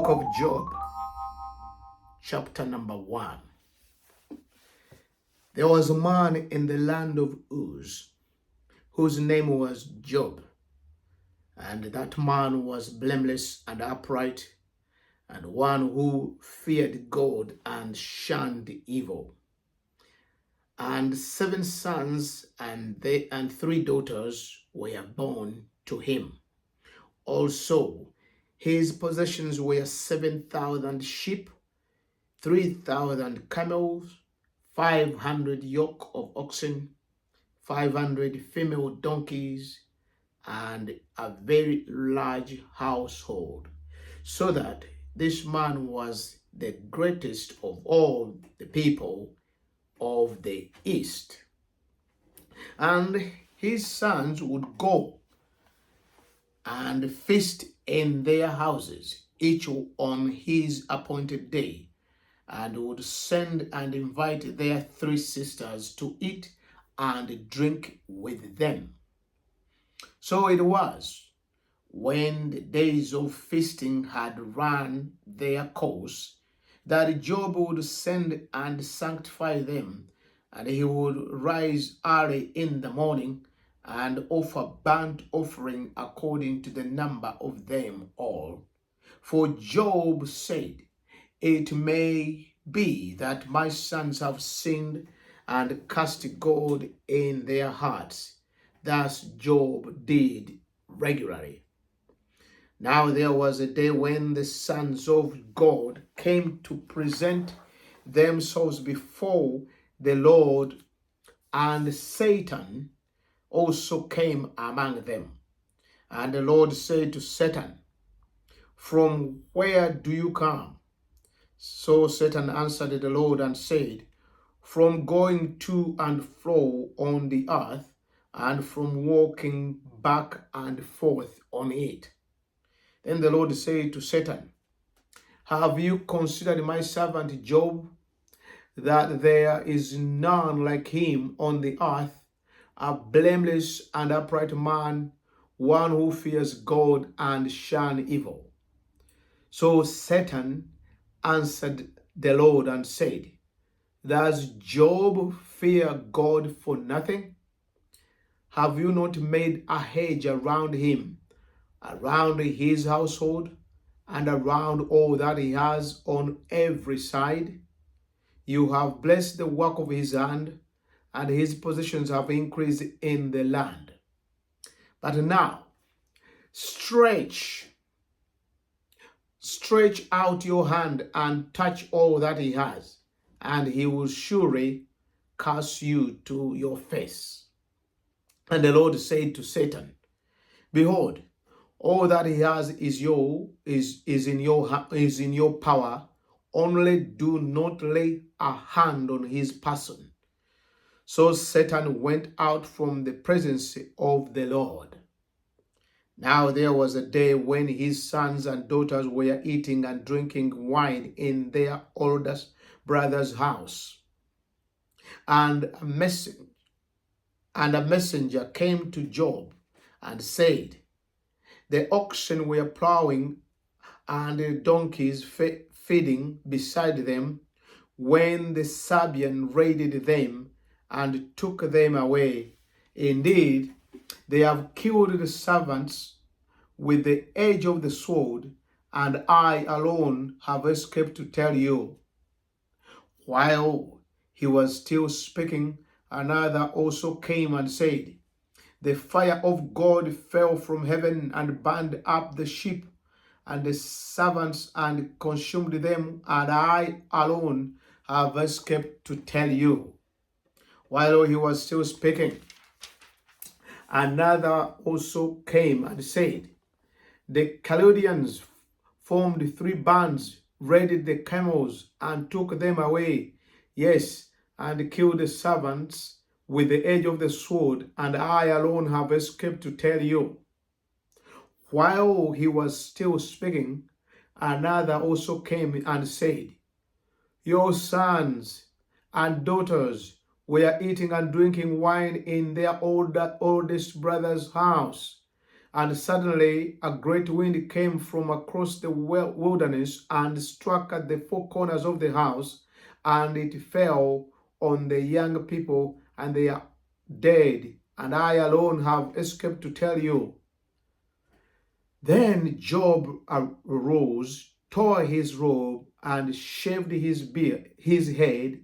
Book of Job, chapter number 1. There was a man in the land of Uz, whose name was Job. And that man was blameless and upright, and one who feared God and shunned evil. And 7 sons and 3 daughters were born to him. Also, his possessions were 7,000 sheep, 3,000 camels, 500 yoke of oxen, 500 female donkeys, and a very large household, so that this man was the greatest of all the people of the East. And his sons would go and feast in their houses, each on his appointed day, and would send and invite their 3 sisters to eat and drink with them. So it was, when the days of feasting had run their course, that Job would send and sanctify them, and he would rise early in the morning and offer burnt offering according to the number of them all. For Job said, "It may be that my sons have sinned and cast God in their hearts." Thus Job did regularly. Now there was a day when the sons of God came to present themselves before the Lord, and Satan also came among them. And the Lord said to Satan, "From where do you come?" So Satan answered the Lord and said, "From going to and fro on the earth, and from walking back and forth on it." Then the Lord said to Satan, "Have you considered my servant Job, that there is none like him on the earth, a blameless and upright man, one who fears God and shun evil?" So Satan answered the Lord and said, "Does Job fear God for nothing? Have you not made a hedge around him, around his household, and around all that he has on every side? You have blessed the work of his hand, and his possessions have increased in the land. But now stretch out your hand and touch all that he has, and he will surely curse you to your face." And the Lord said to Satan, "Behold, all that he has is in your power. Only do not lay a hand on his person." So Satan went out from the presence of the Lord. Now there was a day when his sons and daughters were eating and drinking wine in their oldest brother's house. And a messenger came to Job and said, "The oxen were plowing and the donkeys feeding beside them, when the Sabean raided them and took them away. Indeed, they have killed the servants with the edge of the sword, and I alone have escaped to tell you." While he was still speaking, another also came and said, "The fire of God fell from heaven and burned up the sheep and the servants and consumed them, and I alone have escaped to tell you." While he was still speaking, another also came and said, "The Chaldeans formed 3 bands, raided the camels, and took them away. Yes, and killed the servants with the edge of the sword, and I alone have escaped to tell you." While he was still speaking, another also came and said, "Your sons and daughters were eating and drinking wine in their oldest brother's house, And suddenly a great wind came from across the wilderness and struck at the four corners of the house, and it fell on the young people, and they are dead, and I alone have escaped to tell you. Then Job arose, tore his robe, and shaved his head,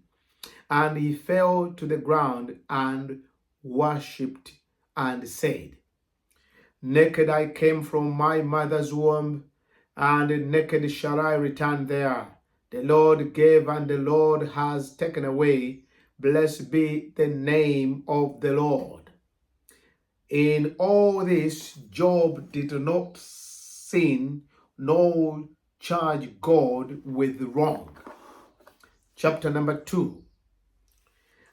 and he fell to the ground and worshipped and said, Naked I came from my mother's womb, and naked shall I return there. The Lord gave, and the Lord has taken away. Blessed be the name of the Lord. In all this, Job did not sin nor charge God with wrong. Chapter number 2.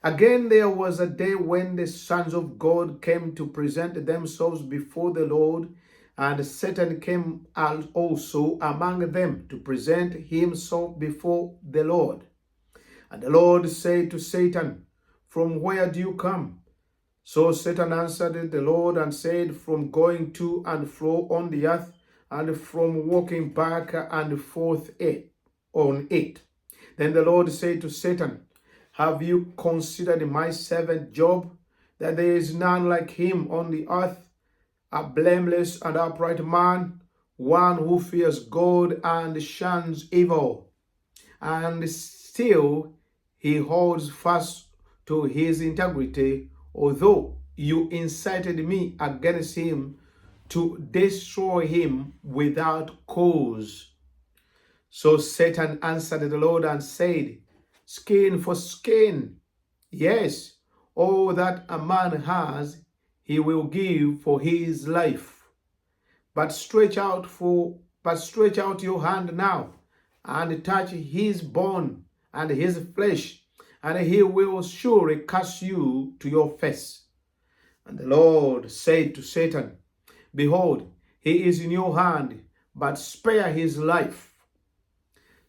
Again, there was a day when the sons of God came to present themselves before the Lord, and Satan came also among them to present himself before the Lord. And the Lord said to Satan, From where do you come? So Satan answered the Lord and said, From going to and fro on the earth, and from walking back and forth on it. Then the Lord said to Satan, Have you considered my servant Job, that there is none like him on the earth, a blameless and upright man, one who fears God and shuns evil? And still he holds fast to his integrity, although you incited me against him to destroy him without cause. So Satan answered the Lord and said, Skin for skin. Yes, all that a man has, he will give for his life. But stretch out your hand now and touch his bone and his flesh, and he will surely curse you to your face. And the Lord said to Satan, Behold, he is in your hand, but spare his life.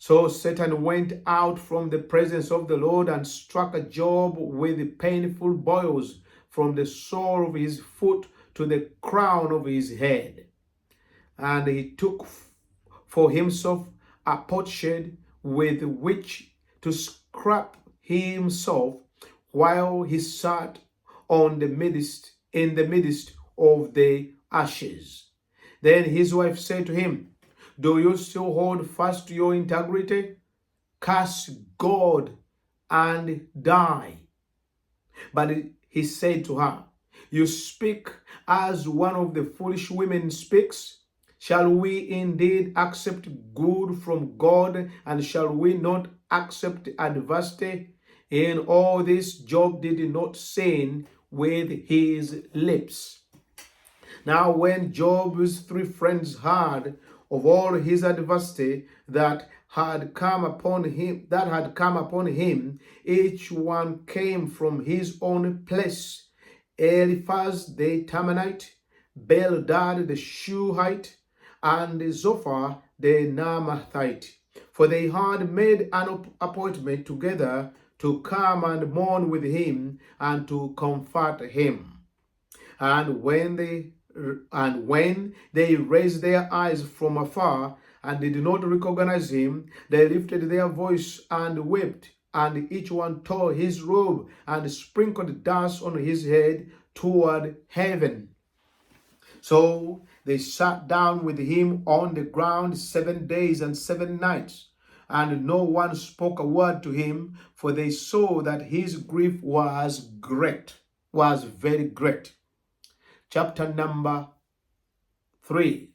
So Satan went out from the presence of the Lord and struck Job with painful boils from the sole of his foot to the crown of his head. And he took for himself a potsherd with which to scrap himself while he sat in the midst of the ashes. Then his wife said to him, Do you still hold fast to your integrity? Curse God and die. But he said to her, You speak as one of the foolish women speaks. Shall we indeed accept good from God, and shall we not accept adversity? In all this, Job did not sin with his lips. Now when Job's three friends heard of all his adversity that had come upon him, each one came from his own place. Eliphaz the Temanite, Bildad the Shuhite, and Zophar the Naamathite. For they had made an appointment together to come and mourn with him and to comfort him. And when they raised their eyes from afar and did not recognize him, they lifted their voice and wept, and each one tore his robe and sprinkled dust on his head toward heaven. So they sat down with him on the ground 7 days and 7 nights, and no one spoke a word to him, for they saw that his grief was very great. Chapter number 3.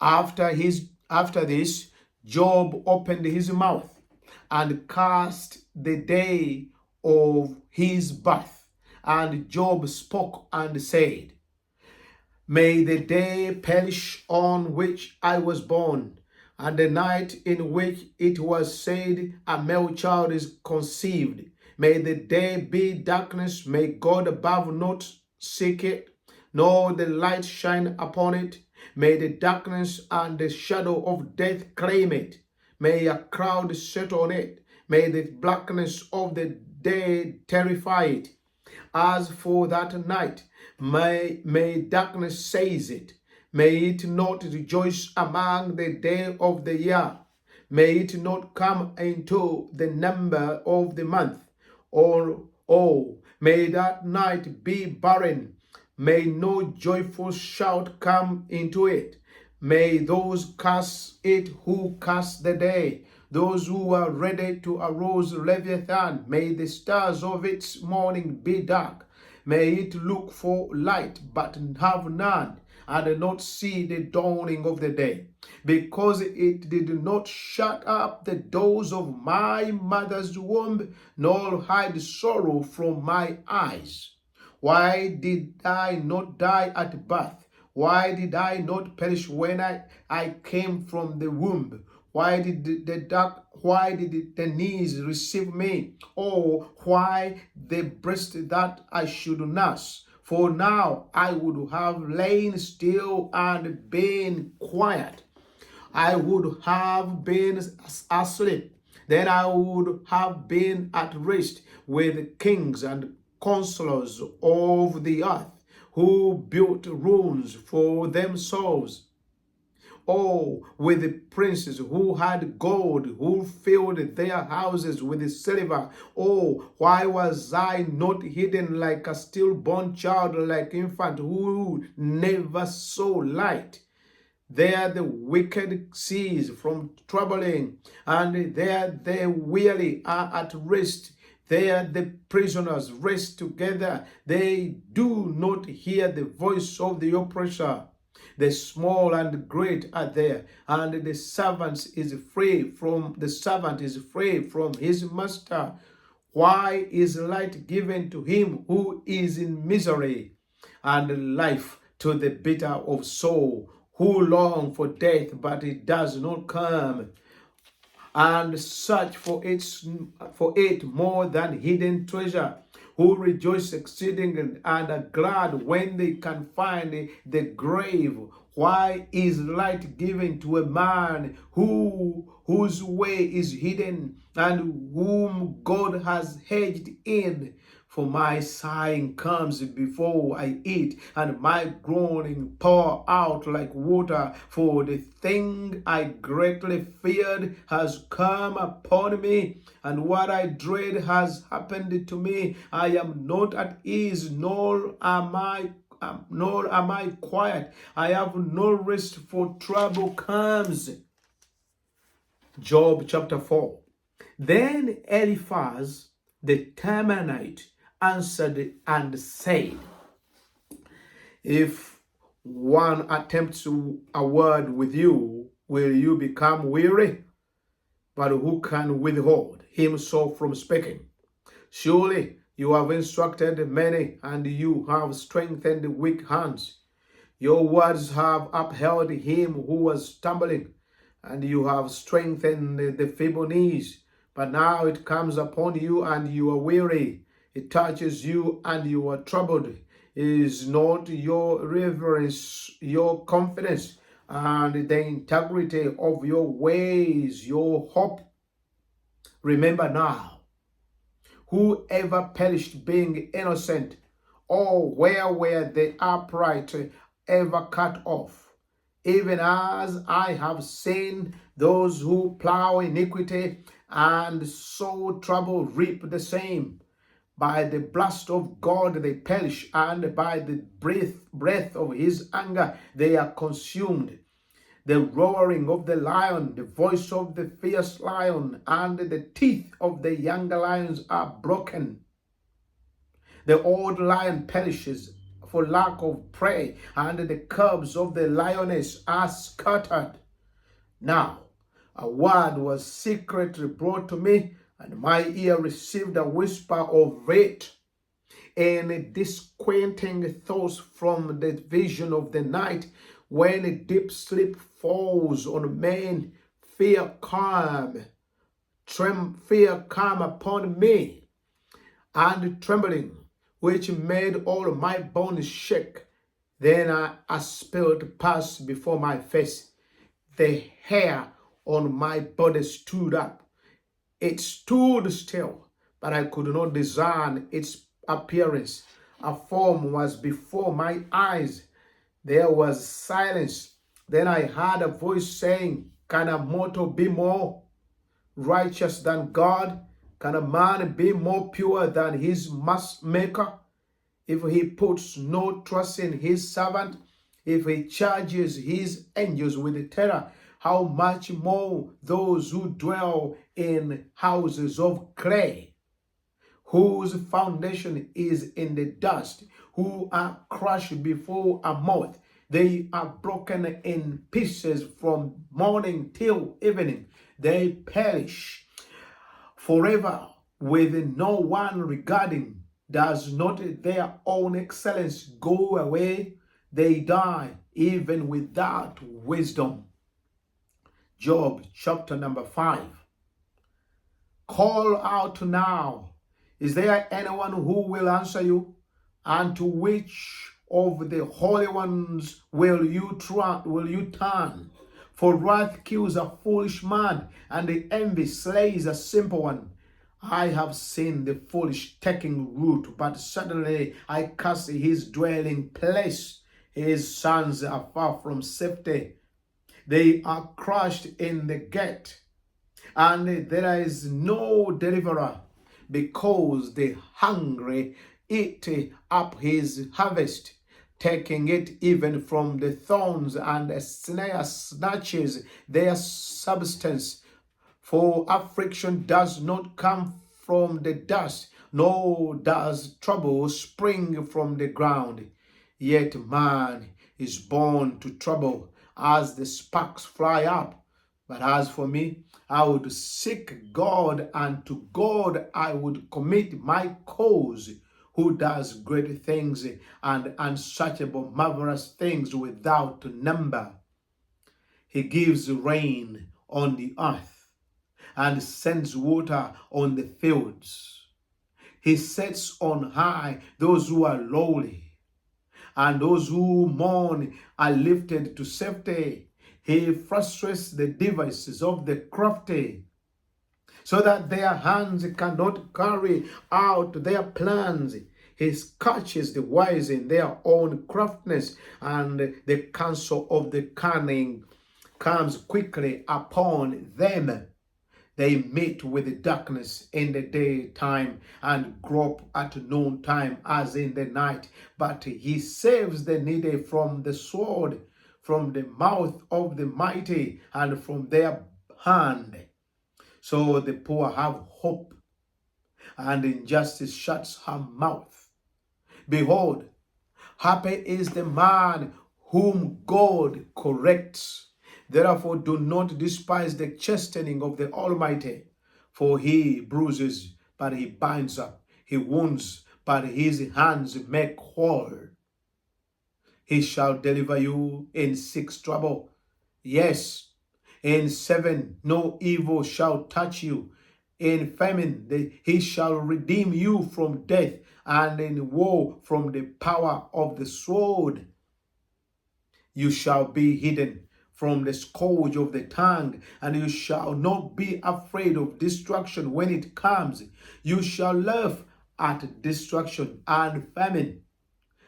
After this, Job opened his mouth and cursed the day of his birth. And Job spoke and said, May the day perish on which I was born, and the night in which it was said, A male child is conceived. May the day be darkness, may God above not seek it, nor the light shine upon it. May the darkness and the shadow of death claim it. May a cloud settle on it. May the blackness of the day terrify it. As for that night, may darkness seize it. May it not rejoice among the day of the year. May it not come into the number of the month. Or, oh, may that night be barren. May no joyful shout come into it. May those curse it who curse the day, those who are ready to arouse Leviathan. May the stars of its morning be dark. May it look for light, but have none, and not see the dawning of the day. Because it did not shut up the doors of my mother's womb, nor hide sorrow from my eyes. Why did I not die at birth? Why did I not perish when I came from the womb? Why did the knees receive me? Oh, why the breast that I should nurse? For now I would have lain still and been quiet. I would have been asleep. Then I would have been at rest with kings and counselors of the earth who built rooms for themselves. Oh, with the princes who had gold, who filled their houses with silver. Oh, why was I not hidden like a stillborn child, like infant who never saw light? There the wicked cease from troubling, and there the weary are at rest. There the prisoners rest together. They do not hear the voice of the oppressor. The small and great are there, and the servant is free from his master. Why is light given to him who is in misery, and life to the bitter of soul, who long for death, but it does not come, and search for it more than hidden treasure, who rejoice exceedingly and are glad when they can find the grave. Why is light given to a man whose way is hidden, and whom God has hedged in? For my sighing comes before I eat, and my groaning pour out like water. For the thing I greatly feared has come upon me, and what I dread has happened to me. I am not at ease, nor am I quiet. I have no rest, for trouble comes. Job chapter 4. Then Eliphaz the Temanite answered and said, if one attempts a word with you, will you become weary? But who can withhold himself from speaking? Surely you have instructed many, and you have strengthened weak hands. Your words have upheld him who was stumbling, and you have strengthened the feeble knees. But now it comes upon you, and you are weary. It touches you, and you are troubled. Is not your reverence your confidence, and the integrity of your ways your hope? Remember now, whoever perished being innocent, or where were the upright ever cut off? Even as I have seen those who plow iniquity and sow trouble reap the same. By the blast of God they perish, and by the breath of his anger they are consumed. The roaring of the lion, the voice of the fierce lion, and the teeth of the younger lions are broken. The old lion perishes for lack of prey, and the cubs of the lioness are scattered. Now, a word was secretly brought to me, and my ear received a whisper of it. And disquieting thoughts from the vision of the night, when a deep sleep falls on men, fear come upon me, and trembling, which made all my bones shake. Then a spirit passed before my face. The hair on my body stood up. It stood still, but I could not discern its appearance. A form was before my eyes. There was silence. Then I heard a voice saying, can a mortal be more righteous than God? Can a man be more pure than his maker? If he puts no trust in his servant, if he charges his angels with terror, how much more those who dwell in houses of clay, whose foundation is in the dust, who are crushed before a moth. They are broken in pieces from morning till evening. They perish forever with no one regarding. Does not their own excellence go away? They die even without wisdom. Job chapter number 5. Call out now. Is there anyone who will answer you? And to which of the holy ones will you turn? For wrath kills a foolish man, and the envy slays a simple one. I have seen the foolish taking root, but suddenly I curse his dwelling place. His sons are far from safety. They are crushed in the gate, and there is no deliverer, because the hungry eat up his harvest, taking it even from the thorns, and a snare snatches their substance. For affliction does not come from the dust, nor does trouble spring from the ground. Yet man is born to trouble as the sparks fly up. But as for me, I would seek God, and to God I would commit my cause, who does great things and unsearchable, marvelous things without number. He gives rain on the earth and sends water on the fields. He sets on high those who are lowly, and those who mourn are lifted to safety. He frustrates the devices of the crafty, so that their hands cannot carry out their plans. He catches the wise in their own craftiness, and the counsel of the cunning comes quickly upon them. They meet with the darkness in the daytime and grope at noontime as in the night. But he saves the needy from the sword, from the mouth of the mighty, and from their hand. So the poor have hope, and injustice shuts her mouth. Behold, happy is the man whom God corrects. Therefore, do not despise the chastening of the Almighty, for he bruises, but he binds up. He wounds, but his hands make whole. He shall deliver you in 6 trouble. Yes, in 7 no evil shall touch you. In famine he shall redeem you from death, and in war from the power of the sword. You shall be hidden from the scourge of the tongue, and you shall not be afraid of destruction when it comes. You shall laugh at destruction and famine,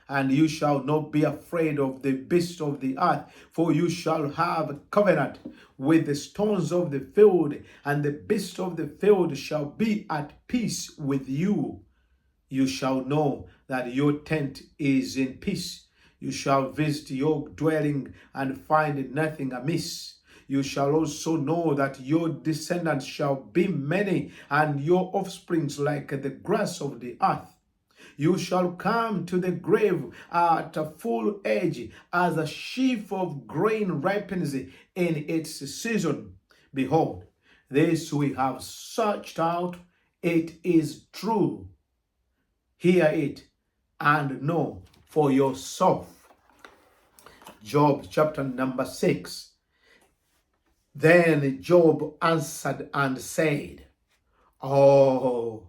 and you shall not be afraid of the beasts of the earth, for you shall have a covenant with the stones of the field, and the beasts of the field shall be at peace with you. You shall know that your tent is in peace. You shall visit your dwelling and find nothing amiss. You shall also know that your descendants shall be many, and your offsprings like the grass of the earth. You shall come to the grave at a full age, as a sheaf of grain ripens in its season. Behold, this we have searched out, it is true. Hear it and know for yourself. Job chapter number 6. Then Job answered and said, Oh,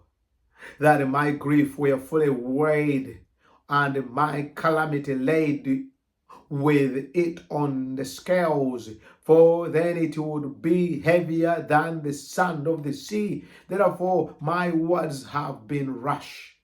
that my grief were fully weighed, and my calamity laid with it on the scales, for then it would be heavier than the sand of the sea. Therefore my words have been rash,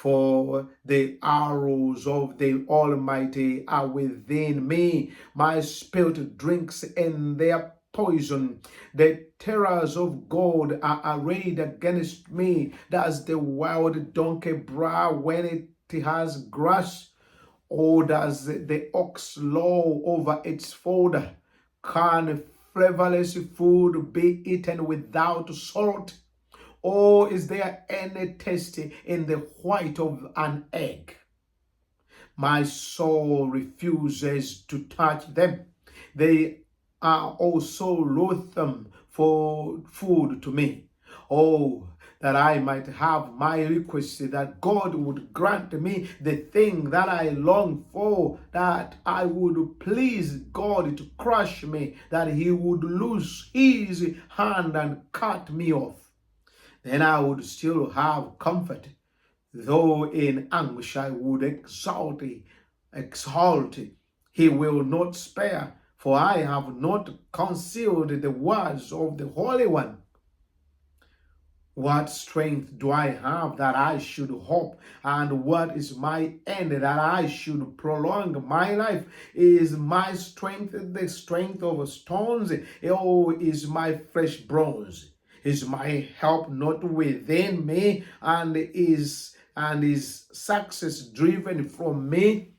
For the arrows of the Almighty are within me. My spirit drinks in their poison. The terrors of God are arrayed against me. Does the wild donkey bray when it has grass? Or does the ox low over its fodder? Can flavorless food be eaten without salt? Or is there any taste in the white of an egg? My soul refuses to touch them. They are also loathsome for food to me. Oh, that I might have my request, that God would grant me the thing that I long for, that I would please God to crush me, that he would loose his hand and cut me off. Then I would still have comfort, though in anguish I would exalt. He will not spare, for I have not concealed the words of the Holy One. What strength do I have that I should hope? And what is my end that I should prolong my life? Is my strength the strength of stones? Or is my flesh bronze? Is my help not within me? And is success driven from me?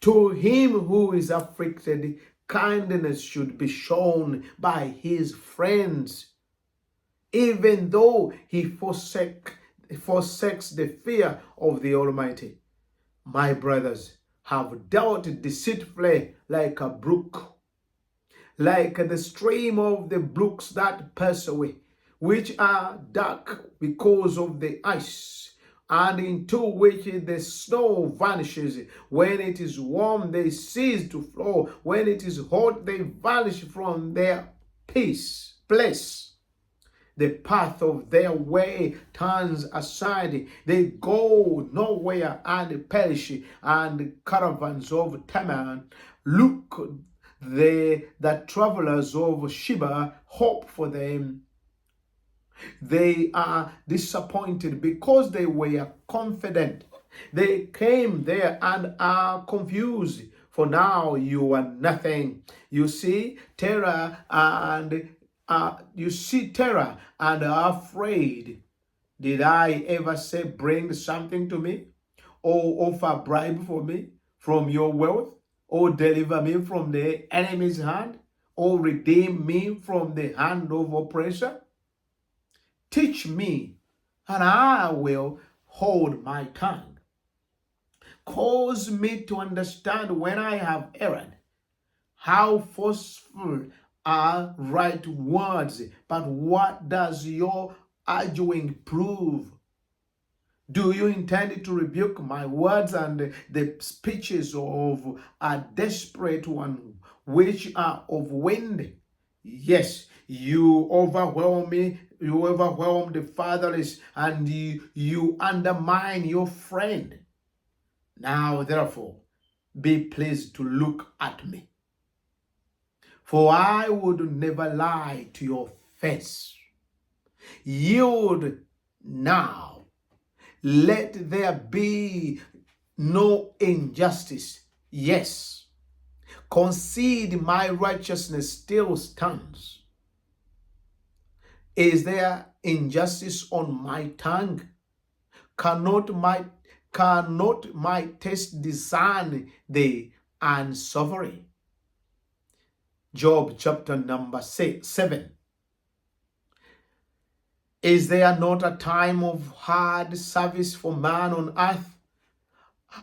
To him who is afflicted, kindness should be shown by his friends, even though he forsakes the fear of the Almighty. My brothers have dealt deceitfully like a brook, like the stream of the brooks that pass away, which are dark because of the ice, and into which the snow vanishes. When it is warm, they cease to flow. When it is hot, they vanish from their place. The path of their way turns aside. They go nowhere and perish. And caravans of Teman look. The travelers of Sheba hope for them. They are disappointed because they were confident. They came there and are confused. For now you are nothing. You see terror and are afraid. Did I ever say, bring something to me, or offer a bribe for me from your wealth, or deliver me from the enemy's hand, or redeem me from the hand of oppressor? Teach me, and I will hold my tongue. Cause me to understand when I have erred. How forceful are right words, but what does your arguing prove? Do you intend to rebuke my words and the speeches of a desperate one, which are of wind? Yes, you overwhelm me, you overwhelm the fatherless, and you undermine your friend. Now, therefore, be pleased to look at me, for I would never lie to your face. Yield now. Let there be no injustice. Yes, concede my righteousness still stands. Is there injustice on my tongue? Cannot my taste discern the unsavory? Job chapter number 7. Is there not a time of hard service for man on earth?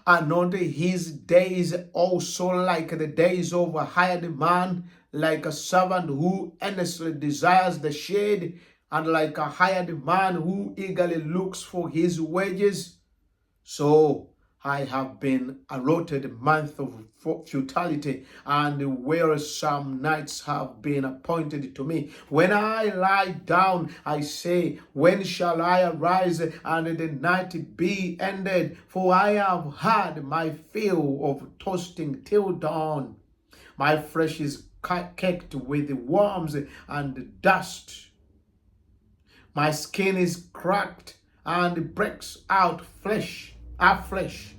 Are not his days also like the days of a hired man, like a servant who earnestly desires the shade, and like a hired man who eagerly looks for his wages? So I have been allotted a month of futility, and wearisome nights have been appointed to me. When I lie down, I say, when shall I arise and the night be ended? For I have had my fill of toasting till dawn. My flesh is caked with worms and dust. My skin is cracked and breaks out flesh. are flesh.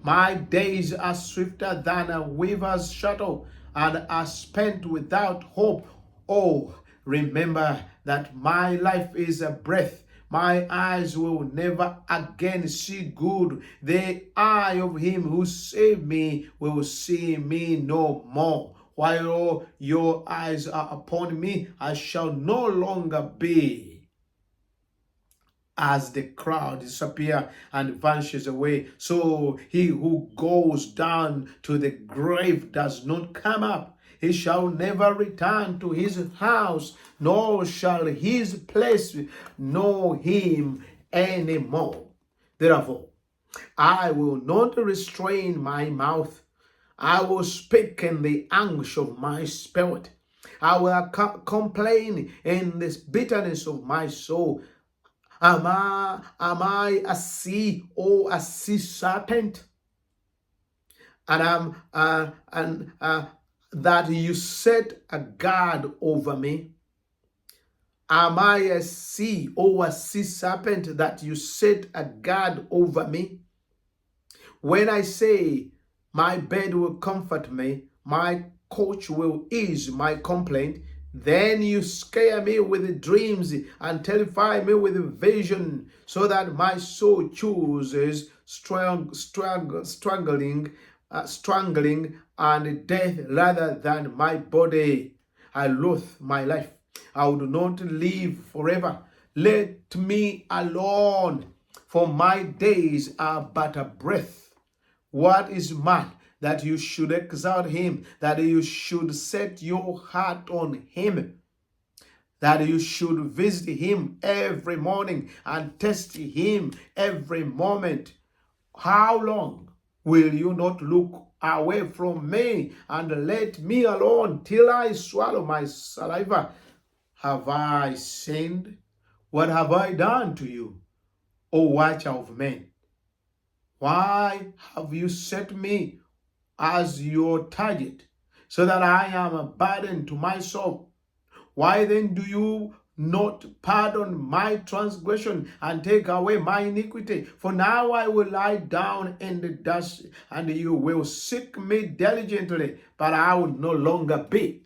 My days are swifter than a weaver's shuttle, and are spent without hope. Oh, remember that my life is a breath. My eyes will never again see good. The eye of him who saved me will see me no more. While your eyes are upon me, I shall no longer be as the crowd disappear and vanishes away. So he who goes down to the grave does not come up. He shall never return to his house, nor shall his place know him anymore. Therefore, I will not restrain my mouth. I will speak in the anguish of my spirit. I will complain in this bitterness of my soul. Am I a sea or a sea serpent? And that you set a guard over me? Am I a sea or a sea serpent that you set a guard over me? When I say, my bed will comfort me, my couch will ease my complaint, then you scare me with dreams and terrify me with vision, so that my soul chooses strangling and death rather than my body. I loathe my life. I would not live forever. Let me alone, for my days are but a breath. What is man that you should exalt him, that you should set your heart on him, that you should visit him every morning and test him every moment? How long will you not look away from me and let me alone till I swallow my saliva? Have I sinned? What have I done to you, O watcher of men? Why have you set me as your target, so that I am a burden to myself? Why then do you not pardon my transgression and take away my iniquity? For now I will lie down in the dust, and you will seek me diligently, but I will no longer be.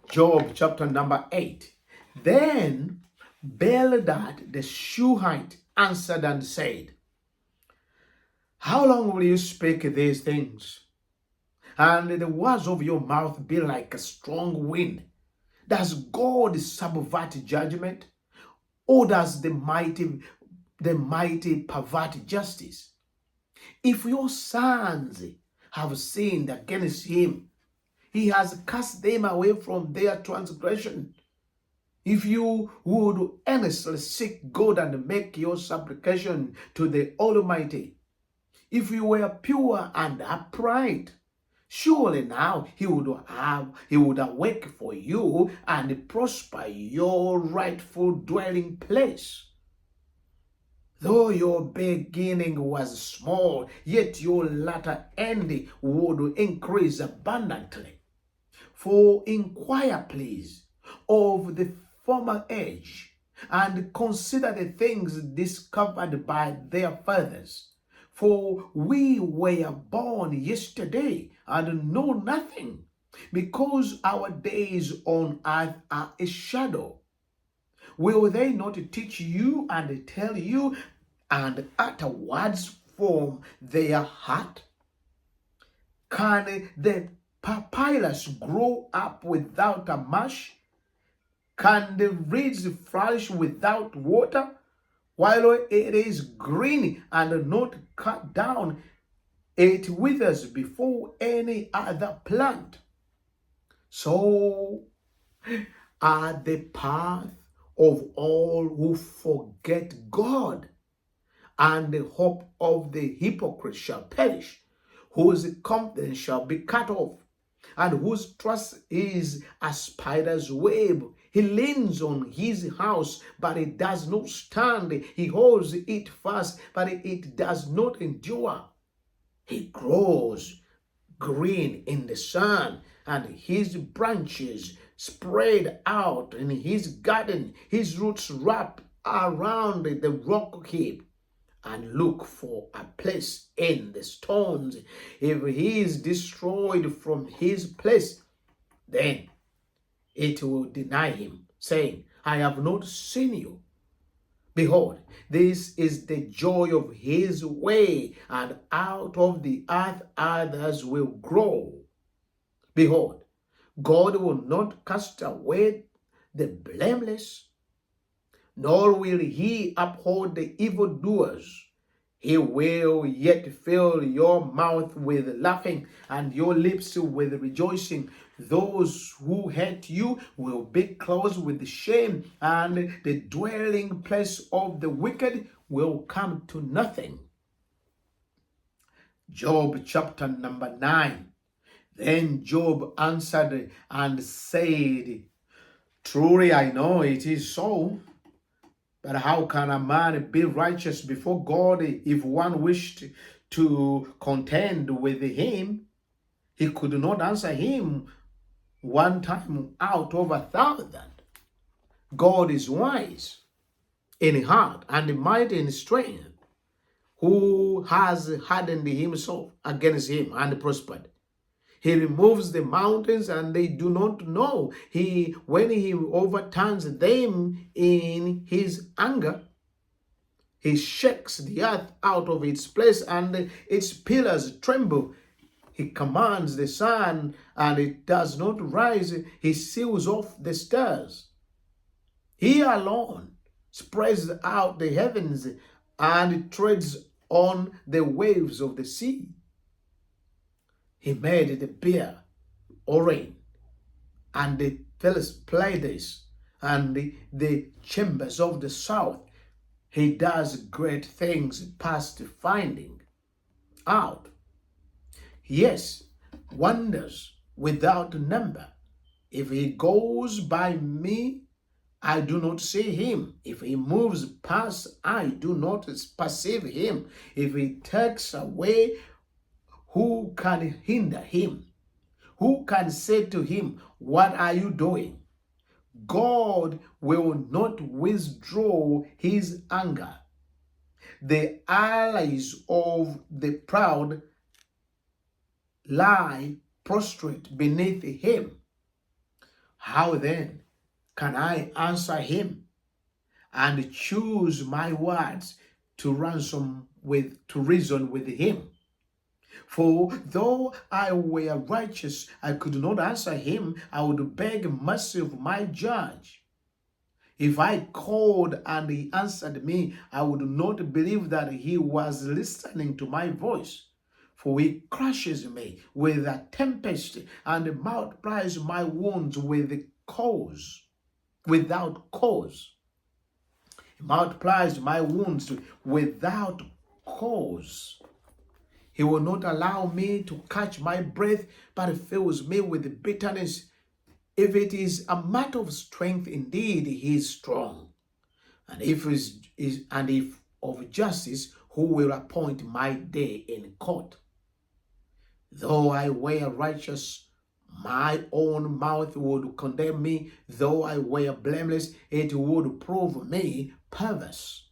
Job chapter number 8. Then Bildad the Shuhite answered and said, how long will you speak these things? And the words of your mouth be like a strong wind. Does God subvert judgment? Or does the mighty pervert justice? If your sons have sinned against him, he has cast them away from their transgression. If you would earnestly seek God and make your supplication to the Almighty, if you were pure and upright, surely now he would awake for you and prosper your rightful dwelling place. Though your beginning was small, yet your latter end would increase abundantly. For inquire, please, of the former age, and consider the things discovered by their fathers. For we were born yesterday and know nothing, because our days on earth are a shadow. Will they not teach you and tell you and utter words from their heart? Can the papyrus grow up without a marsh? Can the reeds flourish without water? While it is green and not cut down, it withers before any other plant. So are the path of all who forget God, and the hope of the hypocrite shall perish, whose confidence shall be cut off, and whose trust is a spider's web. He leans on his house, but it does not stand. He holds it fast, but it does not endure. He grows green in the sun, and his branches spread out in his garden. His roots wrap around the rock heap and look for a place in the stones. If he is destroyed from his place, then it will deny him, saying, I have not seen you. Behold, this is the joy of his way, and out of the earth others will grow. Behold, God will not cast away the blameless, nor will he uphold the evildoers. He will yet fill your mouth with laughing and your lips with rejoicing. Those who hate you will be clothed with shame, and the dwelling place of the wicked will come to nothing. Job chapter number 9. Then Job answered and said, Truly I know it is so. But how can a man be righteous before God? If one wished to contend with him, he could not answer him one time out of 1,000. God is wise in heart and mighty in strength, who has hardened himself against him and prospered. He removes the mountains and they do not know. When he overturns them in his anger, he shakes the earth out of its place and its pillars tremble. He commands the sun and it does not rise. He seals off the stars. He alone spreads out the heavens and treads on the waves of the sea. He made the bear, Orion, and the Pleiades, and the chambers of the south. He does great things past finding out. Yes, wonders without number. If he goes by me, I do not see him. If he moves past, I do not perceive him. If he takes away, who can hinder him? Who can say to him, what are you doing? God will not withdraw his anger. The eyes of the proud lie prostrate beneath him. How then can I answer him and choose my words to reason with him? For though I were righteous, I could not answer him. I would beg mercy of my judge. If I called and he answered me, I would not believe that he was listening to my voice. For he crushes me with a tempest and multiplies my wounds without cause. He multiplies my wounds without cause. He will not allow me to catch my breath, but fills me with bitterness. If it is a matter of strength, indeed he is strong. And if of justice, who will appoint my day in court? Though I were righteous, my own mouth would condemn me. Though I were blameless, it would prove me perverse.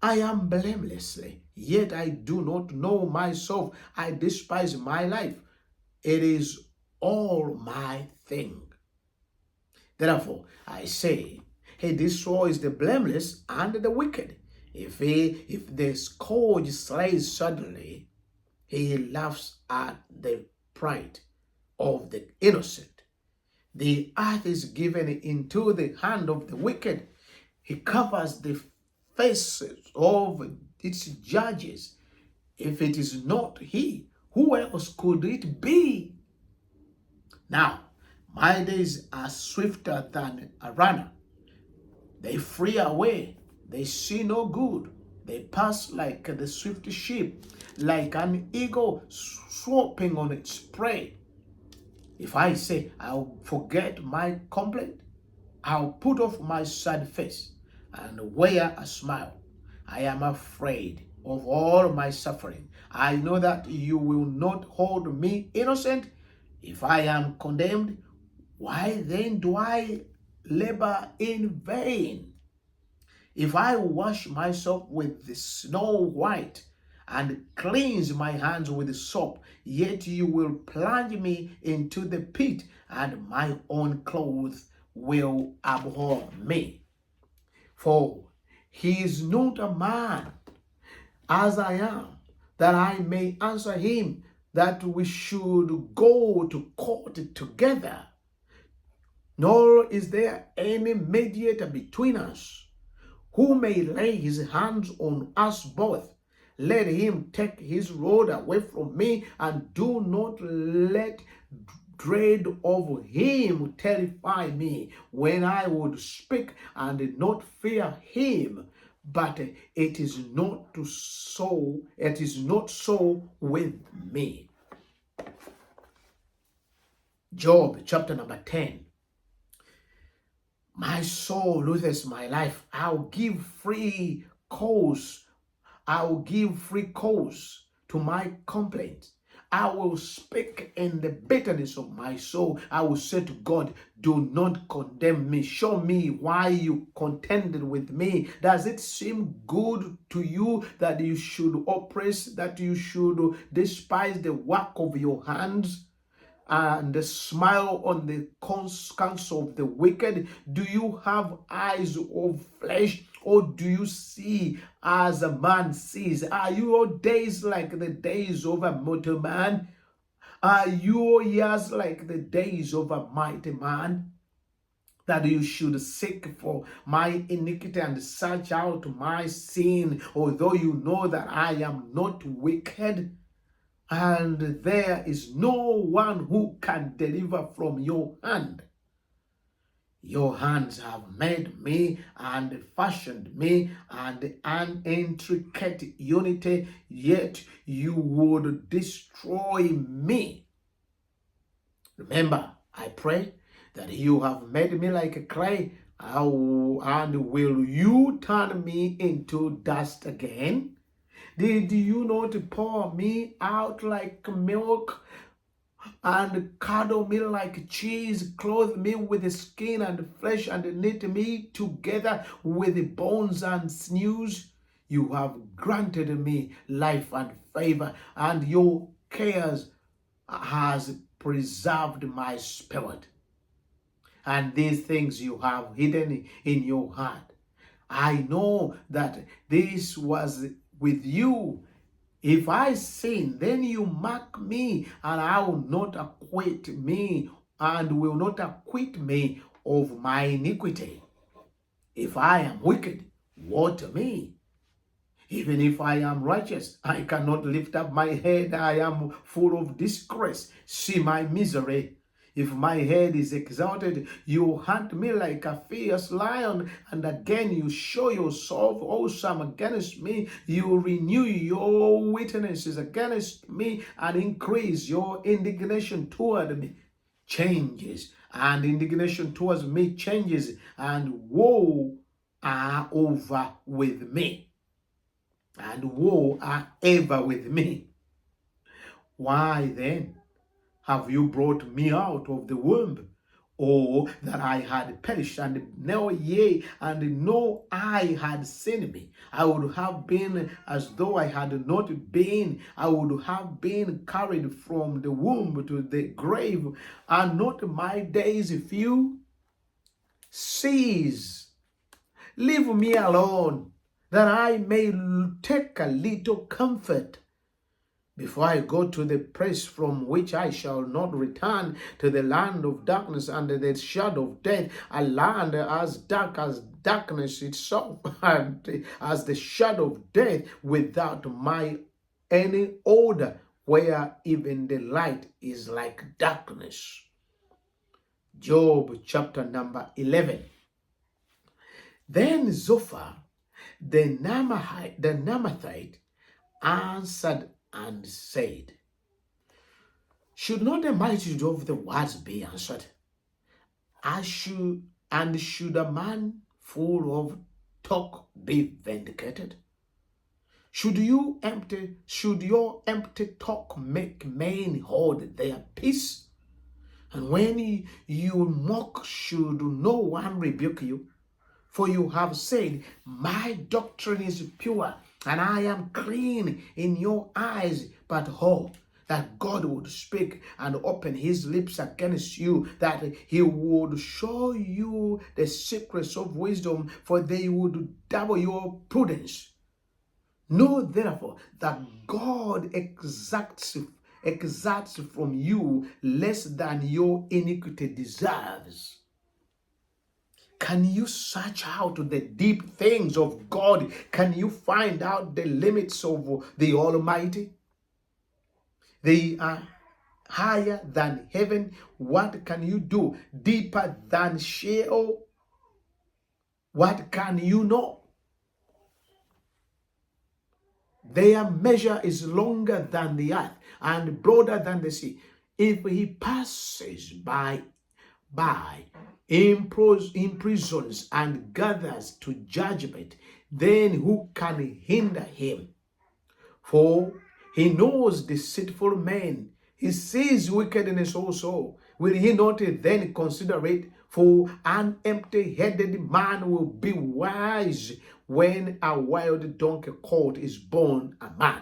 I am blameless, yet I do not know myself. I despise my life. It is all my thing. Therefore, I say, he destroys the blameless and the wicked. If the scourge slays suddenly, he laughs at the pride of the innocent. The earth is given into the hand of the wicked. He covers the faces of its judges. If it is not he, who else could it be? Now, my days are swifter than a runner. They flee away. They see no good. They pass like the swift sheep, like an eagle swooping on its prey. If I say, I'll forget my complaint, I'll put off my sad face and wear a smile. I am afraid of all my suffering. I know that you will not hold me innocent. If I am condemned, why then do I labor in vain? If I wash myself with the snow white and cleanse my hands with soap, yet you will plunge me into the pit, and my own clothes will abhor me. For he is not a man as I am, that I may answer him, that we should go to court together. Nor is there any mediator between us, who may lay his hands on us both. Let him take his rod away from me, and do not let dread of him terrify me, when I would speak and not fear him. But it is not so with me. Job chapter number 10. My soul loses my life. I'll give free course to my complaint. I will speak in the bitterness of my soul. I will say to God, do not condemn me. Show me why you contended with me. Does it seem good to you that you should oppress, that you should despise the work of your hands, and smile on the counsel of the wicked? Do you have eyes of flesh, or do you see as a man sees? Are your days like the days of a mortal man? Are your years like the days of a mighty man? That you should seek for my iniquity and search out my sin, although you know that I am not wicked, and there is no one who can deliver from your hand. Your hands have made me and fashioned me, and an intricate unity, yet you would destroy me. Remember, I pray that you have made me like a clay, and will you turn me into dust again? Did you not pour me out like milk, and curdle me like cheese, clothe me with skin and flesh, and knit me together with bones and sinews? You have granted me life and favor, and your cares has preserved my spirit. And these things you have hidden in your heart. I know that this was with you. If I sin, then you mark me, and I will not acquit me, and will not acquit me of my iniquity. If I am wicked, woe to me. Even if I am righteous, I cannot lift up my head. I am full of disgrace. See my misery. If my head is exalted, you hunt me like a fierce lion, and again you show yourself awesome against me. You renew your witnesses against me, and increase your indignation toward me. Changes, and indignation towards me changes, and woe are over with me. And woe are ever with me. Why then have you brought me out of the womb? Oh, that I had perished, and no, yea, and no eye had seen me. I would have been as though I had not been. I would have been carried from the womb to the grave. Are not my days few? Cease, leave me alone, that I may take a little comfort before I go to the place from which I shall not return, to the land of darkness and the shadow of death, a land as dark as darkness itself, and as the shadow of death, without any order, where even the light is like darkness. Job chapter number 11. Then Zophar, the Naamathite, answered and said, should not the multitude of the words be answered? Should a man full of talk be vindicated? Should your empty talk make men hold their peace? And when you mock, should no one rebuke you? For you have said, my doctrine is pure, and I am clean in your eyes. But that God would speak and open his lips against you, that he would show you the secrets of wisdom, for they would double your prudence. Know therefore that God exacts from you less than your iniquity deserves. Can you search out the deep things of God? Can you find out the limits of the Almighty? They are higher than heaven. What can you do? Deeper than Sheol. What can you know? Their measure is longer than the earth and broader than the sea. If he passes by, imprisons and gathers to judgment, then who can hinder him? For he knows deceitful men. He sees wickedness also. Will he not then consider it? For an empty-headed man will be wise when a wild donkey colt is born a man.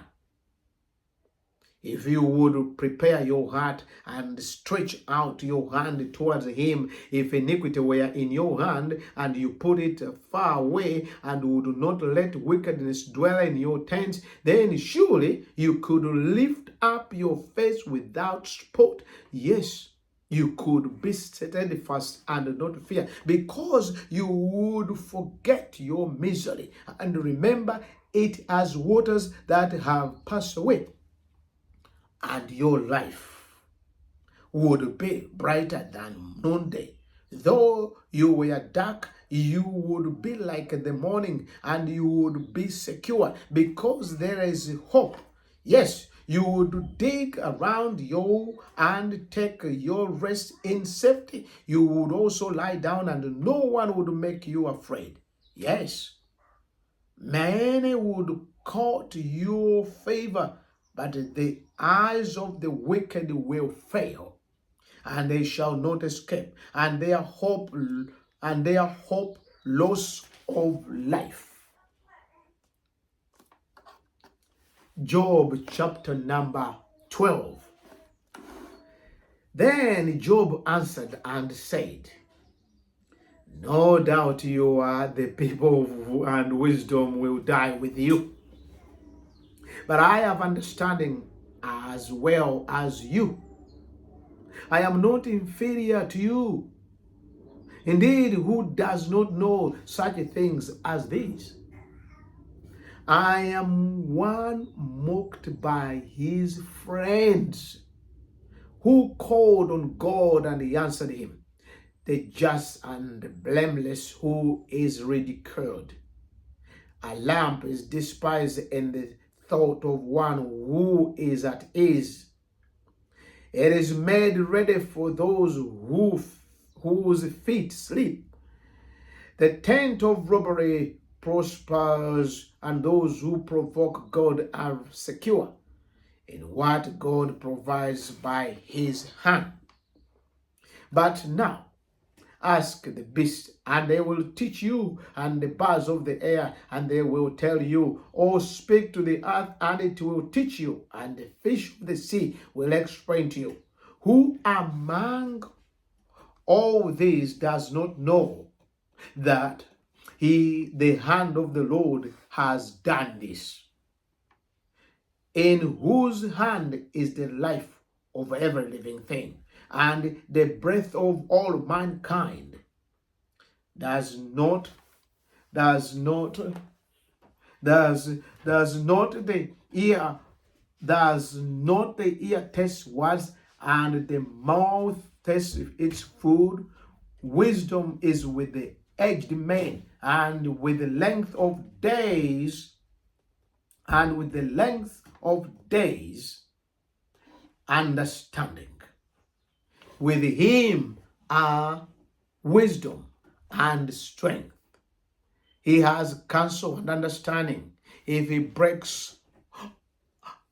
If you would prepare your heart and stretch out your hand towards him, if iniquity were in your hand and you put it far away and would not let wickedness dwell in your tents, then surely you could lift up your face without spot. Yes, you could be steadfast and not fear, because you would forget your misery and remember it as waters that have passed away. And your life would be brighter than noonday. Though you were dark, you would be like the morning, and you would be secure, because there is hope. Yes, you would dig around you and take your rest in safety. You would also lie down, and no one would make you afraid. Yes, many would court your favor, but the eyes of the wicked will fail, and they shall not escape, and their hope loss of life. Job chapter number 12. Then Job answered and said, no doubt you are the people, and wisdom will die with you. But I have understanding as well as you. I am not inferior to you. Indeed, who does not know such things as these? I am one mocked by his friends, who called on God and he answered him, the just and blameless who is ridiculed. A lamp is despised in the thought of one who is at ease. It is made ready for those whose feet sleep. The tent of robbery prospers, and those who provoke God are secure in what God provides by his hand. But now, ask the beast, and they will teach you, and the birds of the air, and they will tell you. Or speak to the earth, and it will teach you, and the fish of the sea will explain to you. Who among all these does not know that the hand of the Lord has done this? In whose hand is the life of every living thing, and the breath of all mankind? Does not the ear taste words, and the mouth taste its food? Wisdom is with the aged men, and with the length of days, understanding. With him are wisdom and strength. He has counsel and understanding. If he breaks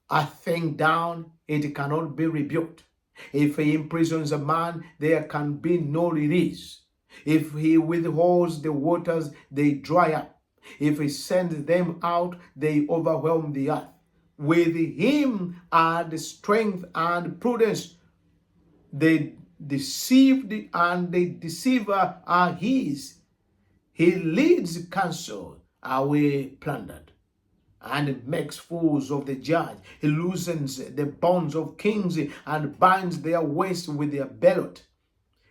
a thing down, it cannot be rebuked. If he imprisons a man, there can be no release. If he withholds the waters, they dry up. If he sends them out, they overwhelm the earth. With him are the strength and prudence. The deceived and the deceiver are his. He leads counsel away plundered, and makes fools of the judge. He loosens the bonds of kings and binds their waist with their belt.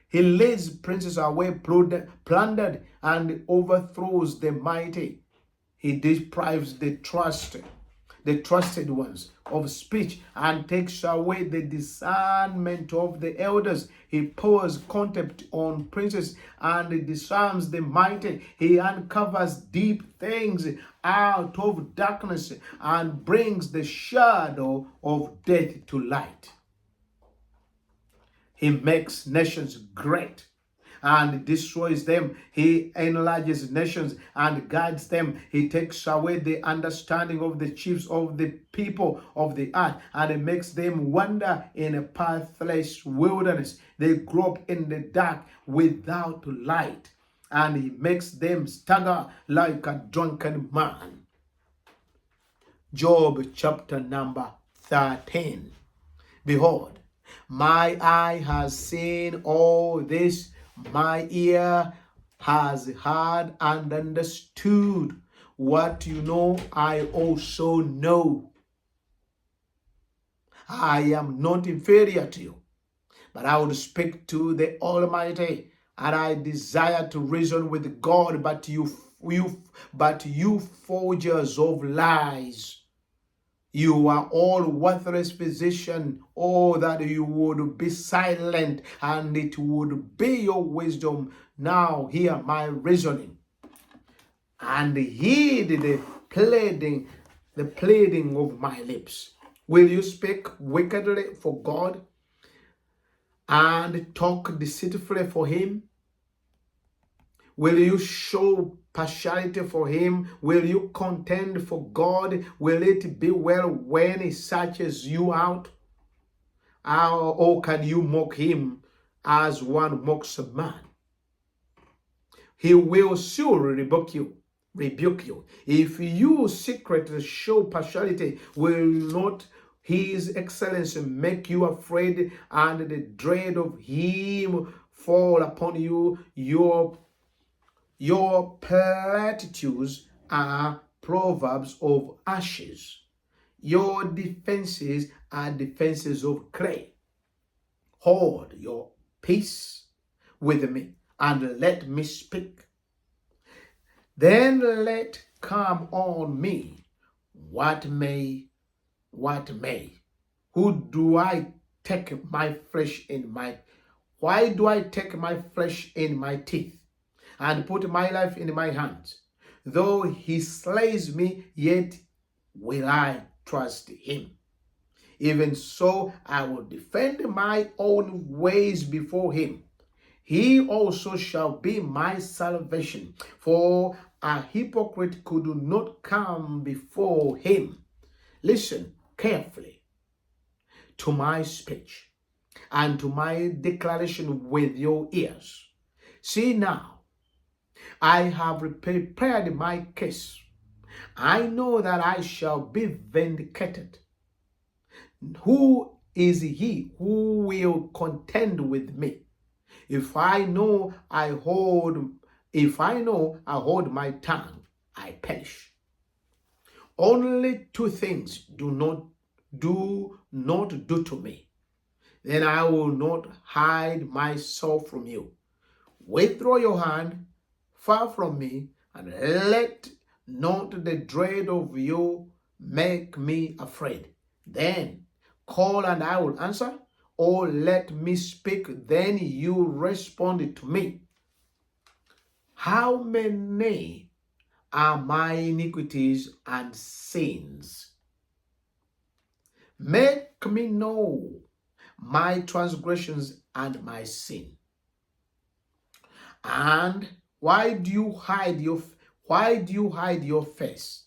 He leads princes away plundered and overthrows the mighty. He deprives the trusted ones of speech and takes away the discernment of the elders. He pours contempt on princes and disarms the mighty. He uncovers deep things out of darkness and brings the shadow of death to light. He makes nations great and destroys them. He enlarges nations and guides them. He takes away the understanding of the chiefs of the people of the earth, and he makes them wander in a pathless wilderness. They grope in the dark without light, and he makes them stagger like a drunken man. Job chapter number 13. Behold, my eye has seen all this, my ear has heard and understood. What you know, I also know. I am not inferior to you, but I would speak to the Almighty, and I desire to reason with God, but you forgers of lies. You are all worthless physician. Oh, that you would be silent, and it would be your wisdom. Now hear my reasoning, and heed the pleading of my lips. Will you speak wickedly for God and talk deceitfully for him? Will you show partiality for him? Will you contend for God? Will it be well when he searches you out? Or can you mock him as one mocks a man? He will surely rebuke you. If you secretly show partiality, will not his excellency make you afraid, and the dread of him fall upon you? Your platitudes are proverbs of ashes. Your defenses are defenses of clay. Hold your peace with me and let me speak. Then let come on me what may. Who do I take my flesh in my Why do I take my flesh in my teeth and put my life in my hands? Though he slays me, yet will I trust him. Even so, I will defend my own ways before him. He also shall be my salvation, for a hypocrite could not come before him. Listen carefully to my speech and to my declaration with your ears. See now, I have prepared my case. I know that I shall be vindicated. Who is he who will contend with me? If I know I hold my tongue, I perish. Only two things do not do to me. Then I will not hide myself from you. Withdraw your hand far from me, and let not the dread of you make me afraid. Then call and I will answer, or let me speak, then you respond to me. How many are my iniquities and sins? Make me know my transgressions and my sin. And why do you hide your face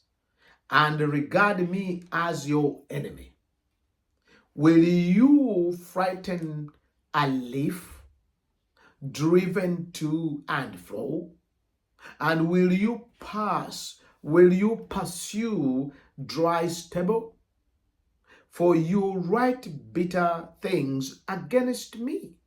and regard me as your enemy? Will you frighten a leaf? driven to and fro? And will you pursue dry stubble? For you write bitter things against me,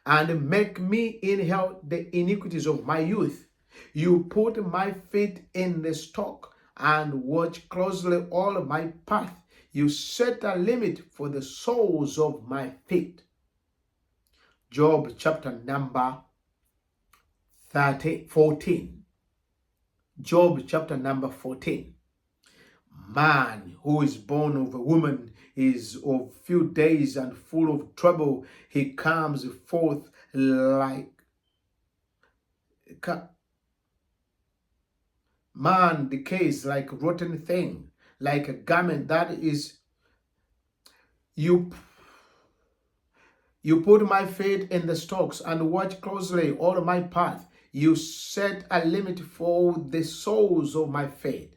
and make me inherit the iniquities of my youth. You put my feet in the stock, and watch closely all my path. You set a limit for the soles of my feet. Job chapter number 14. Job chapter number 14. Man who is born of a woman is of few days and full of trouble. He comes forth like man decays like a rotten thing, like a garment that is you put my feet in the stocks and watch closely all my path. You set a limit for the soles of my feet.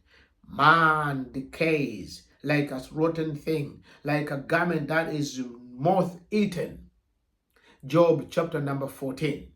Man decays like a rotten thing, like a garment that is moth-eaten. Job chapter number 14.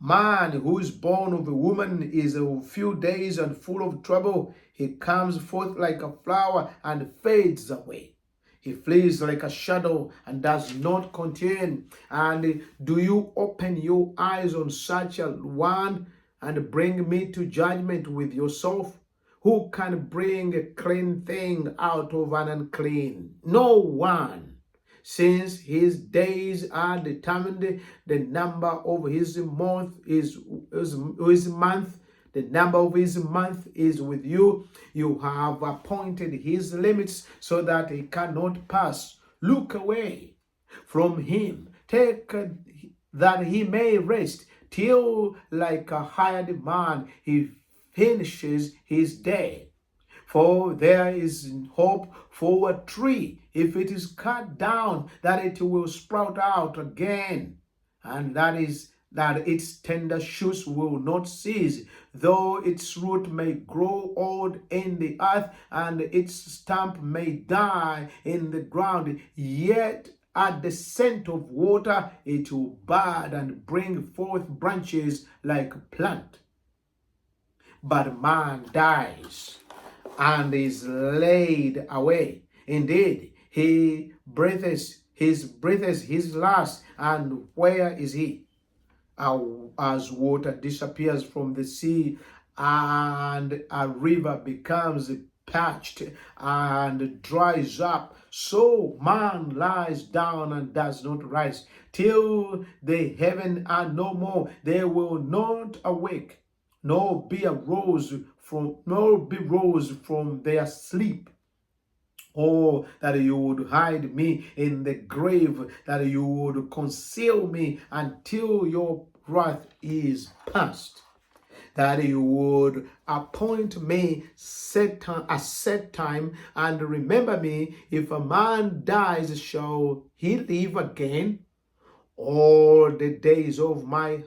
Man who is born of a woman is of few days and full of trouble. He comes forth like a flower and fades away. He flees like a shadow and does not contain. And do you open your eyes on such a one and bring me to judgment with yourself? Who can bring a clean thing out of an unclean? No one. Since his days are determined, the number of his month is his month. The number of his month is with you. You have appointed his limits so that he cannot pass. Look away from him. Take that he may rest till, like a hired man, he finishes his day. For there is hope for a tree, if it is cut down, that it will sprout out again, and that its tender shoots will not cease, though its root may grow old in the earth, and its stump may die in the ground, yet at the scent of water it will bud and bring forth branches like a plant. But man dies and is laid away. Indeed, he breathes his last, and where is he? As water disappears from the sea, and a river becomes parched and dries up, so man lies down and does not rise. Till the heaven are no more, they will not awake, nor be rose from their sleep. Oh, that you would hide me in the grave, that you would conceal me until your wrath is past, that you would appoint me a set time and remember me. If a man dies, shall he live again? All the days of my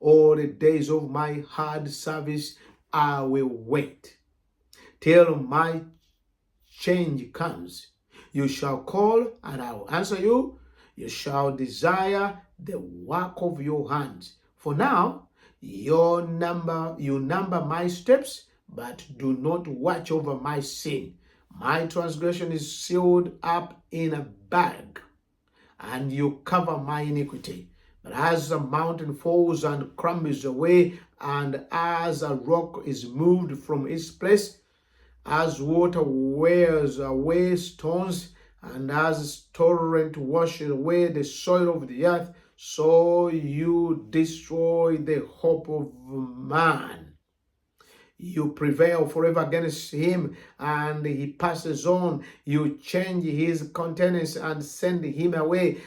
hard service I will wait till my change comes. You shall call and I will answer you. You shall desire the work of your hands. For now, you number my steps, but do not watch over my sin. My transgression is sealed up in a bag, and you cover my iniquity. But as a mountain falls and crumbles away, and as a rock is moved from its place, as water wears away stones, and as torrent washes away the soil of the earth, so you destroy the hope of man. You prevail forever against him, and he passes on. You change his countenance and send him away.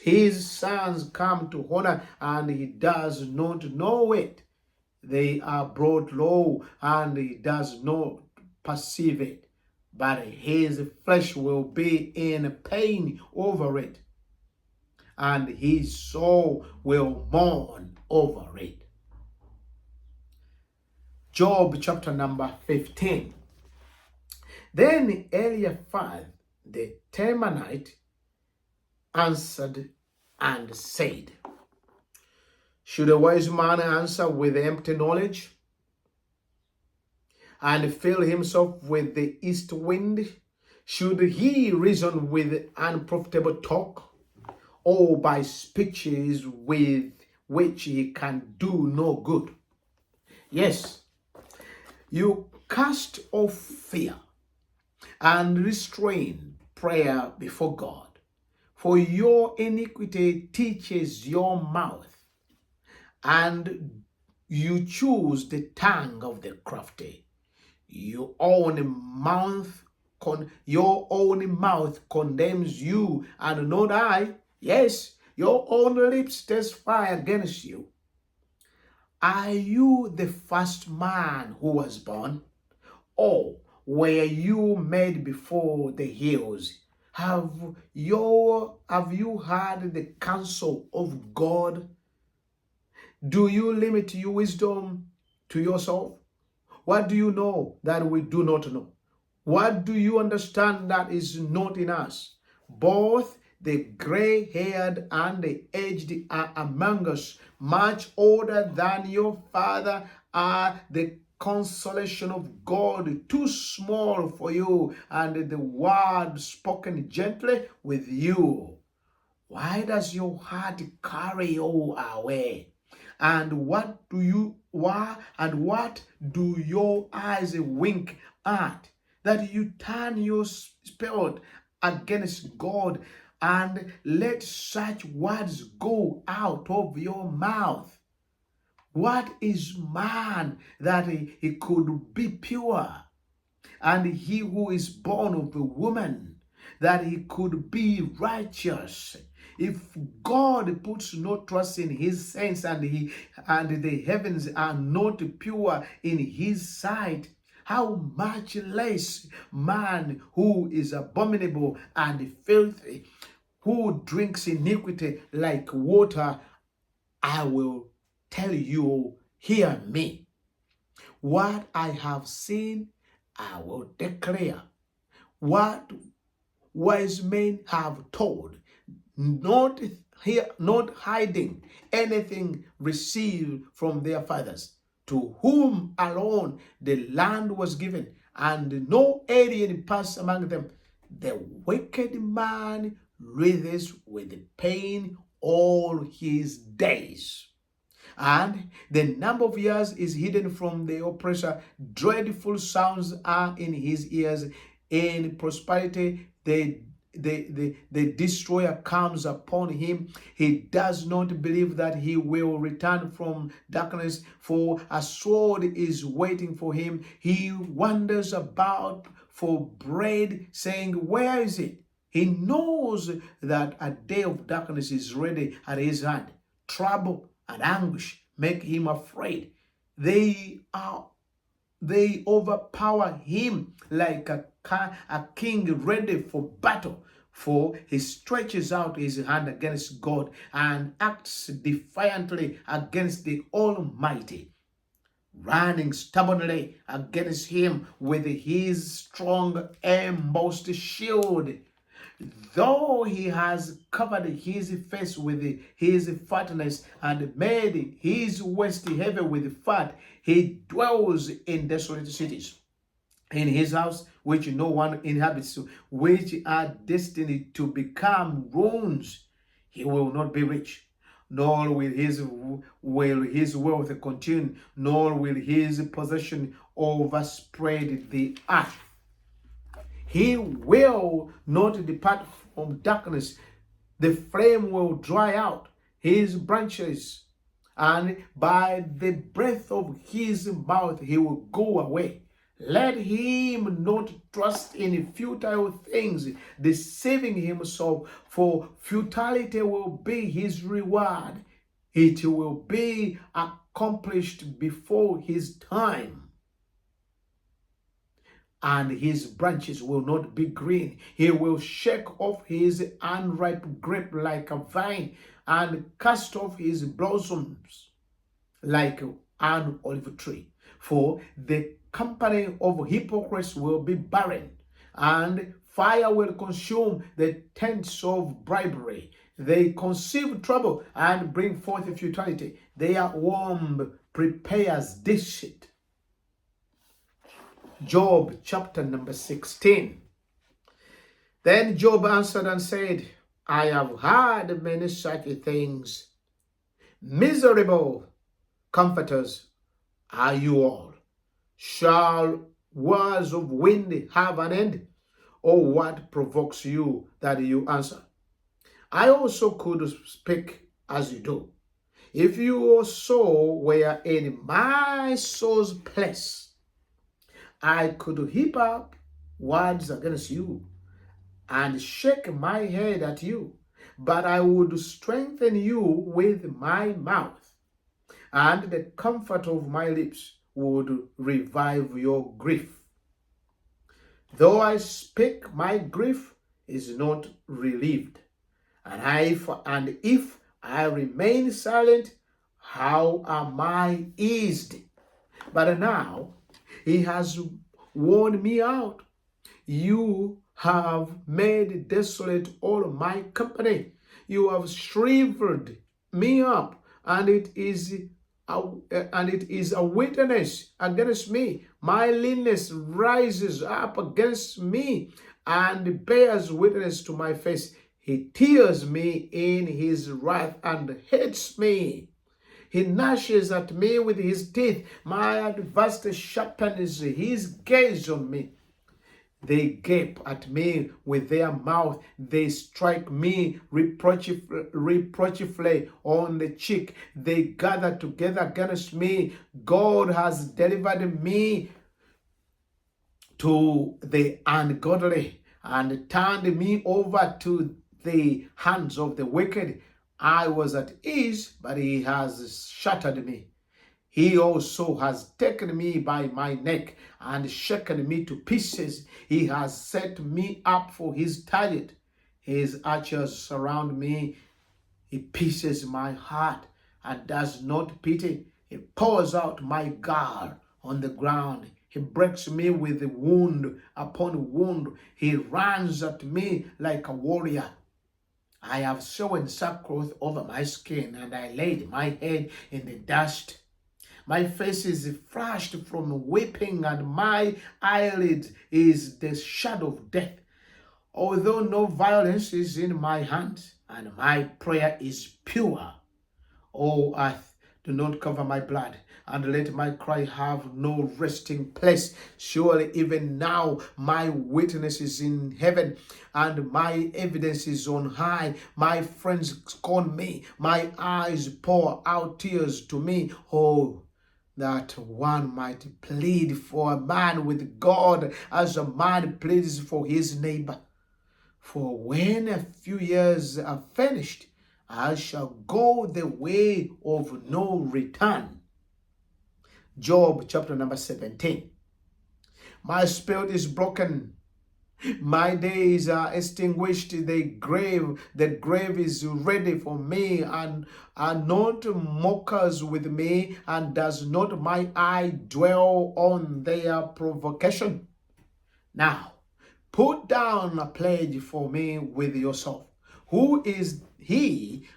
His sons come to honor, and he does not know it. They are brought low, and he does not perceive it. But his flesh will be in pain over it, and his soul will mourn over it. Job chapter number 15. Then Eliphaz the Temanite answered and said, Should a wise man answer with empty knowledge and fill himself with the east wind? Should he reason with unprofitable talk, or by speeches with which he can do no good? Yes, you cast off fear and restrain prayer before God, for your iniquity teaches your mouth, and you choose the tongue of the crafty. Your own mouth condemns you, and not I. Yes, your own lips testify against you. Are you the first man who was born? Or were you made before the hills? Have you heard the counsel of God? Do you limit your wisdom to yourself? What do you know that we do not know? What do you understand that is not in us? Both the gray-haired and the aged are among us, much older than your father are the consolation of God, too small for you, and the word spoken gently with you. Why does your heart carry you away? And what do your eyes wink at? That you turn your spirit against God and let such words go out of your mouth. What is man that he could be pure? And he who is born of a woman, that he could be righteous. If God puts no trust in his saints, and the heavens are not pure in his sight, how much less man who is abominable and filthy, who drinks iniquity like water? I will tell you, hear me. What I have seen, I will declare. What wise men have told, not hiding anything received from their fathers, to whom alone the land was given, and no alien passed among them. The wicked man writhes with pain all his days, and the number of years is hidden from the oppressor. Dreadful sounds are in his ears. In prosperity, the destroyer comes upon him. He does not believe that he will return from darkness, for a sword is waiting for him. He wanders about for bread, saying, where is it? He knows that a day of darkness is ready at his hand. Trouble and anguish make him afraid. They overpower him like a king ready for battle. For he stretches out his hand against God and acts defiantly against the Almighty, running stubbornly against him with his strong embossed shield. Though he has covered his face with his fatness and made his waist heavy with fat, he dwells in desolate cities, in his house which no one inhabits, which are destined to become ruins. He will not be rich, nor will his wealth continue, nor will his possession overspread the earth. He will not depart from darkness. The flame will dry out his branches, and by the breath of his mouth he will go away. Let him not trust in futile things, deceiving himself, for futility will be his reward. It will be accomplished before his time, and his branches will not be green. He will shake off his unripe grape like a vine, and cast off his blossoms like an olive tree. For the company of hypocrites will be barren, and fire will consume the tents of bribery. They conceive trouble and bring forth futility. Their womb prepares deceit. Job chapter number 16. Then Job answered and said, I have heard many such things. Miserable comforters are you all. Shall words of wind have an end? Or what provokes you that you answer? I also could speak as you do. If your soul were in my soul's place, I could heap up words against you and shake my head at you, but I would strengthen you with my mouth, and the comfort of my lips would revive your grief. Though I speak, my grief is not relieved, and if I remain silent, how am I eased? But now he has worn me out. You have made desolate all my company. You have shriveled me up, and it is a witness against me. My leanness rises up against me and bears witness to my face. He tears me in his wrath and hates me. He gnashes at me with his teeth. My adversary sharpens his gaze on me. They gape at me with their mouth. They strike me reproachfully on the cheek. They gather together against me. God has delivered me to the ungodly and turned me over to the hands of the wicked. I was at ease, but he has shattered me. He also has taken me by my neck and shaken me to pieces. He has set me up for his target. His archers surround me. He pierces my heart and does not pity. He pours out my gall on the ground. He breaks me with wound upon wound. He runs at me like a warrior. I have sewn sackcloth over my skin, and I laid my head in the dust. My face is flushed from weeping, and my eyelid is the shadow of death. Although no violence is in my hands, and my prayer is pure. O earth, do not cover my blood, and let my cry have no resting place. Surely even now my witness is in heaven, and my evidence is on high. My friends scorn me. My eyes pour out tears to me. Oh, that one might plead for a man with God as a man pleads for his neighbor. For when a few years are finished, I shall go the way of no return. Job chapter number 17. My spirit is broken. My days are extinguished. The grave is ready for me, and are not mockers with me, and does not my eye dwell on their provocation? Now, put down a pledge for me with yourself. Who is he?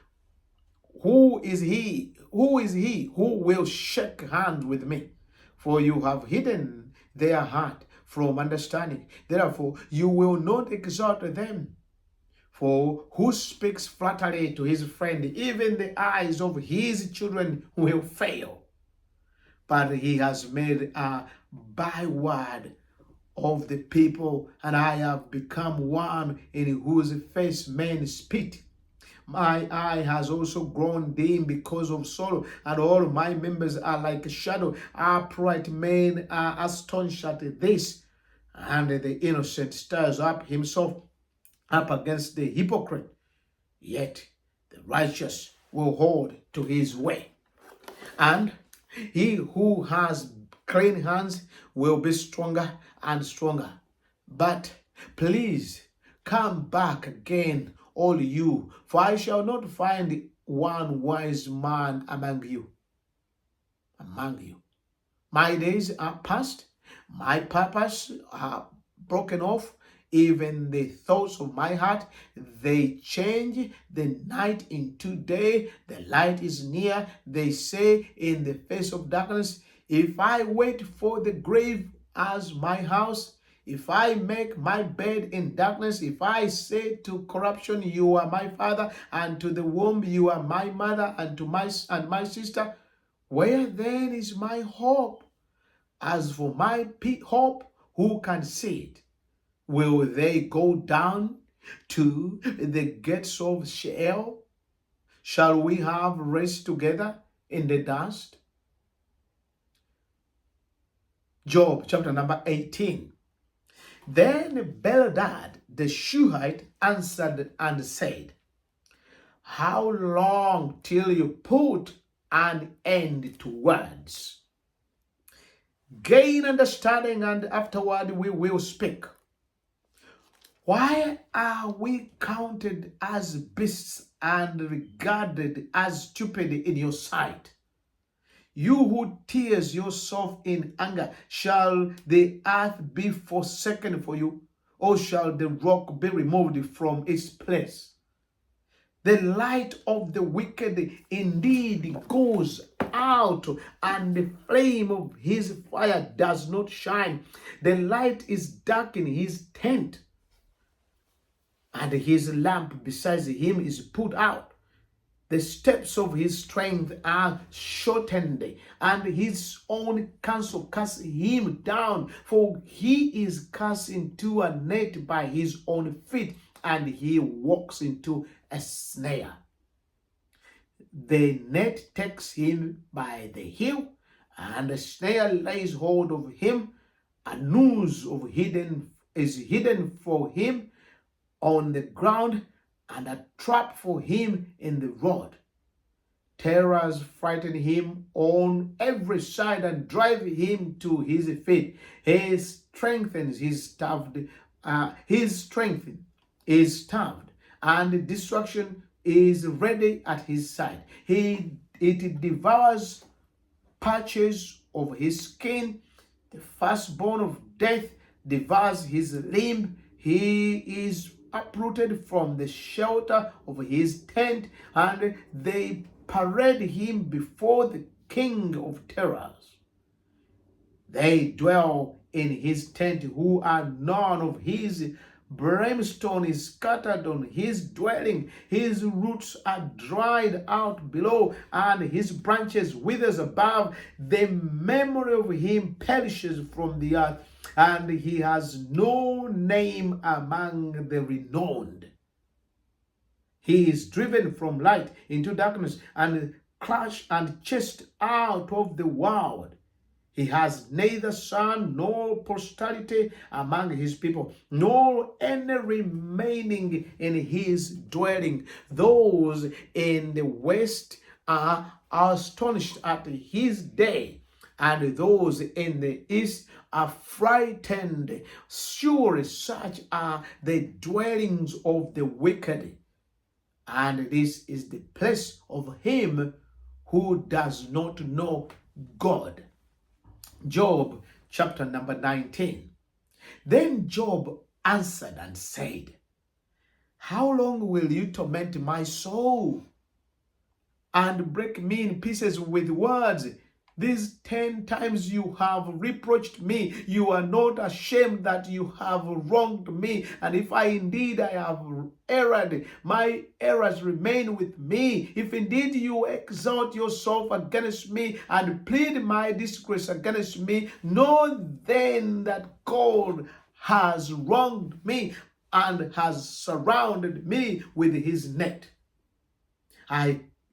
Who is he? Who is he who will shake hands with me? For you have hidden their heart from understanding. Therefore, you will not exalt them. For who speaks flattery to his friend, even the eyes of his children will fail. But he has made a byword of the people, and I have become one in whose face men spit. My eye has also grown dim because of sorrow, and all my members are like a shadow. Upright men are astonished at this, and the innocent stirs up himself up against the hypocrite. Yet the righteous will hold to his way, and he who has clean hands will be stronger and stronger. But please come back again, all you, for I shall not find one wise man among you. My days are past, my purpose are broken off. Even the thoughts of my heart, they change the night into day. The light is near. They say in the face of darkness, if I wait for the grave as my house, if I make my bed in darkness, if I say to corruption, you are my father, and to the womb, you are my mother, and to my sister, where then is my hope? As for my hope, who can see it? Will they go down to the gates of Sheol? Shall we have rest together in the dust? Job chapter number 18. Then Bildad the Shuhite answered and said, how long till you put an end to words? Gain understanding, and afterward we will speak. Why are we counted as beasts and regarded as stupid in your sight? You who tears yourself in anger, shall the earth be forsaken for you, or shall the rock be removed from its place? The light of the wicked indeed goes out, and the flame of his fire does not shine. The light is dark in his tent, and his lamp beside him is put out. The steps of his strength are shortened, and his own counsel casts him down. For he is cast into a net by his own feet, and he walks into a snare. The net takes him by the heel, and the snare lays hold of him. A noose is hidden for him on the ground, and a trap for him in the road. Terrors frighten him on every side and drive him to his feet. His strength is starved, and destruction is ready at his side. It devours patches of his skin. The firstborn of death devours his limb. He is uprooted from the shelter of his tent, and they parade him before the king of terrors. They dwell in his tent who are none of his. Brimstone is scattered on his dwelling. His roots are dried out below, and his branches withers above. The memory of him perishes from the earth, and he has no name among the renowned. He is driven from light into darkness, and crushed and chased out of the world. He has neither son nor posterity among his people, nor any remaining in his dwelling. Those in the west are astonished at his day, and those in the east are frightened. Surely such are the dwellings of the wicked, and this is the place of him who does not know God. Job chapter number 19. Then Job answered and said, how long will you torment my soul and break me in pieces with words? These 10 times you have reproached me. You are not ashamed that you have wronged me. And if indeed I have erred, my errors remain with me. If indeed you exalt yourself against me and plead my disgrace against me, know then that God has wronged me and has surrounded me with his net.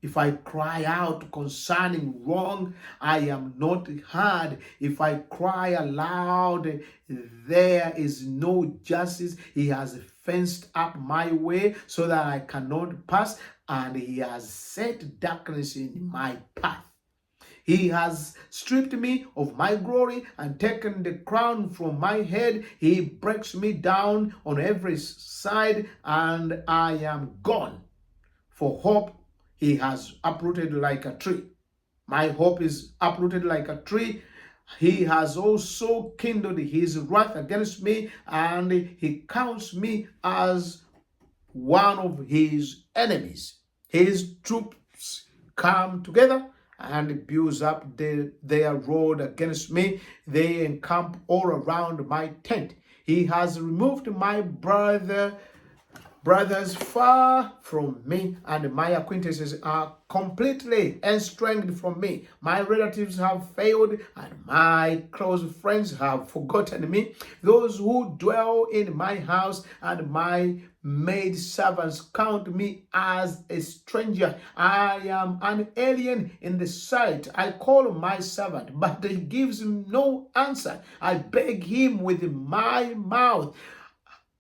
If I cry out concerning wrong, I am not heard. If I cry aloud, there is no justice. He has fenced up my way so that I cannot pass, and he has set darkness in my path. He has stripped me of my glory and taken the crown from my head. He breaks me down on every side, and I am gone. For hope he has uprooted like a tree. My hope is uprooted like a tree. He has also kindled his wrath against me, and he counts me as one of his enemies. His troops come together and builds up their road against me. They encamp all around my tent. He has removed my brothers far from me, and my acquaintances are completely estranged from me. My relatives have failed, and my close friends have forgotten me. Those who dwell in my house and my maid servants count me as a stranger. I am an alien in the sight. I call my servant, but he gives no answer. I beg him with my mouth.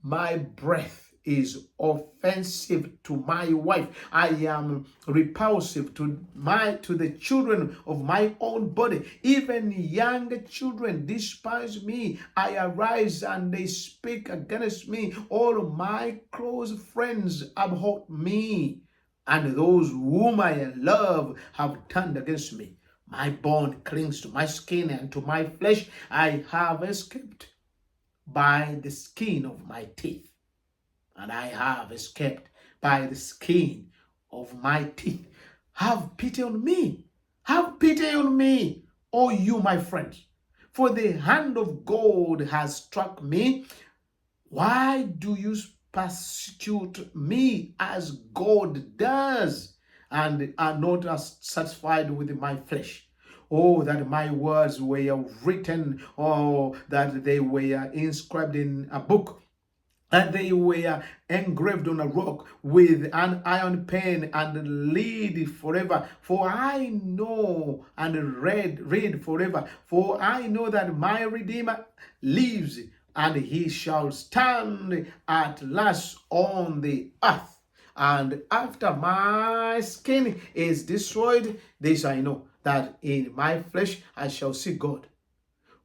My breath is offensive to my wife. I am repulsive to the children of my own body. Even young children despise me. I arise and they speak against me. All my close friends abhor me, and those whom I love have turned against me. My bone clings to my skin and to my flesh. I have escaped by the skin of my teeth, and I have escaped by the skin of my teeth. Have pity on me. Have pity on me, O you, my friends, for the hand of God has struck me. Why do you persecute me as God does, and are not as satisfied with my flesh? Oh, that my words were written, or that they were inscribed in a book, and they were engraved on a rock with an iron pen and lead forever. For I know and read forever. For I know that my Redeemer lives, and he shall stand at last on the earth. And after my skin is destroyed, this I know, that in my flesh I shall see God,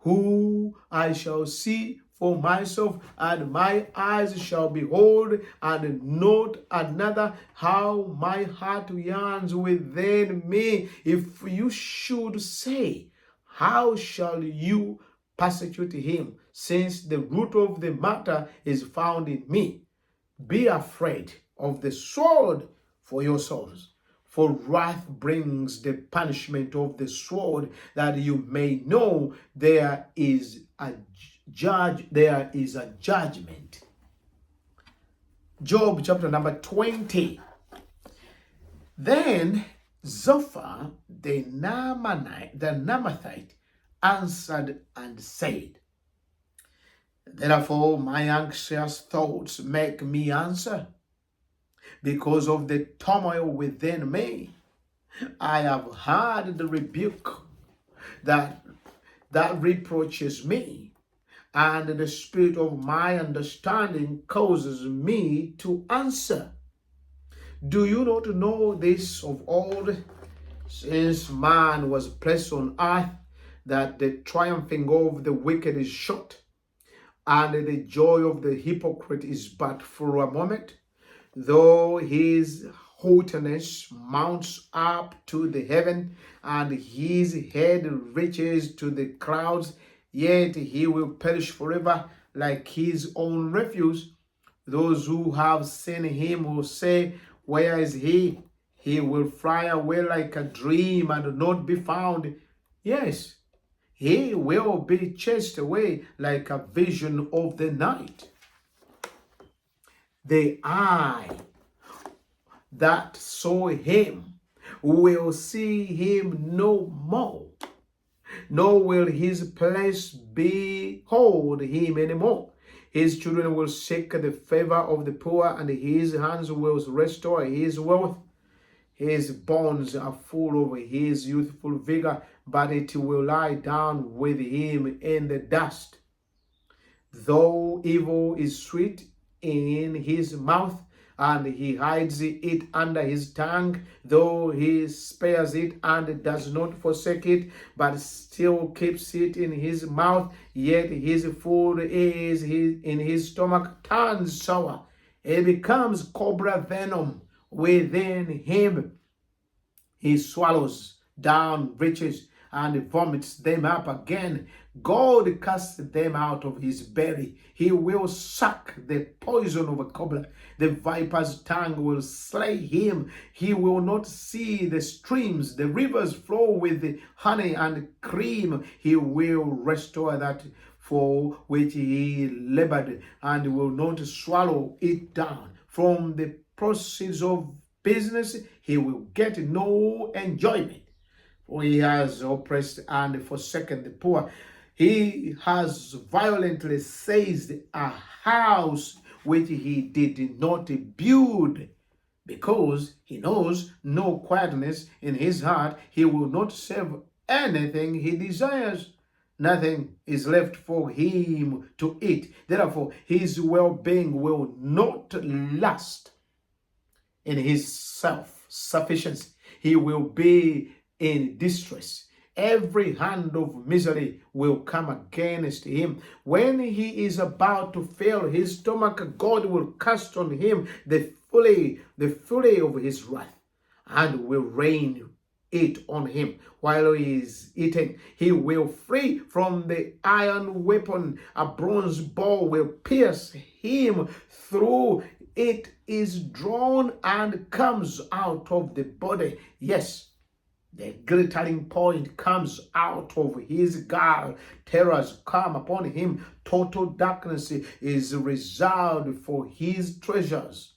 who I shall see for myself, and my eyes shall behold, and not another. How my heart yearns within me. If you should say, how shall you persecute him, since the root of the matter is found in me? Be afraid of the sword for your souls, for wrath brings the punishment of the sword, that you may know there is a judgment. Job chapter number 20. Then Zophar the Naamathite answered and said, therefore my anxious thoughts make me answer, because of the turmoil within me. I have heard the rebuke that reproaches me, and the spirit of my understanding causes me to answer. Do you not know this of old, since man was placed on earth, that the triumphing of the wicked is short, and the joy of the hypocrite is but for a moment? Though his haughtiness mounts up to the heaven, and his head reaches to the clouds, yet he will perish forever like his own refuse. Those who have seen him will say, where is he? He will fly away like a dream and not be found. Yes, he will be chased away like a vision of the night. The eye that saw him will see him no more, nor will his place behold him anymore. His children will seek the favor of the poor, and his hands will restore his wealth. His bones are full of his youthful vigor, but it will lie down with him in the dust. Though evil is sweet in his mouth, and he hides it under his tongue, though he spares it and does not forsake it, but still keeps it in his mouth, yet his food is in his stomach turns sour. It becomes cobra venom within him. He swallows down riches and vomits them up again. God casts them out of his belly. He will suck the poison of a cobbler. The viper's tongue will slay him. He will not see the streams. The rivers flow with honey and cream. He will restore that for which he labored, and will not swallow it down. From the proceeds of business, he will get no enjoyment. For he has oppressed and forsaken the poor. He has violently seized a house which he did not build. Because he knows no quietness in his heart, he will not save anything he desires. Nothing is left for him to eat. Therefore, his well-being will not last. In his self-sufficiency, he will be in distress. Every hand of misery will come against him. When he is about to fail his stomach, God will cast on him the fury of his wrath, and will rain it on him while he is eating. He will flee from the iron weapon. A bronze ball will pierce him through. It is drawn and comes out of the body. Yes, the glittering point comes out of his guard. Terrors come upon him. Total darkness is reserved for his treasures.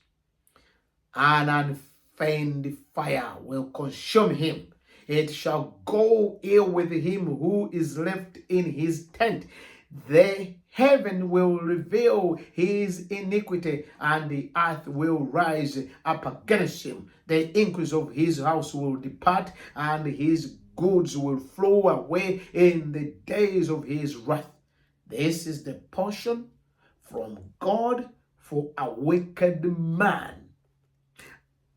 An unfeigned fire will consume him. It shall go ill with him who is left in his tent. The heaven will reveal his iniquity, and the earth will rise up against him. The increase of his house will depart, and his goods will flow away in the days of his wrath. This is the portion from God for a wicked man,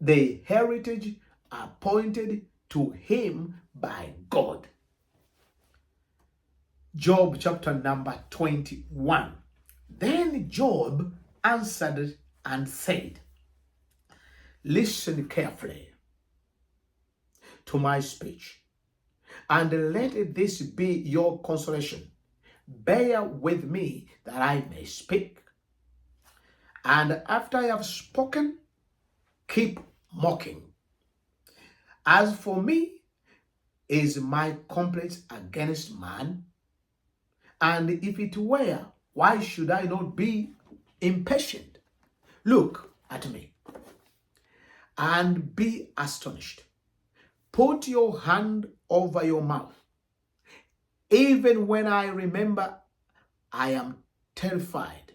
the heritage appointed to him by God. Job chapter number 21. Then Job answered and said, listen carefully to my speech, and let this be your consolation. Bear with me that I may speak. And after I have spoken, keep mocking. As for me, is my complaint against man? And if it were, why should I not be impatient? Look at me and be astonished. Put your hand over your mouth. Even when I remember, I am terrified,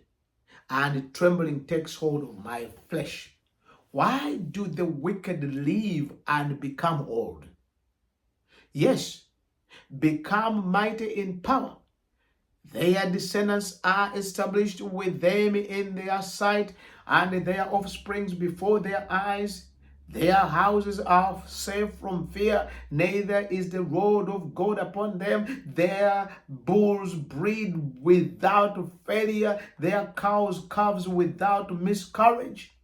and trembling takes hold of my flesh. Why do the wicked live and become old? Yes, become mighty in power. Their descendants are established with them in their sight, and their offsprings before their eyes. Their houses are safe from fear, neither is the rod of God upon them. Their bulls breed without failure, their cows calves without miscarriage.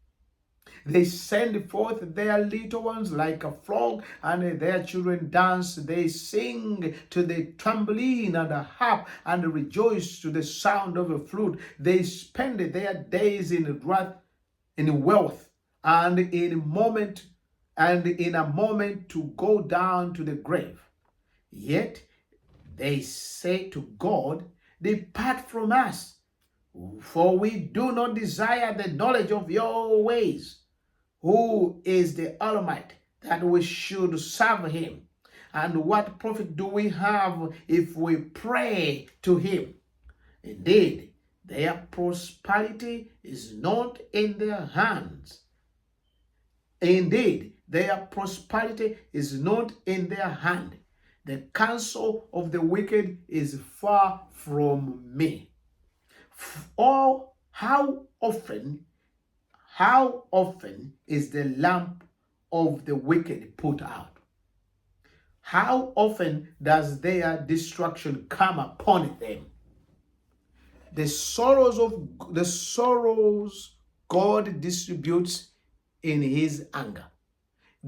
They send forth their little ones like a flock, and their children dance. They sing to the tambourine and a harp, and rejoice to the sound of a flute. They spend their days in wrath, in wealth, and in a moment to go down to the grave. Yet they say to God, depart from us, for we do not desire the knowledge of your ways. Who is the Almighty that we should serve him? And what profit do we have if we pray to him? Indeed, their prosperity is not in their hands. Indeed, their prosperity is not in their hand. The counsel of the wicked is far from me. Oh, how often is the lamp of the wicked put out? How often does their destruction come upon them? The sorrows God distributes in his anger.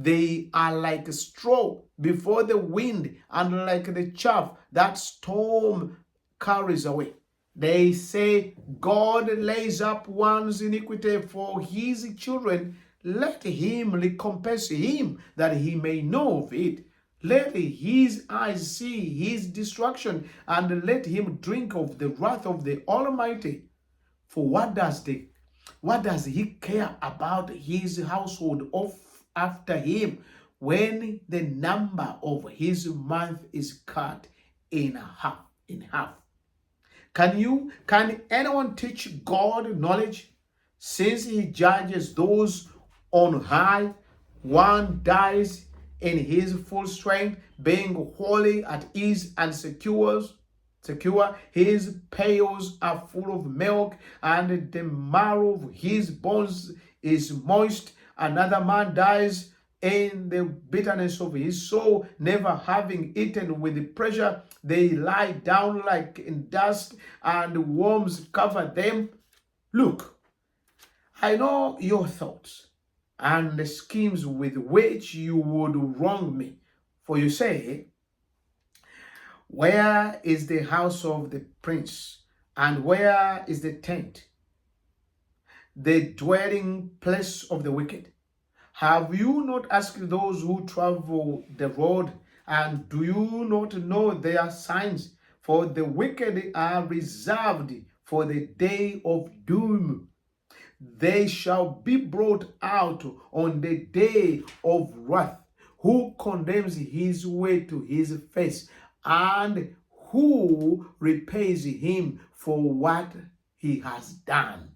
They are like straw before the wind and like the chaff that storm carries away. They say, God lays up one's iniquity for his children. Let him recompense him that he may know of it. Let his eyes see his destruction, and let him drink of the wrath of the Almighty. For what does he care about his household of after him when the number of his month is cut in half? Can anyone teach God knowledge? Since he judges those on high, one dies in his full strength, being wholly at ease and secure. His pails are full of milk, and the marrow of his bones is moist. Another man dies in the bitterness of his soul, never having eaten with pleasure. They lie down like in dust, and worms cover them. Look, I know your thoughts and the schemes with which you would wrong me. For you say, where is the house of the prince, and where is the tent, the dwelling place of the wicked? Have you not asked those who travel the road, and do you not know their signs? For the wicked are reserved for the day of doom. They shall be brought out on the day of wrath. Who condemns his way to his face, and who repays him for what he has done?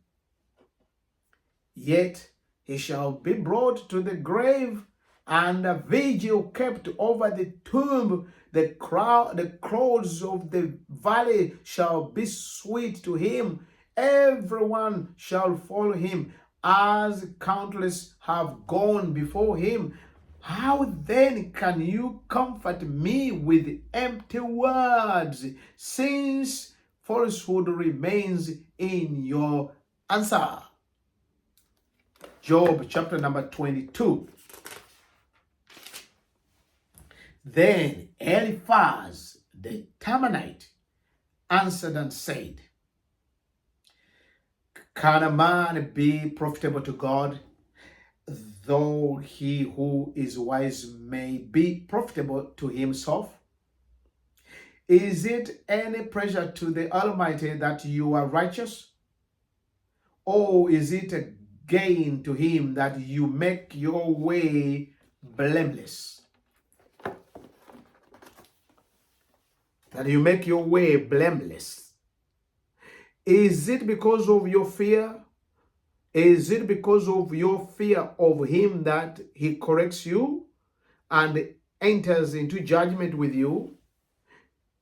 Yet he shall be brought to the grave, and a vigil kept over the tomb. The crowds of the valley shall be sweet to him. Everyone shall follow him, as countless have gone before him. How then can you comfort me with empty words, since falsehood remains in your answer? Job chapter number 22. Then Eliphaz the Temanite answered and said, can a man be profitable to God? Though he who is wise may be profitable to himself. Is it any pleasure to the Almighty that you are righteous? Or is it a gain to him that you make your way blameless? That you make your way blameless. Is it because of your fear? Is it because of your fear of him that he corrects you and enters into judgment with you?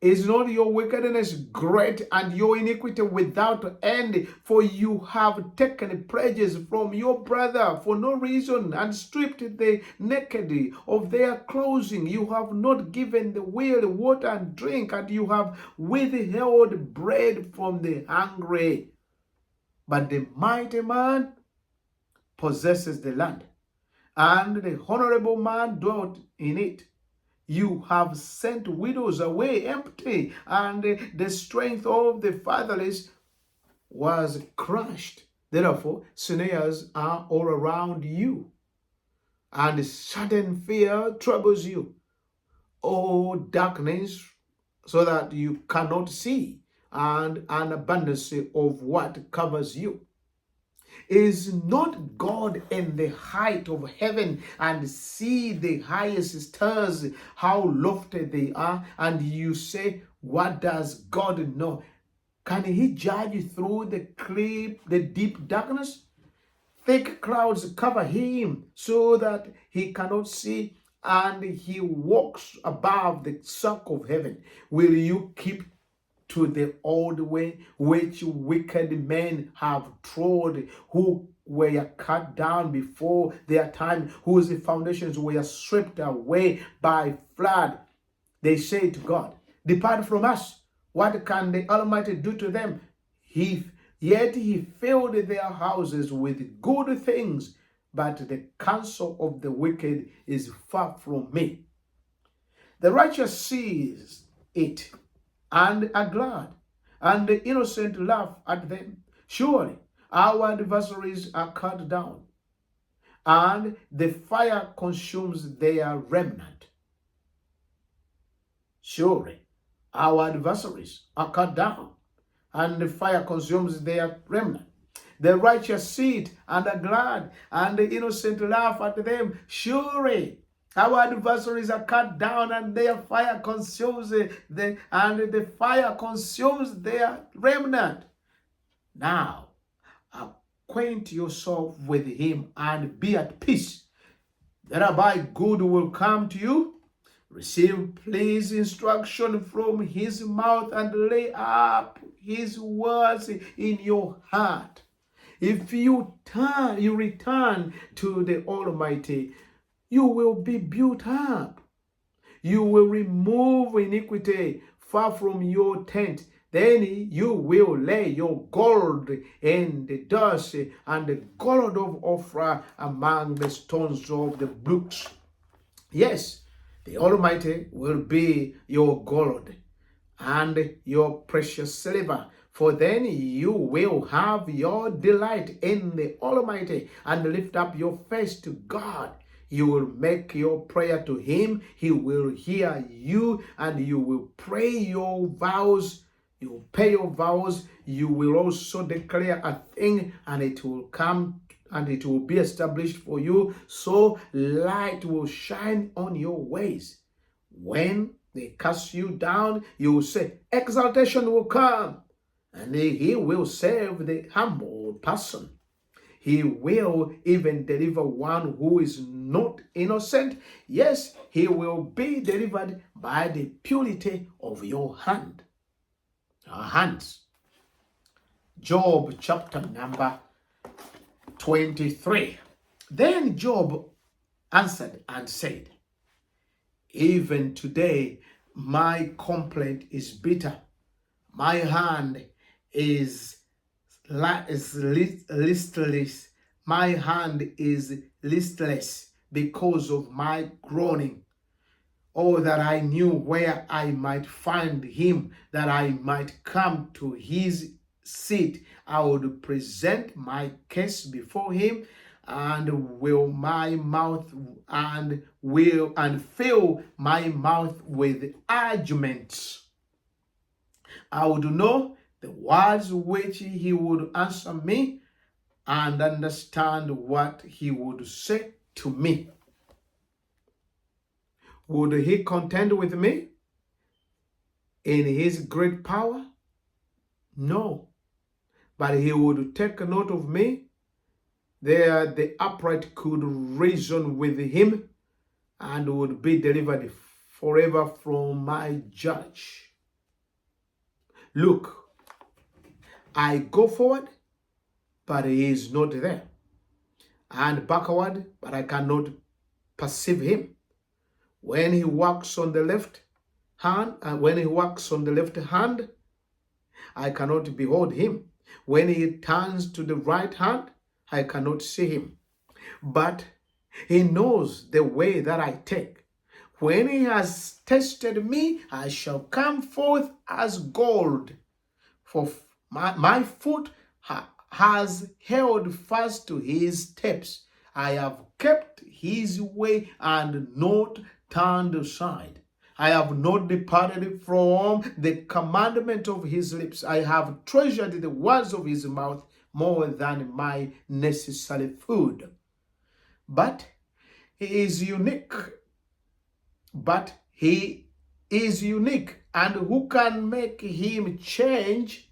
Is not your wickedness great and your iniquity without end? For you have taken pledges from your brother for no reason and stripped the naked of their clothing. You have not given the weary water and drink, and you have withheld bread from the hungry. But the mighty man possesses the land, and the honorable man dwelt in it. You have sent widows away empty, and the strength of the fatherless was crushed. Therefore, snares are all around you, and sudden fear troubles you. O darkness, so that you cannot see, and an abundance of what covers you. Is not God in the height of heaven, and see the highest stars, how lofty they are? And you say, what does God know? Can he judge through the deep darkness? Thick clouds cover him so that he cannot see, and he walks above the circle of heaven. Will you keep to the old way which wicked men have trod, who were cut down before their time, whose foundations were swept away by flood? They say to God, depart from us. What can the Almighty do to them? Yet he filled their houses with good things, but the counsel of the wicked is far from me. The righteous sees it and are glad, and the innocent laugh at them. Surely our adversaries are cut down, and the fire consumes their remnant. Surely our adversaries are cut down, and the fire consumes their remnant. The righteous see it and are glad, and the innocent laugh at them. Surely our adversaries are cut down, and their fire consumes the fire consumes their remnant. Now acquaint yourself with him and be at peace. Thereby good will come to you. Receive please instruction from his mouth and lay up his words in your heart. If you return to the Almighty, you will be built up. You will remove iniquity far from your tent. Then you will lay your gold in the dust and the gold of Ophir among the stones of the brooks. Yes, the Almighty will be your gold and your precious silver. For then you will have your delight in the Almighty and lift up your face to God. You will make your prayer to him. He will hear you, and you will pray your vows. You will pay your vows. You will also declare a thing, and it will come and it will be established for you. So light will shine on your ways. When they cast you down, you will say, exaltation will come, and he will save the humble person. He will even deliver one who is not innocent. Yes, he will be delivered by the purity of your hand. Our hands. Job chapter number 23. Then Job answered and said, even today my complaint is bitter. My hand is listless. My hand is listless because of my groaning. Oh, that I knew where I might find him, that I might come to his seat. I would present my case before him, and will my mouth and fill my mouth with arguments. I would know the words which he would answer me, and understand what he would say to me. Would he contend with me in his great power? No. But he would take note of me. There the upright could reason with him and would be delivered forever from my judge. Look, I go forward, but he is not there, and backward, but I cannot perceive him. When he walks on the left hand, I cannot behold him. When he turns to the right hand, I cannot see him. But he knows the way that I take. When he has tested me, I shall come forth as gold. For my foot has held fast to his steps. I have kept his way and not turned aside. I have not departed from the commandment of his lips. I have treasured the words of his mouth more than my necessary food. But he is unique. And who can make him change?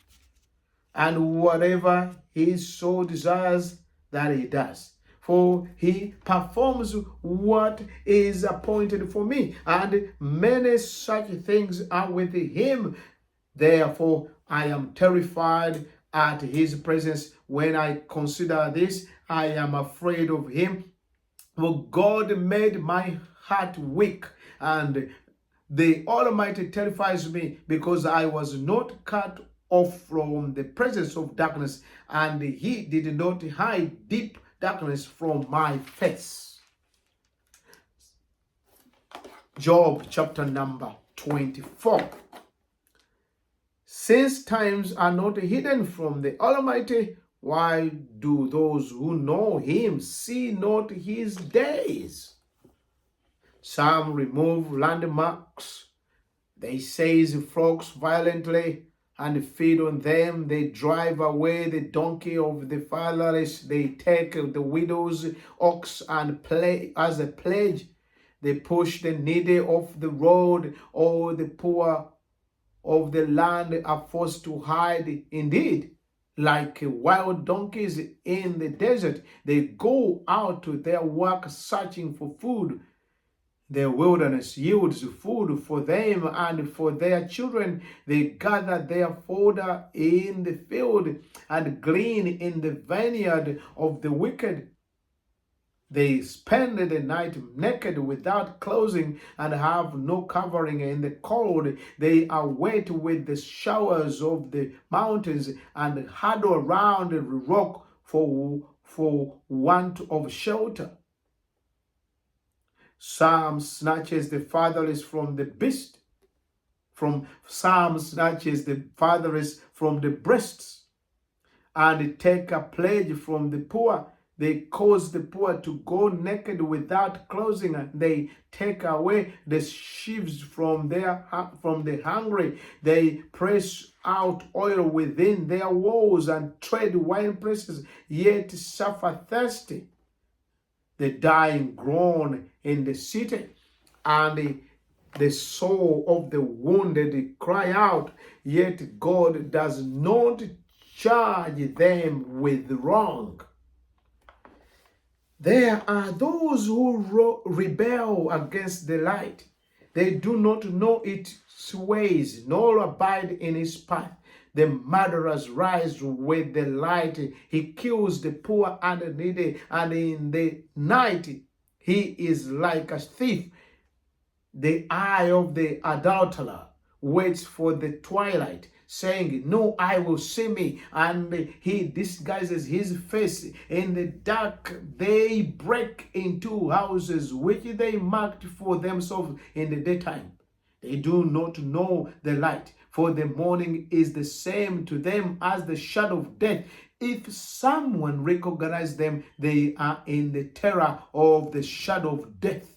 And whatever he so desires, that he does. For he performs what is appointed for me, and many such things are with him. Therefore, I am terrified at his presence. When I consider this, I am afraid of him. For God made my heart weak, and the Almighty terrifies me, because I was not cut off from the presence of darkness, and he did not hide deep darkness from my face. Job chapter number 24. Since times are not hidden from the Almighty, why do those who know him see not his days? Some remove landmarks. They seize flocks violently and feed on them. They drive away the donkey of the fatherless. They take the widow's ox and play as a pledge. They push the needy off the road. All the poor of the land are forced to hide. Indeed, like wild donkeys in the desert, they go out to their work searching for food. The wilderness yields food for them and for their children. They gather their fodder in the field and glean in the vineyard of the wicked. They spend the night naked without clothing and have no covering in the cold. They are wet with the showers of the mountains and huddle around the rock for want of shelter. Some snatches the fatherless from the beast. Some snatches the fatherless from the breasts and take a pledge from the poor. They cause the poor to go naked without clothing, and they take away the sheaves from the hungry. They press out oil within their walls and trade wine presses, yet suffer thirsty. The dying groan in the city, and the soul of the wounded cry out, yet God does not charge them with wrong. There are those who rebel against the light. They do not know its ways, nor abide in its path. The murderers rise with the light. He kills the poor and the needy, and in the night he is like a thief. The eye of the adulterer waits for the twilight, saying, no eye will see me, and he disguises his face. In the dark they break into houses which they marked for themselves in the daytime. They do not know the light, for the morning is the same to them as the shadow of death. If someone recognizes them, they are in the terror of the shadow of death.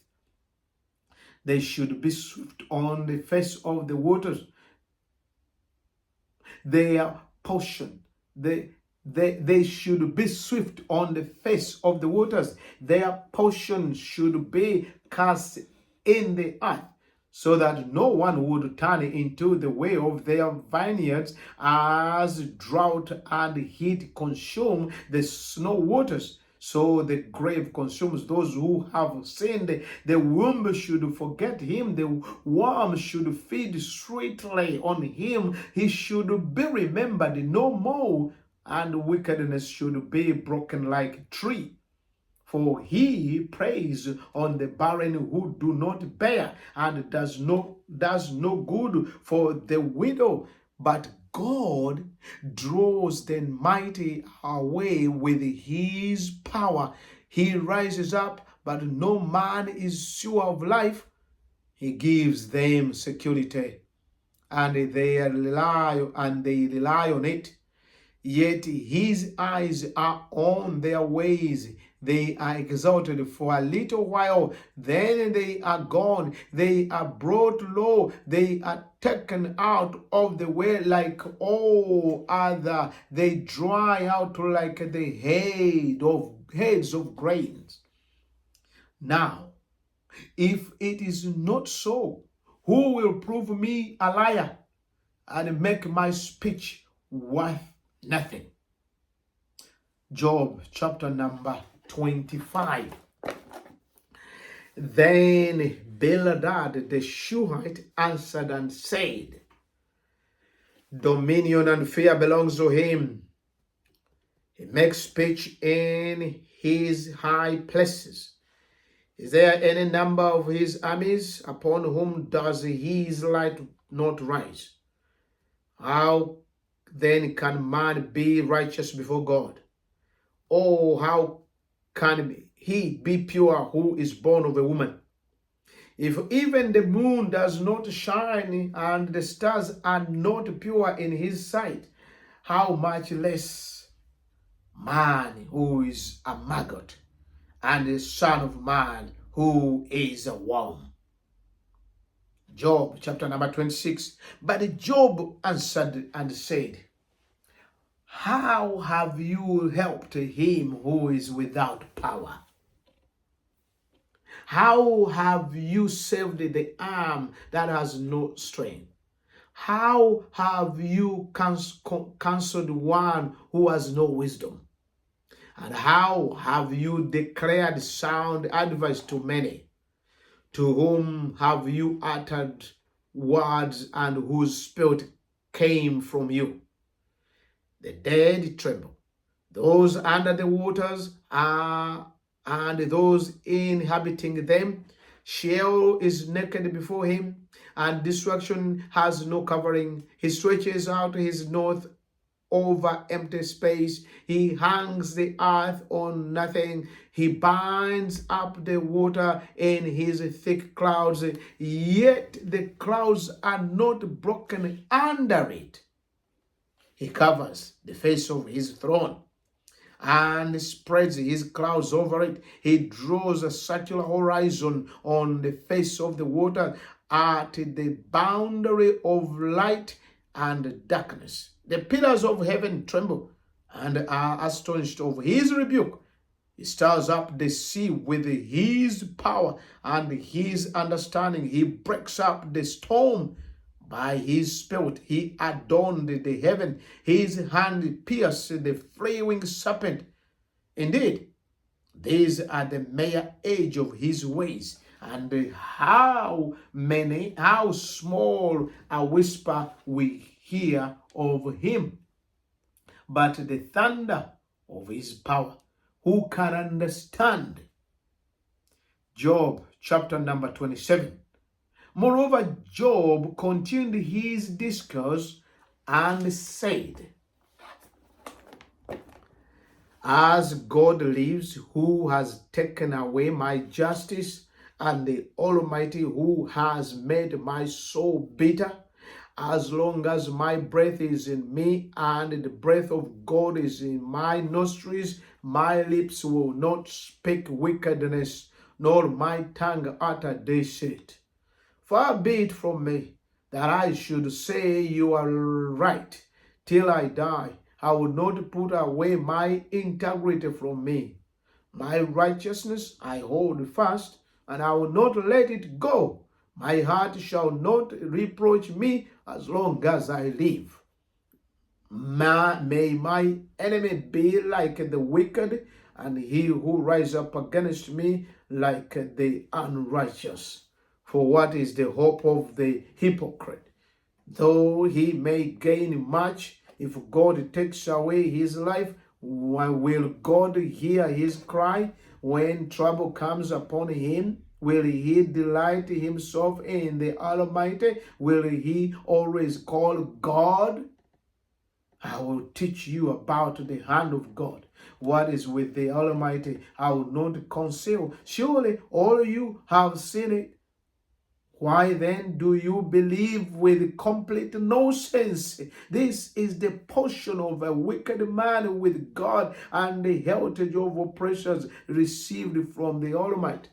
They should be swift on the face of the waters. Their portion, they should be swift on the face of the waters. Their portion should be cast in the earth, so that no one would turn into the way of their vineyards, as drought and heat consume the snow waters. So the grave consumes those who have sinned. The womb should forget him. The worm should feed sweetly on him. He should be remembered no more, and wickedness should be broken like a tree. For he preys on the barren who do not bear, and does no good for the widow. But God draws the mighty away with his power. He rises up, but no man is sure of life. He gives them security, and they rely on it. Yet his eyes are on their ways. They are exalted for a little while, then they are gone. They are brought low. They are taken out of the way like all other. They dry out like the heads of grains. Now, if it is not so, who will prove me a liar and make my speech worth nothing? Job chapter number 25. Then Bildad the Shuhite answered and said, dominion and fear belongs to him. He makes speech in his high places. Is there any number of his armies? Upon whom does his light not rise? How then can man be righteous before God? Oh, how can he be pure who is born of a woman? If even the moon does not shine and the stars are not pure in his sight, how much less man who is a maggot and the son of man who is a worm? Job chapter number 26. But Job answered and said, how have you helped him who is without power? How have you saved the arm that has no strength? How have you counseled one who has no wisdom? And how have you declared sound advice to many? To whom have you uttered words and whose spirit came from you? The dead tremble, those under the waters are, and those inhabiting them. Sheol is naked before him, and destruction has no covering. He stretches out his north over empty space. He hangs the earth on nothing. He binds up the water in his thick clouds, yet the clouds are not broken under it. He covers the face of his throne and spreads his clouds over it. He draws a circular horizon on the face of the water at the boundary of light and darkness. The pillars of heaven tremble and are astonished over his rebuke. He stirs up the sea with his power and his understanding. He breaks up the storm by his spirit. He adorned the heaven. His hand pierced the flaming serpent. Indeed, these are the mere age of his ways, and how small a whisper we hear of him. But the thunder of his power, who can understand? Job chapter number 27. Moreover, Job continued his discourse and said, as God lives, who has taken away my justice, and the Almighty who has made my soul bitter, as long as my breath is in me and the breath of God is in my nostrils, my lips will not speak wickedness, nor my tongue utter deceit. Far be it from me that I should say you are right till I die. I will not put away my integrity from me. My righteousness I hold fast, and I will not let it go. My heart shall not reproach me as long as I live. May my enemy be like the wicked, and he who rises up against me like the unrighteous. For what is the hope of the hypocrite? Though he may gain much, if God takes away his life, will God hear his cry? When trouble comes upon him, will he delight himself in the Almighty? Will he always call God? I will teach you about the hand of God. What is with the Almighty, I will not conceal. Surely all you have seen it. Why then do you believe with complete nonsense? This is the portion of a wicked man with God, and the heritage of oppressions received from the Almighty.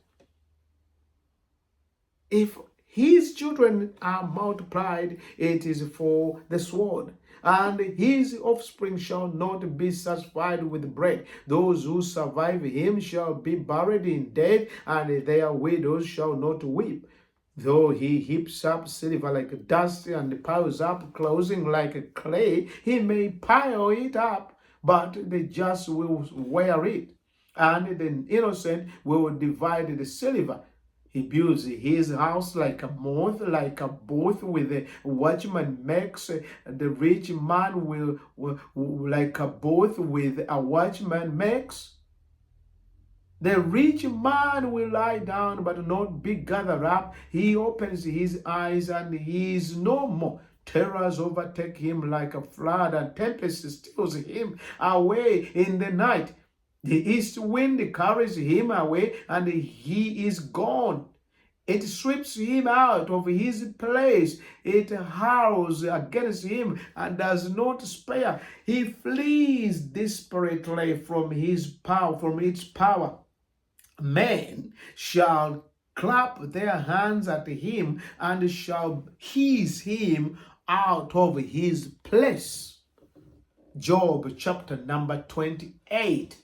If his children are multiplied, it is for the sword, and his offspring shall not be satisfied with bread. Those who survive him shall be buried in death, and their widows shall not weep. Though he heaps up silver like dust and piles up clothing like clay, he may pile it up, but the just will wear it, and the innocent will divide the silver. He builds his house like a moth, like a booth with a watchman makes. The rich man will like a booth with a watchman makes. The rich man will lie down but not be gathered up. He opens his eyes and he is no more. Terrors overtake him like a flood, and tempest steals him away in the night. The east wind carries him away, and he is gone. It sweeps him out of his place. It howls against him and does not spare. He flees desperately from its power. Men shall clap their hands at him and shall hiss him out of his place. Job chapter number 28.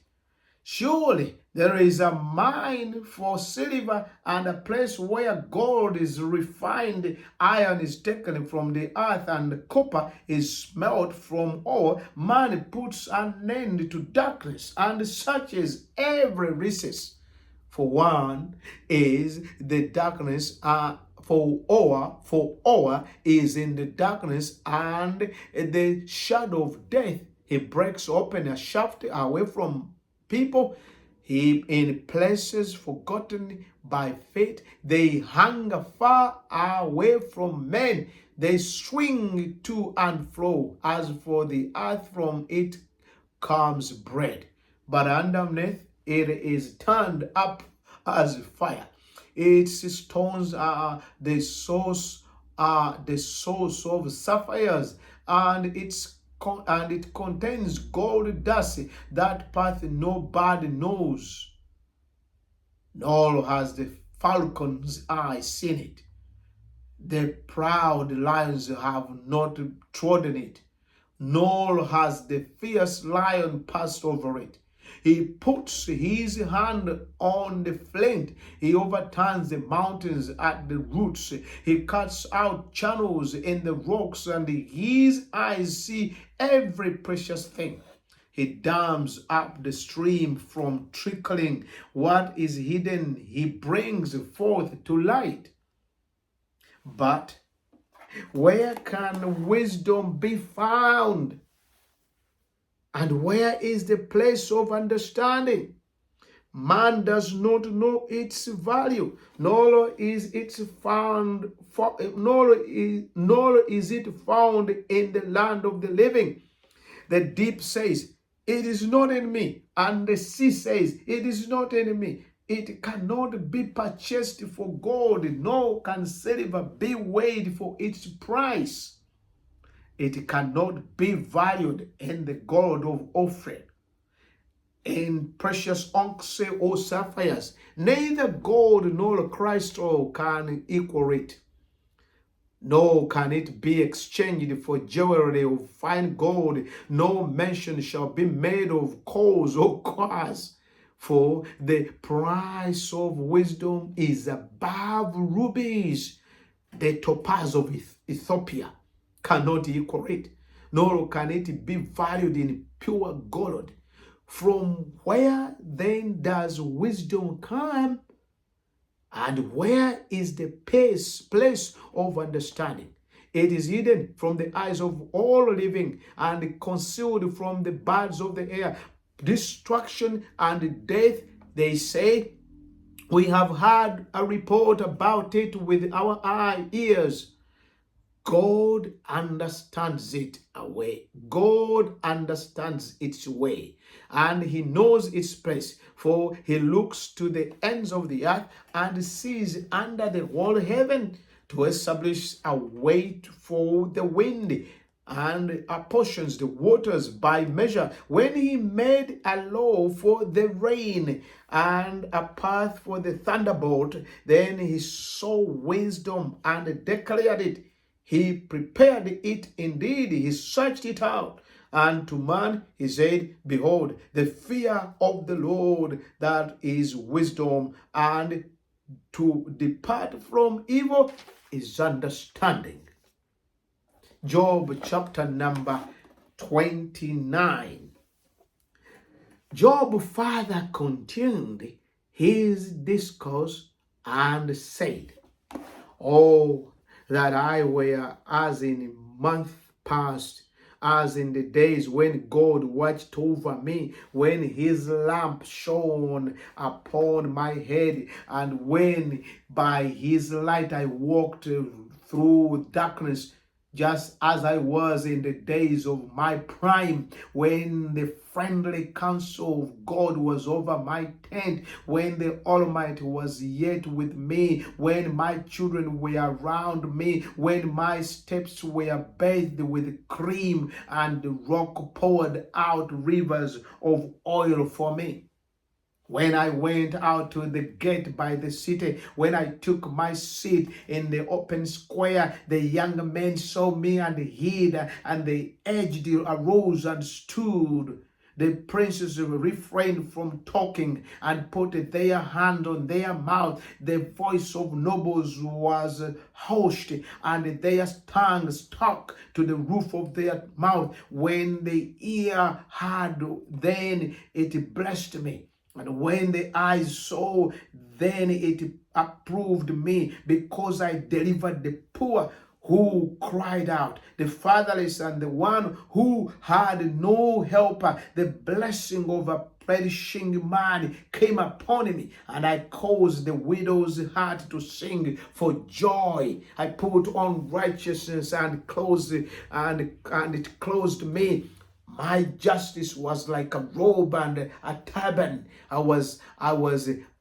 Surely there is a mine for silver and a place where gold is refined, iron is taken from the earth, and copper is smelt from ore. Man puts an end to darkness and searches every recess. For one is the darkness, for ore is in the darkness and the shadow of death. He breaks open a shaft away from people. He in places forgotten by fate. They hang far away from men. They swing to and fro. As for the earth, from it comes bread, but underneath it is turned up as fire. Its stones are the source of sapphires, and it contains gold dust. That path nobody knows, nor has the falcon's eye seen it. The proud lions have not trodden it, nor has the fierce lion passed over it. He puts his hand on the flint. He overturns the mountains at the roots. He cuts out channels in the rocks, and his eyes see every precious thing. He dams up the stream from trickling. What is hidden, he brings forth to light. But where can wisdom be found? And where is the place of understanding? Man does not know its value, nor is it found in the land of the living. The deep says, "It is not in me," and the sea says, "It is not in me." It cannot be purchased for gold, nor can silver be weighed for its price. It cannot be valued in the gold of Ophir, in precious onyx or sapphires. Neither gold nor crystal can equal it, nor can it be exchanged for jewelry of fine gold. No mention shall be made of coals or cars. For the price of wisdom is above rubies. The topaz of Ethiopia cannot equal it, nor can it be valued in pure gold. From where then does wisdom come? And where is the place of understanding? It is hidden from the eyes of all living and concealed from the birds of the air. Destruction and death, they say, we have heard a report about it with our ears. God understands it away. God understands its way, and he knows its place. For he looks to the ends of the earth and sees under the whole heaven to establish a weight for the wind, and apportions the waters by measure. When he made a law for the rain and a path for the thunderbolt, then he saw wisdom and declared it. He prepared it indeed, he searched it out. And to man he said, "Behold, the fear of the Lord, that is wisdom, and to depart from evil is understanding." Job chapter number 29. Job further continued his discourse and said, "Oh, that I were as in month past, as in the days when God watched over me, when his lamp shone upon my head, and when by his light I walked through darkness." just as I was in the days of my prime, when the friendly counsel of God was over my tent, when the Almighty was yet with me, when my children were around me, when my steps were bathed with cream and the rock poured out rivers of oil for me. When I went out to the gate by the city, when I took my seat in the open square, the young men saw me and hid, and the aged arose and stood. The princes refrained from talking and put their hand on their mouth. The voice of nobles was hushed, and their tongues stuck to the roof of their mouth. When the ear heard, then it blessed me. And when the eyes saw, then it approved me, because I delivered the poor who cried out, the fatherless, and the one who had no helper. The blessing of a perishing man came upon me, and I caused the widow's heart to sing for joy. I put on righteousness and it clothed me. My justice was like a robe and a turban. I was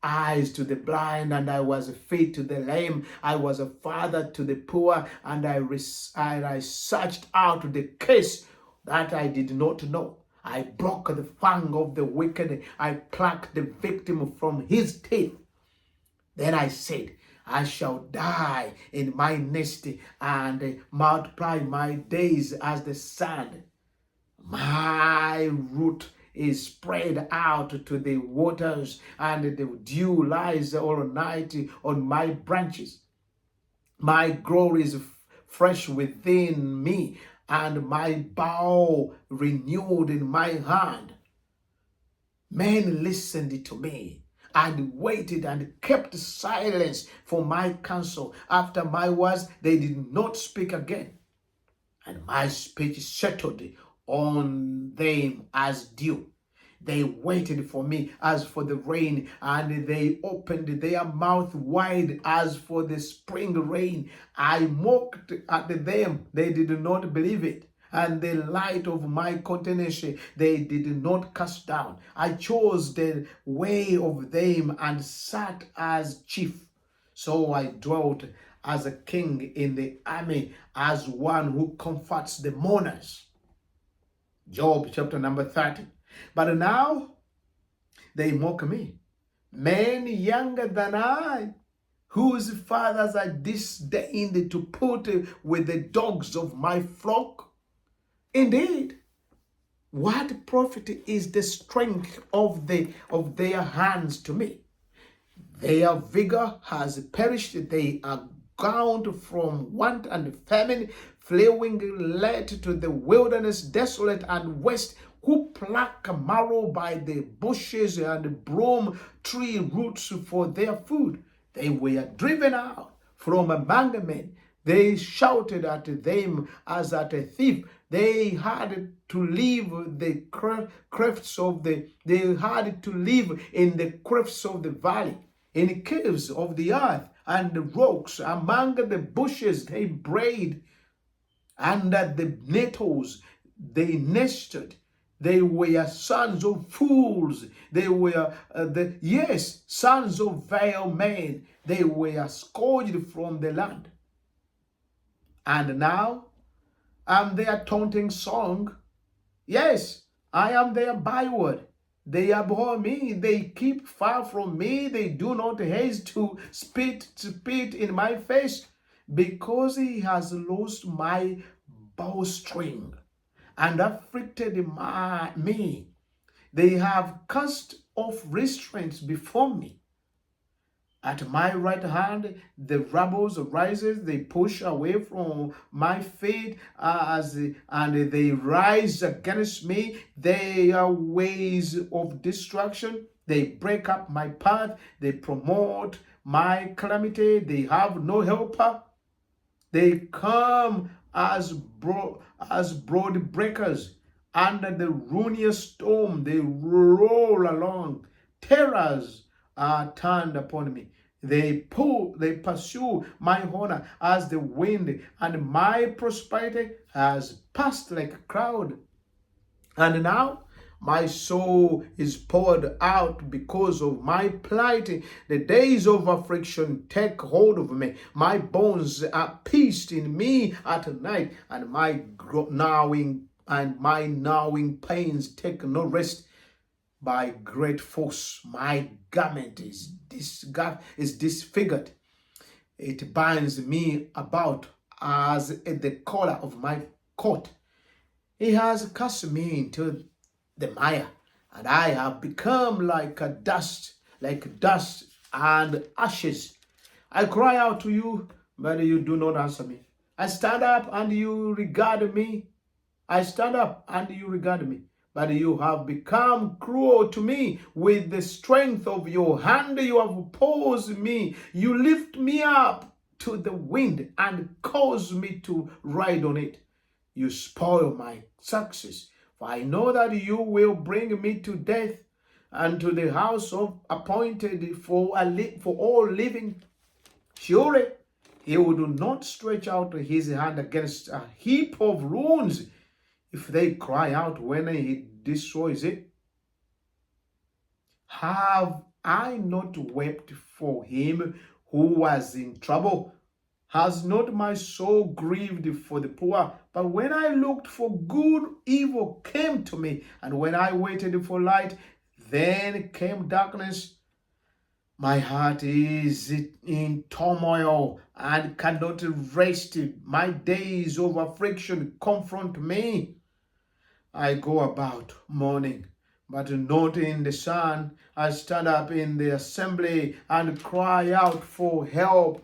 eyes to the blind, and I was feet to the lame. I was a father to the poor, and I searched out the case that I did not know. I broke the fang of the wicked. I plucked the victim from his teeth. Then I said, I shall die in my nest and multiply my days as the sand. My root is spread out to the waters, and the dew lies all night on my branches. My glory is fresh within me, and my bow renewed in my hand. Men listened to me and waited and kept silence for my counsel. After my words, they did not speak again, and my speech settled on them as dew. They waited for me as for the rain, and they opened their mouth wide as for the spring rain. I mocked at them, they did not believe it. And the light of my countenance they did not cast down. I chose the way of them and sat as chief. So I dwelt as a king in the army, as one who comforts the mourners. Job chapter number 30. But now they mock me, men younger than I, whose fathers I disdained to put with the dogs of my flock. Indeed, what profit is the strength of their hands to me? Their vigor has perished. They are gone from want and famine, fleeing led to the wilderness, desolate and waste, who pluck marrow by the bushes and broom tree roots for their food. They were driven out from among men. They shouted at them as at a thief. They had to leave the clefts of they had to live in the clefts of the valley, in caves of the earth and the rocks, among the bushes they brayed, under the nettles they nested. They were sons of fools. They were, sons of vile men. They were scourged from the land. And now I'm their taunting song. Yes, I am their byword. They abhor me. They keep far from me. They do not haste to spit in my face, because he has loosed my bowstring and afflicted me. They have cast off restraints before me. At my right hand, the rebels rises. They push away from my feet, and they rise against me. They are ways of destruction. They break up my path. They promote my calamity. They have no helper. They come as broad breakers under the ruinous storm. They roll along. Terrors are turned upon me. They pursue my honor as the wind, and my prosperity has passed like a cloud. And now my soul is poured out because of my plight. The days of affliction take hold of me. My bones are pierced in me at night, and my gnawing pains take no rest. By great force, my garment is disfigured. It binds me about as the collar of my coat. He has cast me into the mire, and I have become like dust and ashes. I cry out to you, but you do not answer me. I stand up and you regard me. I stand up and you regard me. But you have become cruel to me. With the strength of your hand, you have opposed me. You lift me up to the wind and cause me to ride on it. You spoil my success. For I know that you will bring me to death and to the house of appointed for all living. Surely he would not stretch out his hand against a heap of ruins if they cry out when he destroys it. Have I not wept for him who was in trouble? Has not my soul grieved for the poor? But when I looked for good, evil came to me. And when I waited for light, then came darkness. My heart is in turmoil and cannot rest. My days of affliction confront me. I go about mourning, but not in the sun. I stand up in the assembly and cry out for help.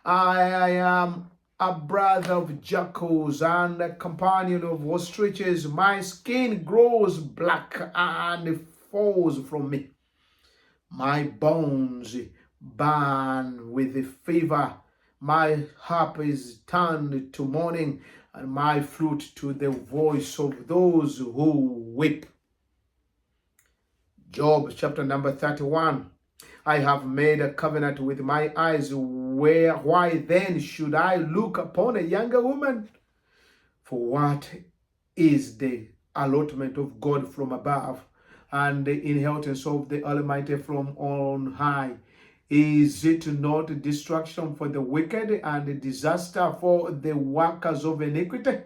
I am a brother of jackals and a companion of ostriches. My skin grows black and falls from me. My bones burn with the fever. My harp is turned to mourning, and my flute to the voice of those who weep. Job chapter number 31. I have made a covenant with my eyes. Why then should I look upon a younger woman? For what is the allotment of God from above, and the inheritance of the Almighty from on high? Is it not destruction for the wicked and disaster for the workers of iniquity?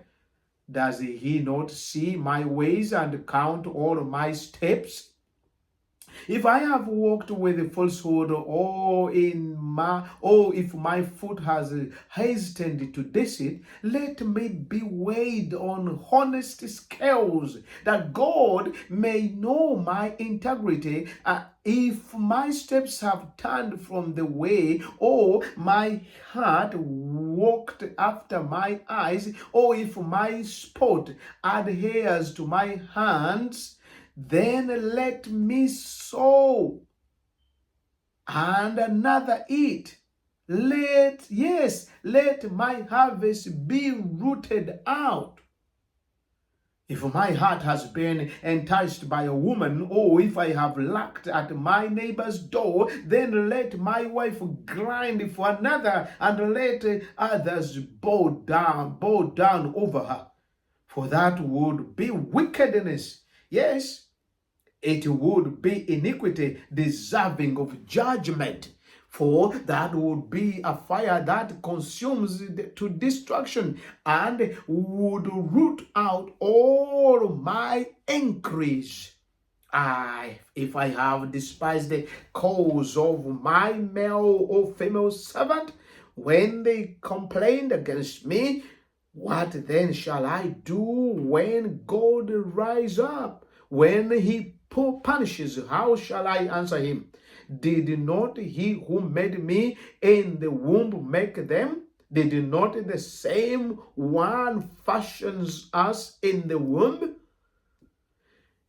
Does he not see my ways and count all my steps? If I have walked with falsehood, or if my foot has hastened to deceit, let me be weighed on honest scales, that God may know my integrity. If my steps have turned from the way, or my heart walked after my eyes, or if my spot adheres to my hands, then let me sow and another eat. Let my harvest be rooted out. If my heart has been enticed by a woman, or if I have lacked at my neighbor's door, then let my wife grind for another, and let others bow down over her. For that would be wickedness. Yes, it would be iniquity deserving of judgment. For that would be a fire that consumes to destruction, and would root out all my increase. If I have despised the cause of my male or female servant, when they complained against me, what then shall I do when God rise up? When he punishes, how shall I answer him? Did not he who made me in the womb make them? Did not the same one fashions us in the womb?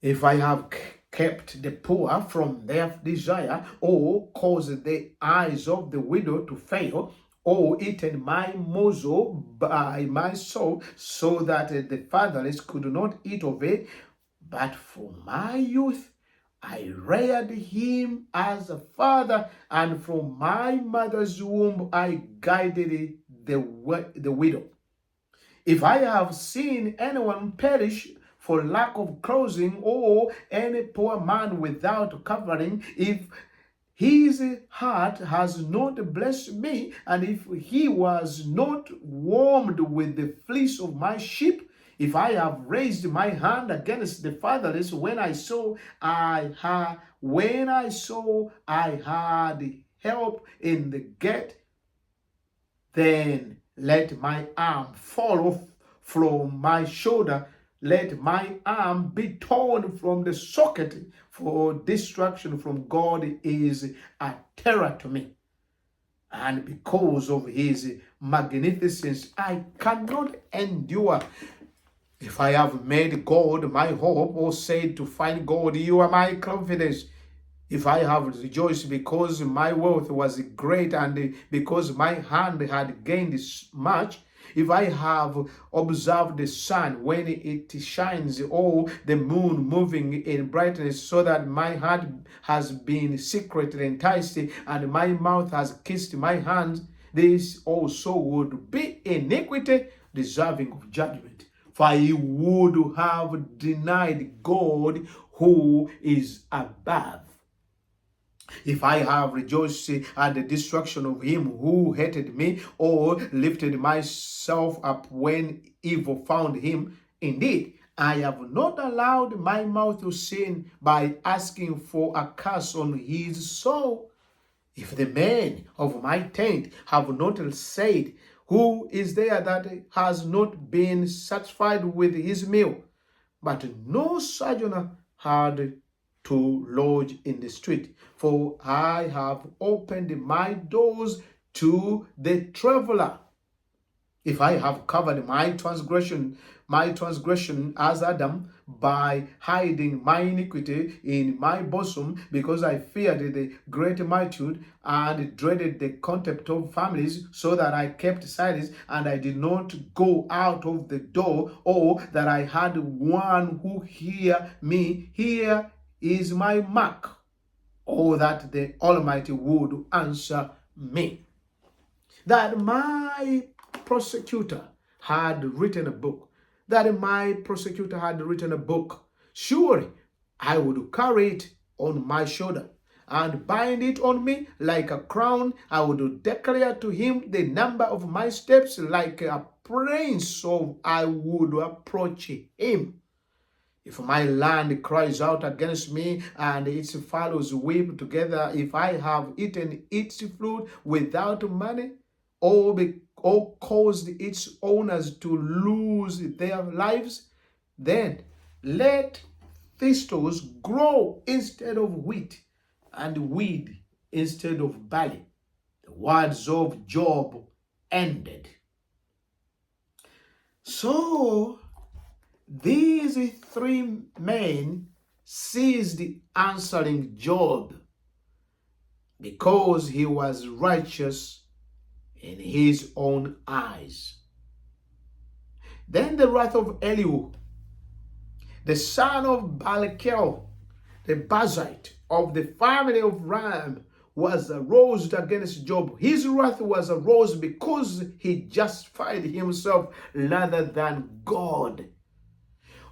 If I have kept the poor from their desire, or caused the eyes of the widow to fail, or eaten my morsel by my soul, so that the fatherless could not eat of it, but for my youth I reared him as a father, and from my mother's womb I guided the widow. If I have seen anyone perish for lack of clothing, or any poor man without covering, if his heart has not blessed me, and if he was not warmed with the fleece of my sheep, if I have raised my hand against the fatherless, when I saw I had help in the gate, then let my arm fall off from my shoulder. Let my arm be torn from the socket, for destruction from God is a terror to me. And because of his magnificence, I cannot endure. If I have made God my hope, or said to find God, you are my confidence, if I have rejoiced because my wealth was great and because my hand had gained much, if I have observed the sun when it shines, or the moon moving in brightness, so that my heart has been secretly enticed and my mouth has kissed my hands, this also would be iniquity deserving of judgment. For I would have denied God who is above. If I have rejoiced at the destruction of him who hated me, or lifted myself up when evil found him, indeed, I have not allowed my mouth to sin by asking for a curse on his soul. If the men of my tent have not said, who is there that has not been satisfied with his meal? But no sojourner had to lodge in the street, for I have opened my doors to the traveler. If I have covered my transgression as Adam, by hiding my iniquity in my bosom, because I feared the great multitude and dreaded the contempt of families, so that I kept silence and I did not go out of the door, or that I had one who hear me, here is my mark, or that the Almighty would answer me. That my prosecutor had written a book, surely I would carry it on my shoulder and bind it on me like a crown. I would declare to him the number of my steps, like a prince, so I would approach him. If my land cries out against me and its fallows weep together, if I have eaten its fruit without money, or caused its owners to lose their lives, then let thistles grow instead of wheat, and weed instead of barley. The words of Job ended. So these three men ceased answering Job because he was righteous in his own eyes. Then the wrath of Elihu, the son of Balachel, the Buzite of the family of Ram, was aroused against Job. His wrath was aroused because he justified himself rather than God.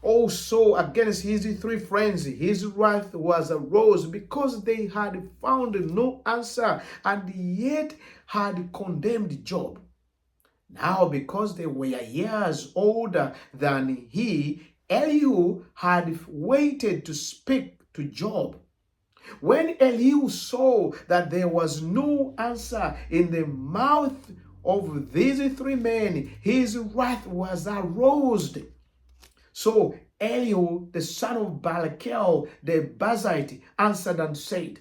Also against his three friends, his wrath was aroused because they had found no answer and yet had condemned Job. Now, because they were years older than he, Elihu had waited to speak to Job. When Elihu saw that there was no answer in the mouth of these three men, his wrath was aroused. So Elihu, the son of Balachel, the Buzite, answered and said,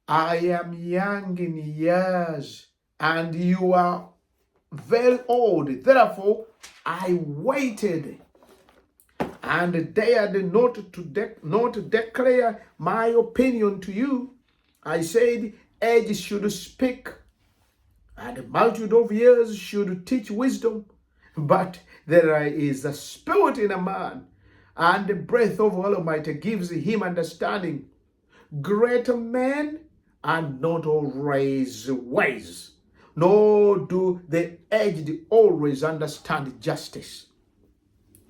I am young in years, and you are very old. Therefore, I waited and dared not declare my opinion to you. I said, age should speak, and a multitude of years should teach wisdom. But there is a spirit in a man, and the breath of Almighty gives him understanding. Great men are not always wise, nor do the aged always understand justice.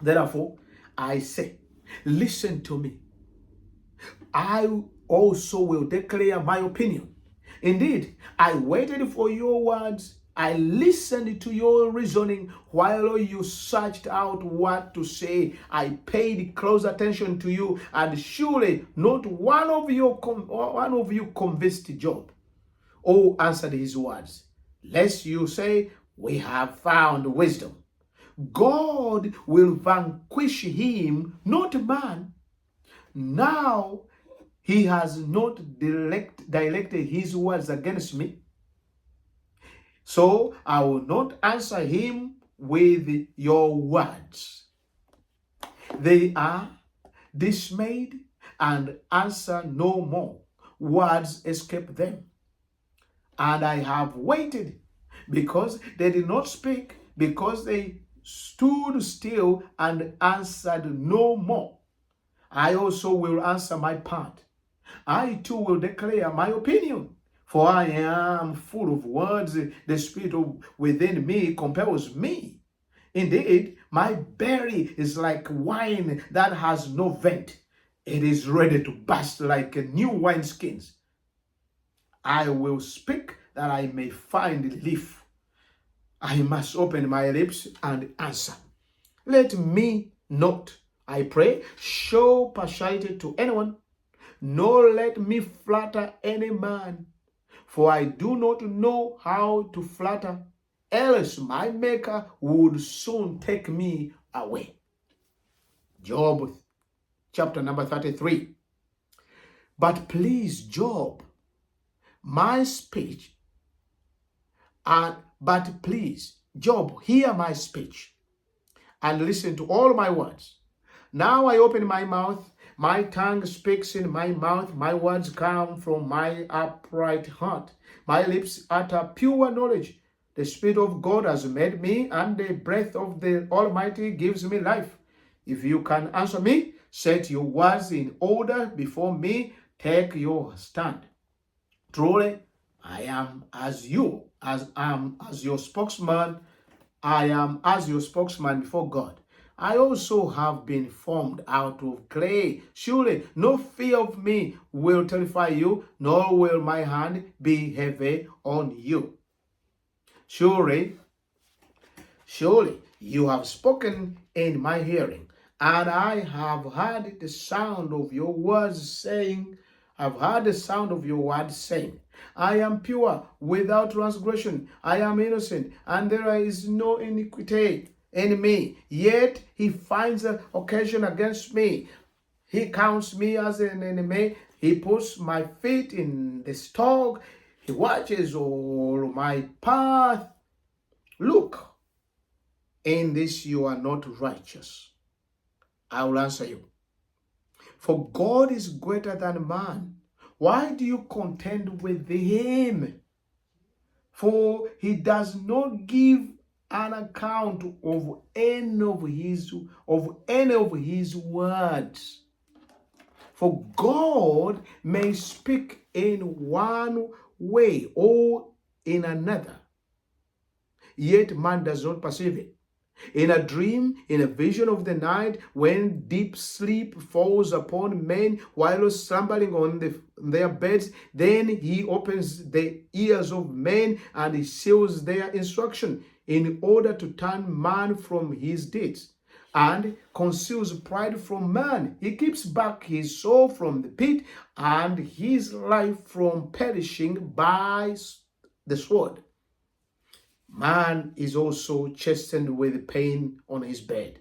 Therefore, I say, listen to me. I also will declare my opinion. Indeed, I waited for your words. I listened to your reasoning while you searched out what to say. I paid close attention to you, and surely not one of you convinced Job or answered his words, lest you say, we have found wisdom. God will vanquish him, not man. Now he has not directed his words against me, so I will not answer him with your words. They are dismayed and answer no more. Words escape them. And I have waited because they did not speak, because they stood still and answered no more. I also will answer my part. I too will declare my opinion, for I am full of words. The spirit within me compels me. Indeed, my belly is like wine that has no vent. It is ready to burst like new wineskins. I will speak that I may find relief. I must open my lips and answer. Let me not, I pray, show partiality to anyone, nor let me flatter any man, for I do not know how to flatter, else my Maker would soon take me away. Job chapter number 33. But please, Job, my speech, but please, Job, hear my speech and listen to all my words. Now I open my mouth, my tongue speaks in my mouth, my words come from my upright heart. My lips utter pure knowledge. The Spirit of God has made me, and the breath of the Almighty gives me life. If you can answer me, set your words in order before me, take your stand. Truly, I am as your spokesman. I am as your spokesman before God. I also have been formed out of clay. Surely no fear of me will terrify you, nor will my hand be heavy on you. Surely you have spoken in my hearing, and I have heard the sound of your words saying, I am pure, without transgression. I am innocent, and there is no iniquity in me. Yet he finds an occasion against me. He counts me as an enemy. He puts my feet in the stocks. He watches all my path. Look, in this you are not righteous. I will answer you. For God is greater than man. Why do you contend with him? For he does not give an account of any of his words. For God may speak in one way or in another, yet man does not perceive it. In a dream, in a vision of the night, when deep sleep falls upon men while slumbering on their beds, then he opens the ears of men and he seals their instruction in order to turn man from his deeds, and conceals pride from man. He keeps back his soul from the pit and his life from perishing by the sword. Man is also chastened with pain on his bed,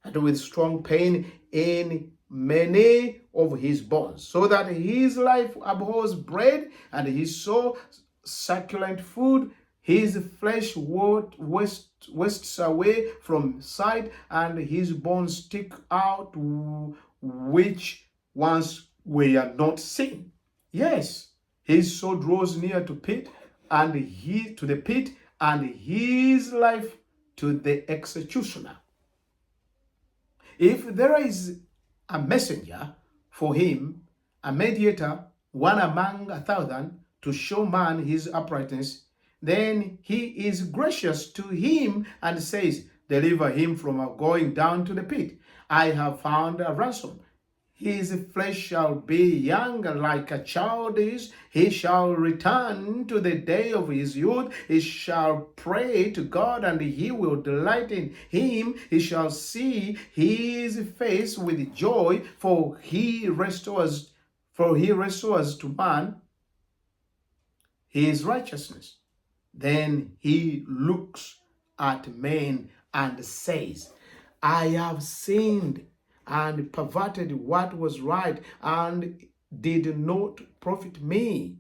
and with strong pain in many of his bones, so that his life abhors bread, and his soul succulent food. His flesh wastes away from sight, and his bones stick out, which once were not seen. Yes, his soul draws near to pit, and he to the pit, and his life to the executioner. If there is a messenger for him, a mediator, one among 1,000, to show man his uprightness, then he is gracious to him and says, deliver him from going down to the pit. I have found a ransom. His flesh shall be young like a child is. He shall return to the day of his youth. He shall pray to God, and he will delight in him. He shall see his face with joy, for he restores to man his righteousness. Then he looks at men and says, I have sinned and perverted what was right and did not profit me.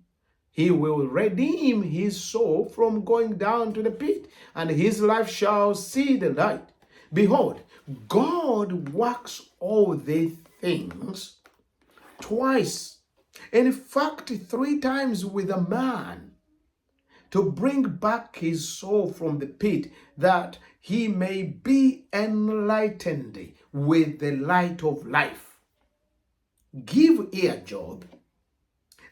He will redeem his soul from going down to the pit, and his life shall see the light. Behold, God works all these things twice, in fact 3 times with a man, to bring back his soul from the pit, that he may be enlightened with the light of life. Give ear, Job.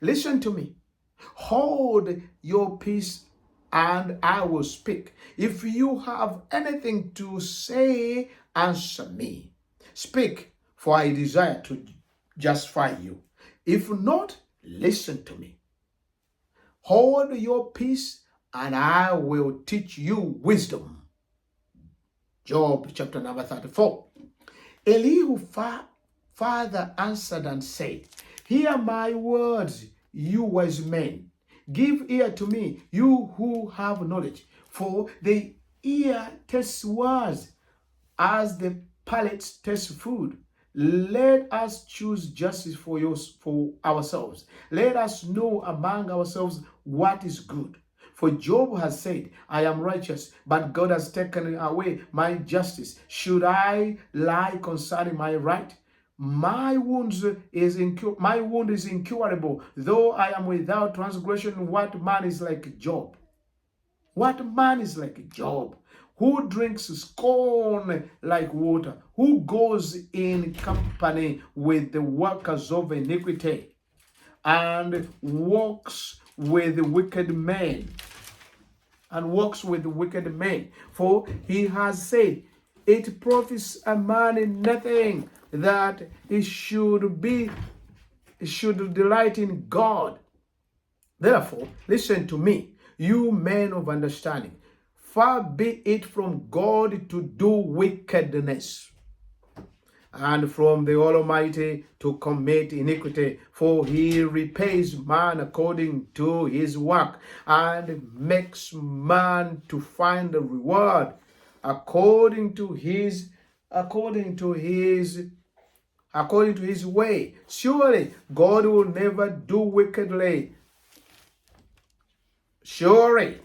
Listen to me. Hold your peace, and I will speak. If you have anything to say, answer me. Speak, for I desire to justify you. If not, listen to me. Hold your peace, and I will teach you wisdom. Job chapter number 34. Elihu father answered and said, hear my words, you wise men. Give ear to me, you who have knowledge. For the ear tastes words, as the palate tastes food. Let us choose justice for ourselves. Let us know among ourselves what is good. For Job has said, I am righteous, but God has taken away my justice. Should I lie concerning my right? My wound is incurable, though I am without transgression. What man is like Job? What man is like Job? Who drinks scorn like water? Who goes in company with the workers of iniquity, and walks with wicked men? For he has said, it profits a man in nothing that he should delight in God. Therefore, listen to me, you men of understanding. Far be it from God to do wickedness, and from the Almighty to commit iniquity. For he repays man according to his work, and makes man to find a reward according to his way. Surely God will never do wickedly. Surely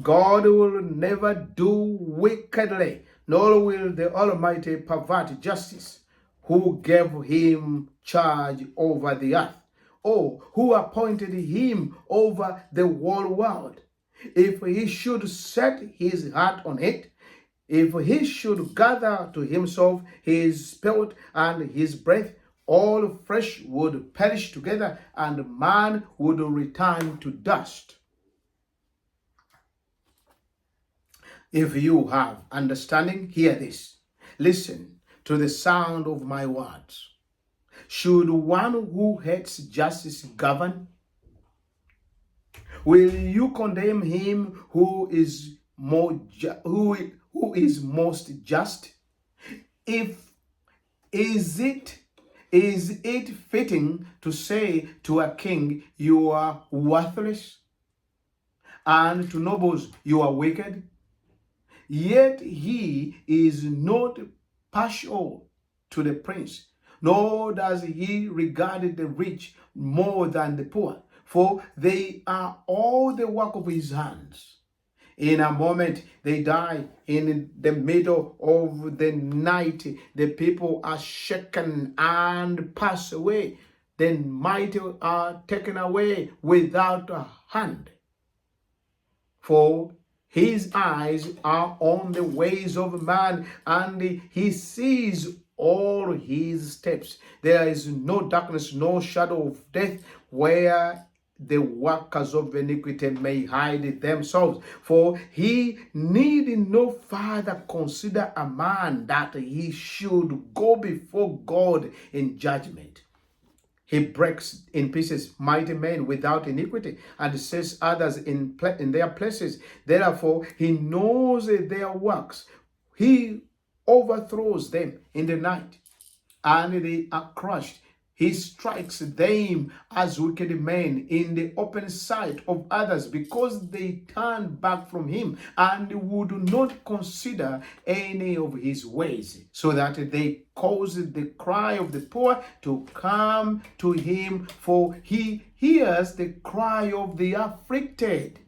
God will never do wickedly, nor will the Almighty pervert justice. Who gave him charge over the earth? Oh, who appointed him over the whole world? If he should set his heart on it, if he should gather to himself his spirit and his breath, all flesh would perish together, and man would return to dust. If you have understanding, hear this. Listen to the sound of my words. Should one who hates justice govern? Will you condemn him who is most just? Is it fitting to say to a king, you are worthless, and to nobles, you are wicked? Yet he is not partial to the prince, nor does he regard the rich more than the poor, for they are all the work of his hands. In a moment they die. In the middle of the night the people are shaken and pass away. The mighty are taken away without a hand. For his eyes are on the ways of man, and he sees all all his steps. There is no darkness, no shadow of death where the workers of iniquity may hide themselves. For he need no further consider a man that he should go before God in judgment. He breaks in pieces mighty men without iniquity and sets others in their places. Therefore, he knows their works. He overthrows them in the night, and they are crushed. He strikes them as wicked men in the open sight of others, because they turn back from him and would not consider any of his ways, so that they cause the cry of the poor to come to him, for he hears the cry of the afflicted.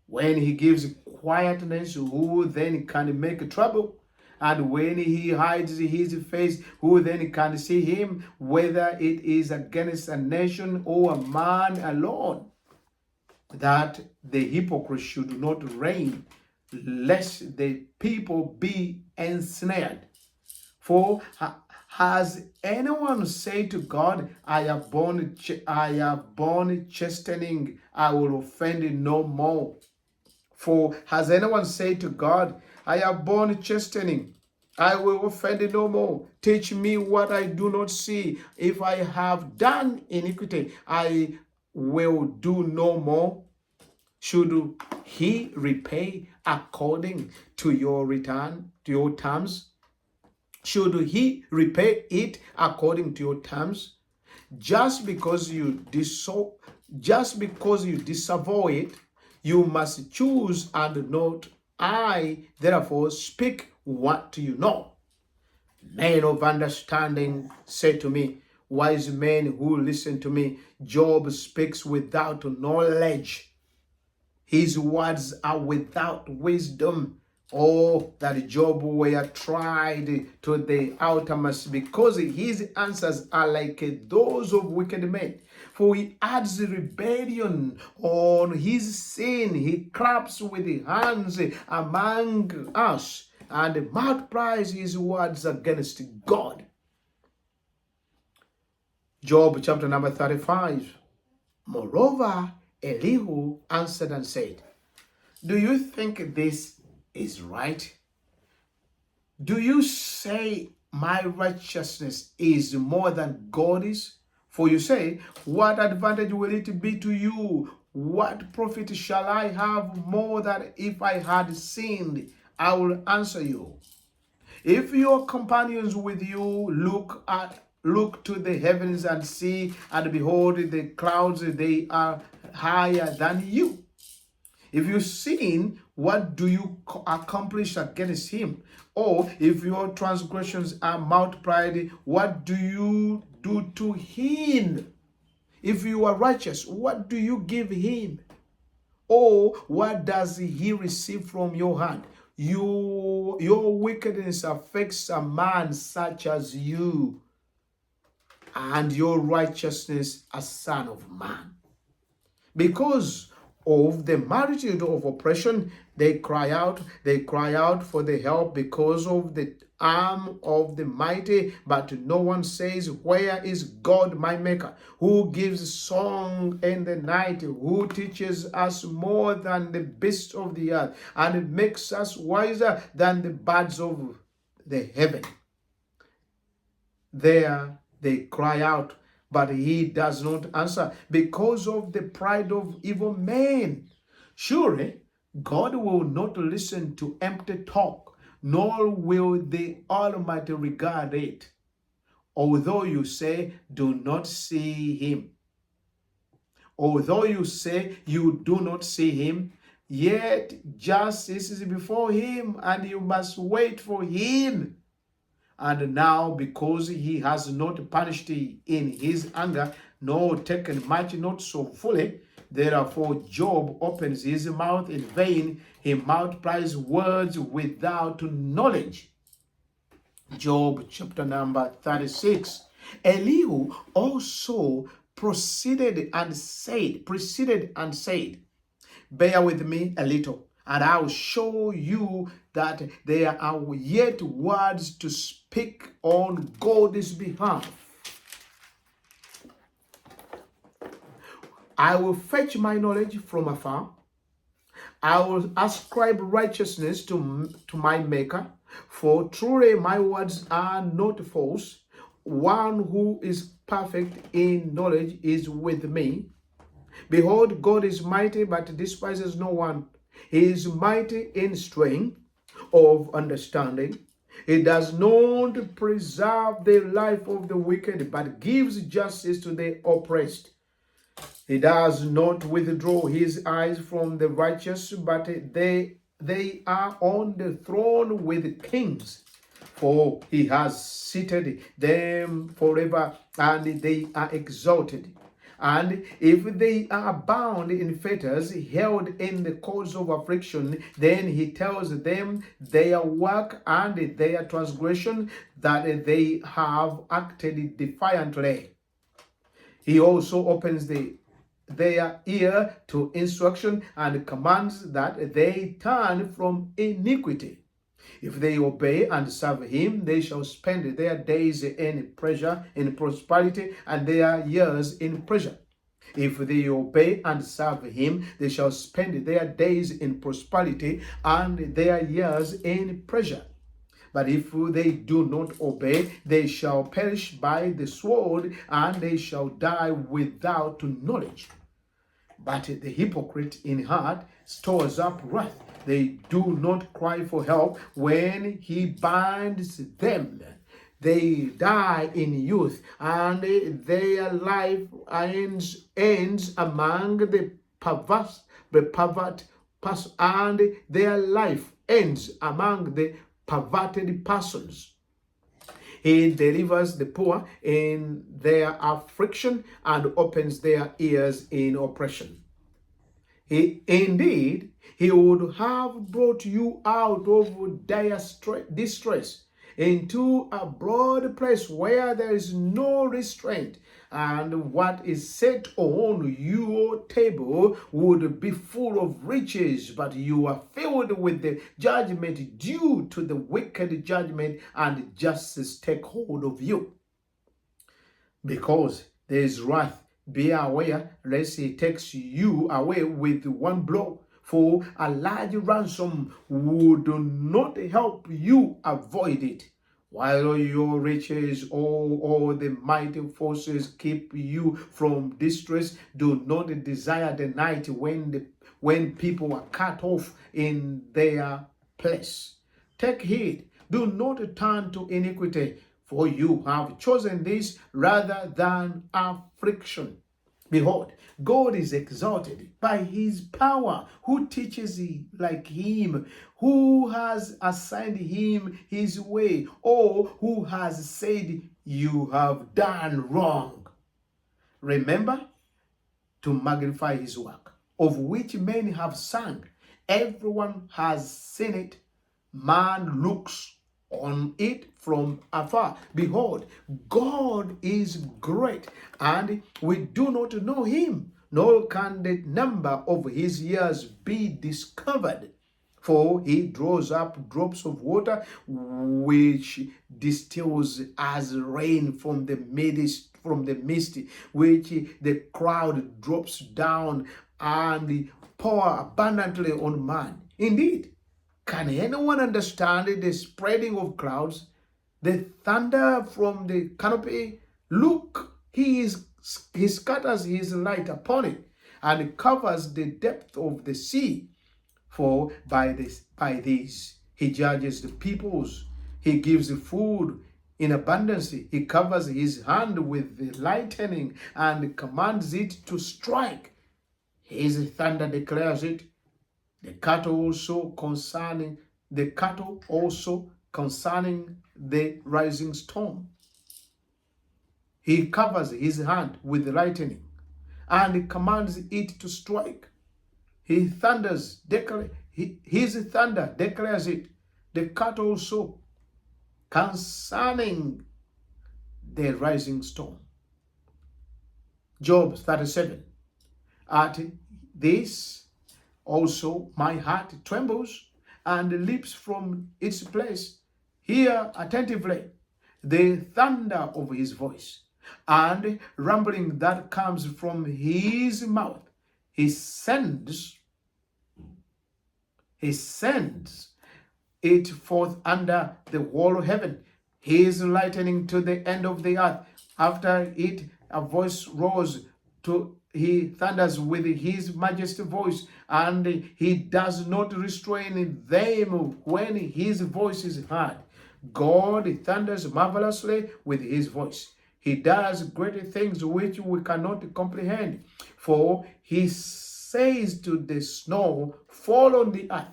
When he gives quietness, who then can make trouble? And when he hides his face, who then can see him, whether it is against a nation or a man alone? That the hypocrite should not reign, lest the people be ensnared. For has anyone said to God, I have borne chastening, I will offend no more? For has anyone said to God, I have borne chastening, I will offend no more? Teach me what I do not see. If I have done iniquity, I will do no more. Should he repay according to your return, to your terms? Should he repay it according to your terms? Just because you disavow it, you must choose and not. I, therefore, speak what you know. Men of understanding say to me, wise men who listen to me, Job speaks without knowledge. His words are without wisdom. Oh, that Job were tried to the uttermost, because his answers are like those of wicked men. For he adds rebellion on his sin. He claps with his hands among us and multiplies his words against God. Job chapter number 35. Moreover, Elihu answered and said, do you think this is right? Do you say my righteousness is more than God is? For you say, what advantage will it be to you? What profit shall I have more than if I had sinned? I will answer you. If your companions with you look to the heavens and see, and behold the clouds, they are higher than you. If you sin, what do you accomplish against him? Or if your transgressions are multiplied, what do you do to him? If you are righteous, what do you give him? Or what does he receive from your hand? Your wickedness affects a man such as you, and your righteousness a son of man. Because of the multitude of oppression, they cry out for the help because of the arm of the mighty, but no one says, where is God my maker, who gives song in the night, who teaches us more than the beasts of the earth, and makes us wiser than the birds of the heaven? There they cry out, but he does not answer, because of the pride of evil men. Surely God will not listen to empty talk, nor will the Almighty regard it. Although you say, do not see him. Although you say you do not see him, yet justice is before him, and you must wait for him. And now, because he has not punished in his anger, nor taken much not so fully, therefore Job opens his mouth in vain. He multiplies words without knowledge. Job chapter number 36. Elihu also preceded and said, bear with me a little, and I'll show you that there are yet words to speak on God's behalf. I will fetch my knowledge from afar. I will ascribe righteousness to my Maker, for truly my words are not false. One who is perfect in knowledge is with me. Behold, God is mighty, but despises no one. He is mighty in strength of understanding. He does not preserve the life of the wicked, but gives justice to the oppressed. He does not withdraw his eyes from the righteous, but they are on the throne with kings. For he has seated them forever, and they are exalted. And if they are bound in fetters, held in the cords of affliction, then he tells them their work and their transgression, that they have acted defiantly. He also opens their ear to instruction and commands that they turn from iniquity. If they obey and serve him, they shall spend their days in pleasure, in prosperity, and their years in pleasure. If they obey and serve him, they shall spend their days in prosperity and their years in pleasure. But if they do not obey, they shall perish by the sword, and they shall die without knowledge. But the hypocrite in heart stores up wrath. They do not cry for help when he binds them. They die in youth, and their life ends among the perverse, and their life ends among the perverted persons. He delivers the poor in their affliction and opens their ears in oppression. Indeed, he would have brought you out of dire distress into a broad place where there is no restraint, and what is set on your table would be full of riches, but you are filled with the judgment due to the wicked judgment, and justice take hold of you. Because there is wrath, be aware lest he takes you away with one blow. For a large ransom would not help you avoid it. While your riches or the mighty forces keep you from distress, do not desire the night when people are cut off in their place. Take heed, do not turn to iniquity, for you have chosen this rather than affliction. Behold, God is exalted by his power. Who teaches like him? Who has assigned him his way? Or who has said, you have done wrong? Remember to magnify his work, of which many have sung. Everyone has seen it. Man looks on it from afar. Behold, God is great, and we do not know him, nor can the number of his years be discovered. For he draws up drops of water, which distills as rain from the mist, which the cloud drops down and pour abundantly on man. Indeed, can anyone understand the spreading of clouds, the thunder from the canopy? Look, he scatters his light upon it, and covers the depth of the sea. For by this he judges the peoples. He gives food in abundance. He covers his hand with the lightning and commands it to strike. His thunder declares it. The cattle also concerning the rising storm. He covers his hand with lightning and commands it to strike. His thunder declares it. The cattle also concerning the rising storm. Job 37. At this also my heart trembles, and leaps from its place. Hear attentively the thunder of his voice and rumbling that comes from his mouth. He sends it forth under the wall of heaven. He is lightning to the end of the earth. After it, a voice rose to he thunders with his majesty voice, and he does not restrain them when his voice is heard. God thunders marvelously with his voice. He does great things which we cannot comprehend. For he says to the snow, fall on the earth,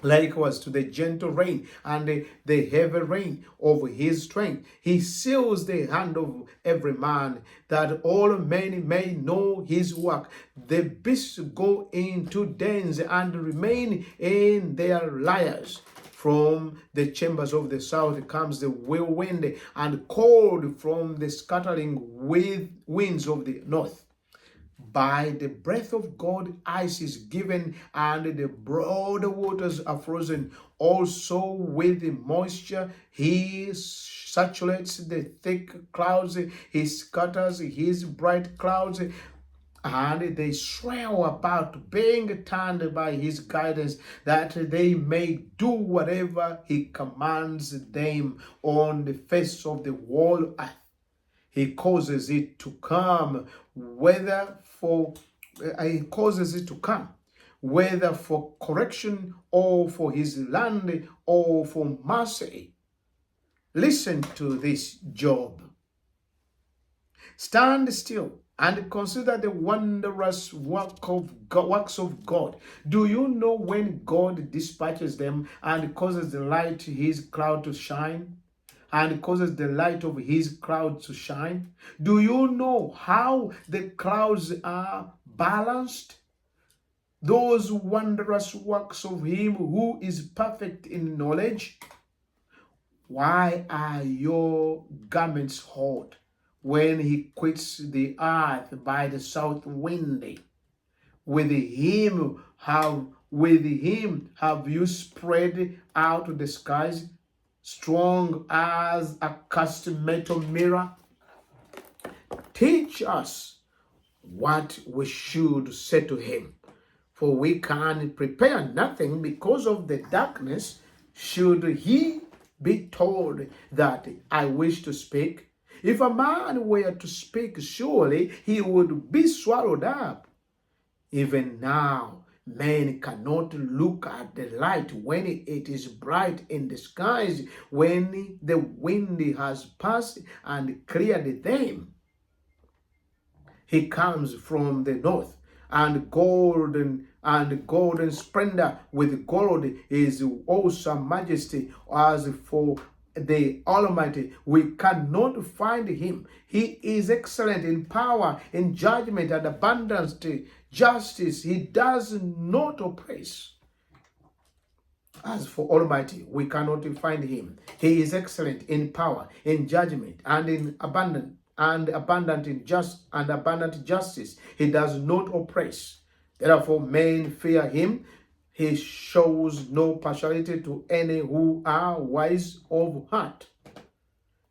likewise to the gentle rain and the heavy rain of his strength. He seals the hand of every man, that all men may know his work. The beasts go into dens and remain in their lairs. From the chambers of the south comes the whirlwind, and cold from the scattering winds of the north. By the breath of God, ice is given, and the broad waters are frozen. Also, with the moisture, he saturates the thick clouds. He scatters his bright clouds, and they swell about, being turned by his guidance, that they may do whatever he commands them on the face of the whole earth. He causes it to come, whether for correction or for his land or for mercy. Listen to this, Job. Stand still and consider the wondrous works of God. Do you know when God dispatches them and causes the light his cloud to shine? And causes the light of his cloud to shine? Do you know how the clouds are balanced? Those wondrous works of him who is perfect in knowledge. Why are your garments hot when he quits the earth by the south wind? With him have you spread out the skies, strong as a cast metal mirror? Teach us what we should say to him, for we can prepare nothing because of the darkness. Should he be told that I wish to speak? If a man were to speak, surely he would be swallowed up. Even now, men cannot look at the light when it is bright in the skies, when the wind has passed and cleared them. He comes from the north, and golden splendor with gold is awesome majesty. As for the Almighty, we cannot find him. He is excellent in power, in judgment, and abundance justice. He does not oppress. As for Almighty, we cannot find him. He is excellent in power, in judgment, and in abundant justice. He does not oppress. Therefore, men fear him. He shows no partiality to any who are wise of heart.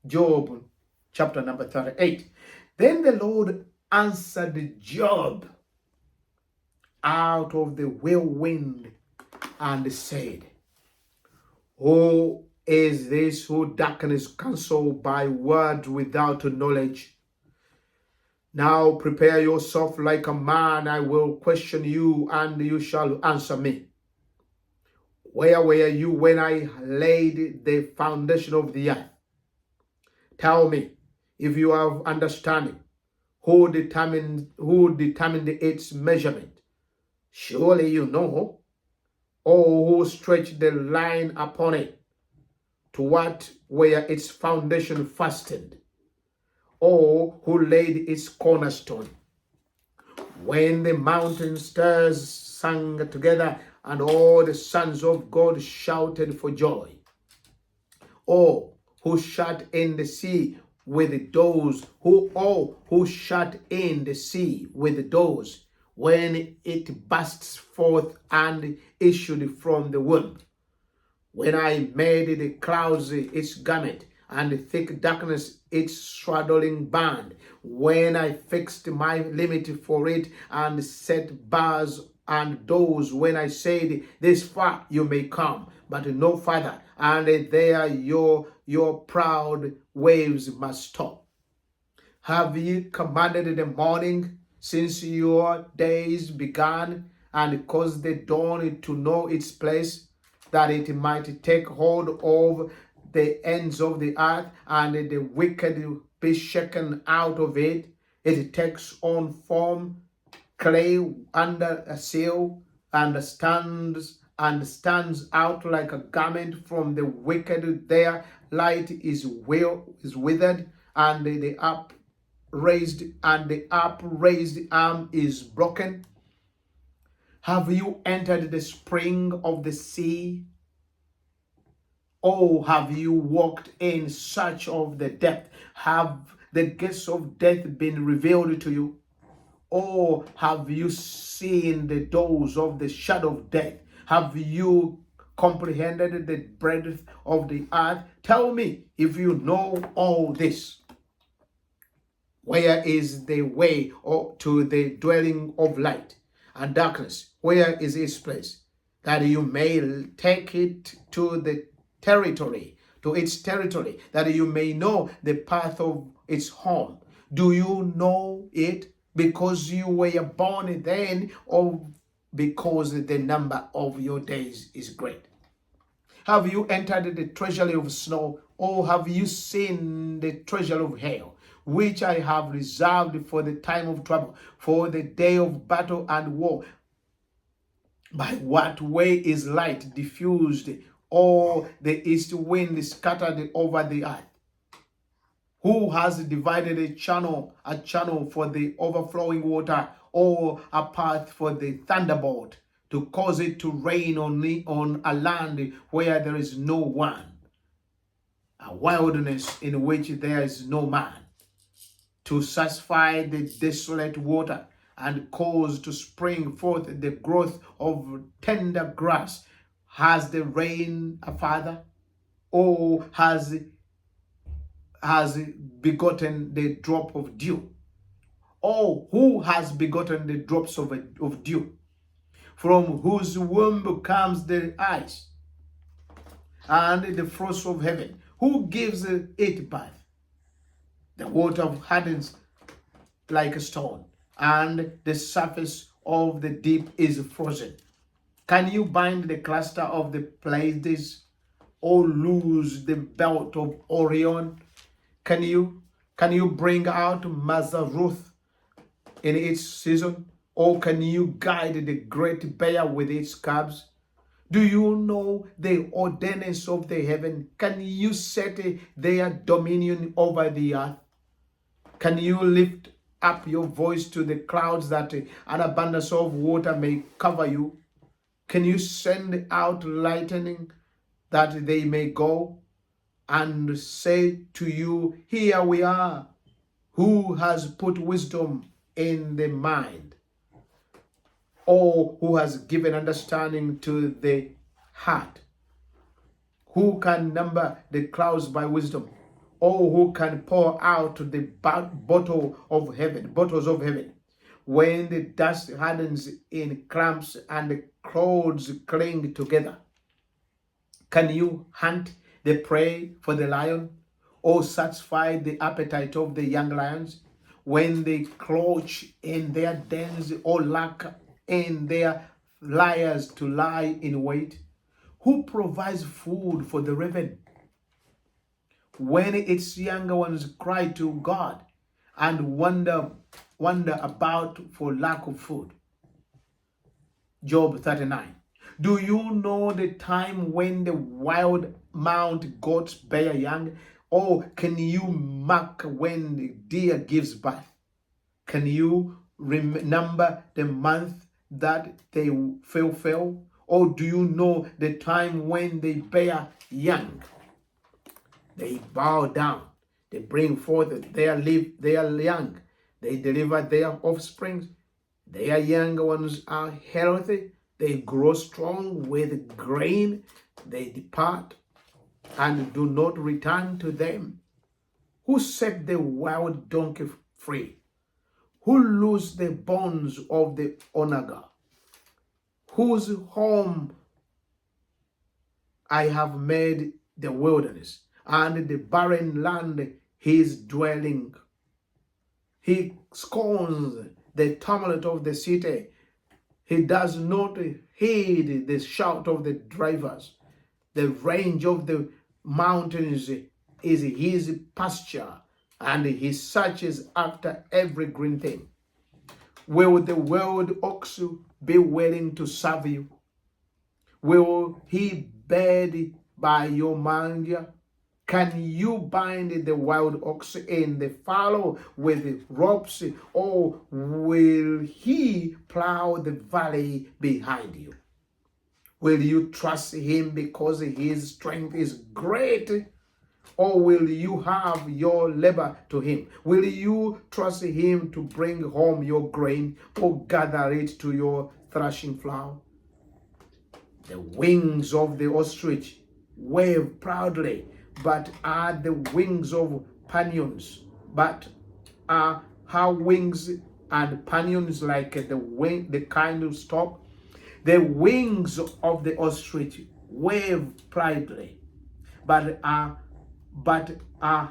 Job chapter number 38. Then the Lord answered Job out of the whirlwind and said, who is this who darkens counsel by words without knowledge? Now prepare yourself like a man. I will question you, and you shall answer me. Where were you when I laid the foundation of the earth? Tell me, if you have understanding, who determined its measurement? Surely you know. Or who stretched the line upon it? To what were its foundation fastened? Or who laid its cornerstone? When the mountain stars sang together, and all the sons of God shouted for joy. Or who shut in the sea with the doors? Who shut in the sea with the doors? when it bursts forth and issued from the womb. When I made the clouds its garment, and the thick darkness its swaddling band, when I fixed my limit for it, and set bars and doors, when I said, this far you may come, but no farther, and there your proud waves must stop. Have ye commanded the morning since your days began, and caused the dawn to know its place, that it might take hold of the ends of the earth, and the wicked be shaken out of it? It takes on form, clay under a seal, and stands out like a garment from the wicked. Their light is withered, and the upraised arm is broken. Have you entered the spring of the sea? Oh, have you walked in search of the depth? Have the gates of death been revealed to you? Or have you seen the doors of the shadow of death? Have you comprehended the breadth of the earth? Tell me if you know all this. Where is the way to the dwelling of light and darkness? Where is its place? That you may take it to its territory, that you may know the path of its home. Do you know it because you were born then, or because the number of your days is great? Have you entered the treasury of snow, or have you seen the treasury of hail, which I have reserved for the time of trouble, for the day of battle and war? By what way is light diffused, or the east wind scattered over the earth? Who has divided a channel for the overflowing water, or a path for the thunderbolt, to cause it to rain on a land where there is no one, a wilderness in which there is no man, to satisfy the desolate water, and cause to spring forth the growth of tender grass? Has the rain a father, or has begotten the drop of dew? Or who has begotten the drops of dew, from whose womb comes the ice and the frost of heaven? Who gives it birth? The water hardens like a stone, and the surface of the deep is frozen. Can you bind the cluster of the Pleiades, or loose the belt of Orion? Can you bring out Mazaruth in its season, or can you guide the great bear with its cubs? Do you know the ordinance of the heaven? Can you set their dominion over the earth? Can you lift up your voice to the clouds, that an abundance of water may cover you? Can you send out lightning, that they may go and say to you, here we are? Who has put wisdom in the mind, or who has given understanding to the heart? Who can number the clouds by wisdom, or who can pour out the bottles of heaven, when the dust hardens in clamps and the clouds cling together? Can you hunt the prey for the lion, or satisfy the appetite of the young lions, when they crouch in their dens, or lack in their lairs to lie in wait? Who provides food for the raven, when its younger ones cry to God and wonder about for lack of food? Job 39. Do you know the time when the wild mount goats bear young? Or can you mark when the deer gives birth? Can you remember the month that they fell? Or do you know the time when they bear young? They bow down, they bring forth their young, they deliver their offspring. Their younger ones are healthy. They grow strong with grain. They depart and do not return to them. Who set the wild donkey free? Who loosed the bonds of the onaga? Whose home I have made the wilderness, and the barren land his dwelling. He scorns the tumult of the city. He does not heed the shout of the drivers. The range of the mountains is his pasture, and he searches after every green thing. Will the wild ox be willing to serve you? Will he bed by your manger? Can you bind the wild ox and the fallow with ropes, or will he plow the valley behind you? Will you trust him because his strength is great, or will you have your labor to him? Will you trust him to bring home your grain, or gather it to your threshing floor? The wings of the ostrich wave proudly, but are the wings of pinions, but are her wings and pinions like the kind of stalk? The wings of the ostrich wave proudly, but are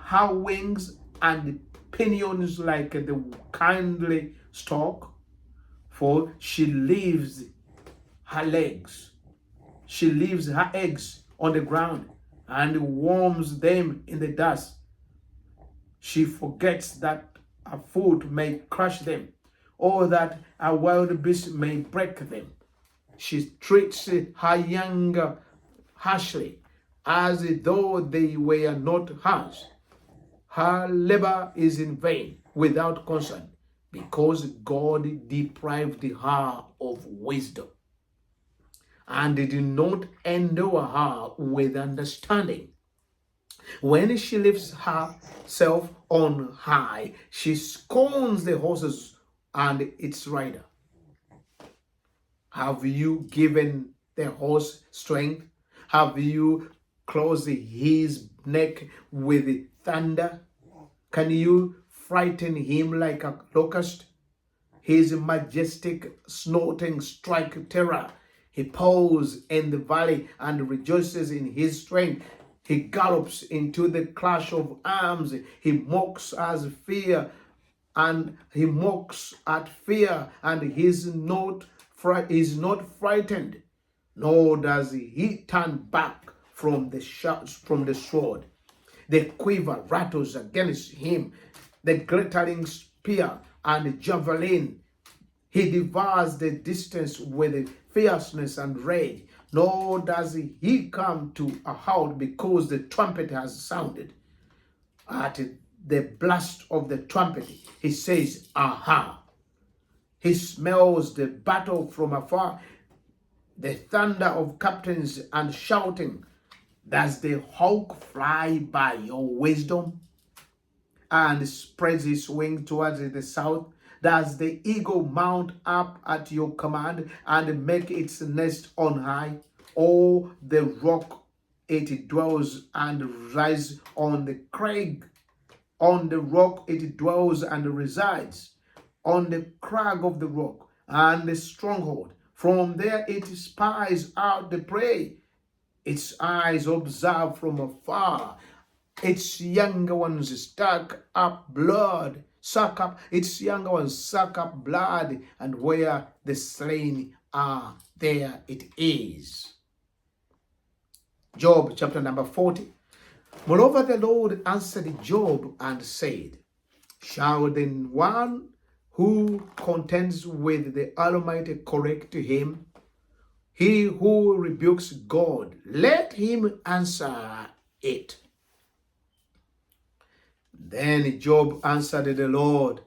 her wings and pinions like the kindly stalk? For she leaves her legs. She leaves her eggs on the ground and warms them in the dust. She forgets that a foot may crush them, or that a wild beast may break them. She treats her young harshly, as though they were not hers. Her labor is in vain, without concern, because God deprived her of wisdom, and did not endow her with understanding. When she lifts herself on high, she scorns the horses and its rider. Have you given the horse strength? Have you closed his neck with thunder? Can you frighten him like a locust? His majestic snorting strike terror. He paws in the valley and rejoices in his strength. He gallops into the clash of arms. He mocks at fear, and he is not frightened, nor does he turn back from the sword. The quiver rattles against him, the glittering spear and javelin. He devours the distance with fierceness and rage, nor does he come to a halt because the trumpet has sounded. At the blast of the trumpet, he says, "Aha!" He smells the battle from afar, the thunder of captains and shouting. Does the hawk fly by your wisdom and spreads his wings towards the south? Does the eagle mount up at your command and make its nest on high? Or the rock it dwells and rises on the crag? On the rock it dwells and resides, on the crag of the rock and the stronghold. From there it spies out the prey. Its eyes observe from afar. Its younger ones its younger ones suck up blood, and where the slain are, there it is. Job chapter number 40. Moreover, the Lord answered Job and said, shall then one who contends with the Almighty correct him? He who rebukes God, let him answer it. Then Job answered the Lord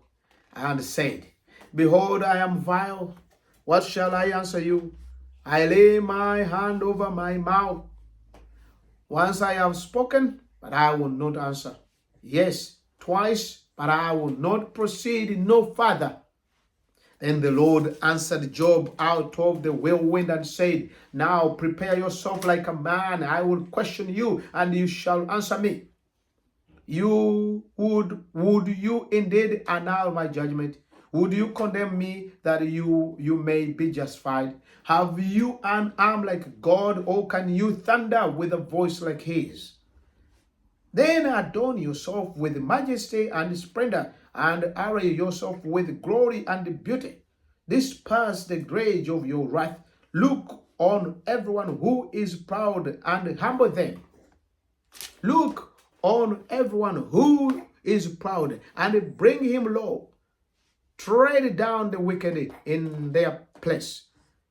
and said, behold, I am vile. What shall I answer you? I lay my hand over my mouth. Once I have spoken, but I will not answer. Yes, twice, but I will not proceed no further. Then the Lord answered Job out of the whirlwind and said, now prepare yourself like a man. I will question you, and you shall answer me. Would you indeed annul my judgment? Would you condemn me that you may be justified? Have you an arm like God, or can you thunder with a voice like his? Then adorn yourself with majesty and splendor, and array yourself with glory and beauty. Disperse the rage of your wrath. Look on everyone who is proud and humble them. Look on everyone who is proud and bring him low. Tread down the wicked in their place.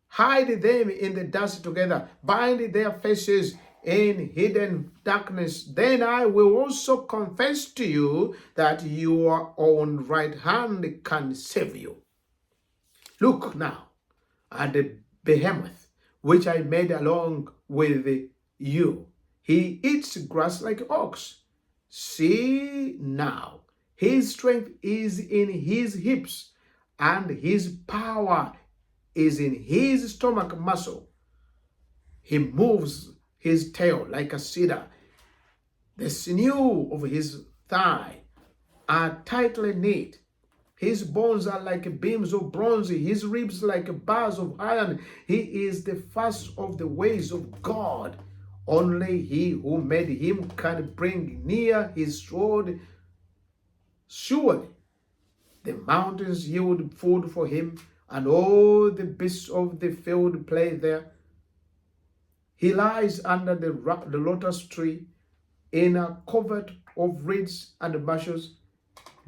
Hide them in the dust together. Bind their faces in hidden darkness. Then I will also confess to you that your own right hand can save you. Look now at the behemoth which I made along with you. He eats grass like ox. See now, his strength is in his hips, and his power is in his stomach muscle. He moves his tail like a cedar. The sinew of his thigh are tightly knit. His bones are like beams of bronze, his ribs like bars of iron. He is the first of the ways of God. Only he who made him can bring near his sword. Surely the mountains yield food for him, and all the beasts of the field play there. He lies under the lotus tree in a covert of reeds and bushes.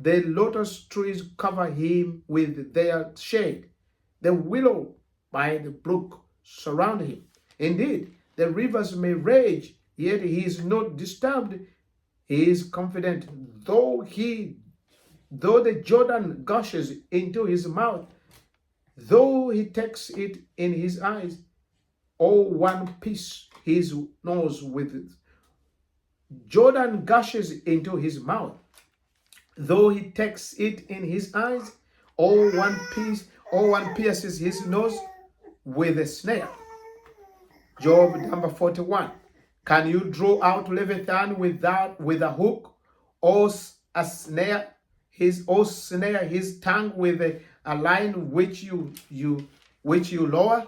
The lotus trees cover him with their shade. The willow by the brook surround him. Indeed, the rivers may rage, yet he is not disturbed. He is confident, though the Jordan gushes into his mouth, though he takes it in his eyes, all one piece his nose with it. Jordan gushes into his mouth, though he takes it in his eyes, all one pierces his nose with a snare. Job number 41. Can you draw out Leviathan with a hook, or snare his tongue with a line which you lower?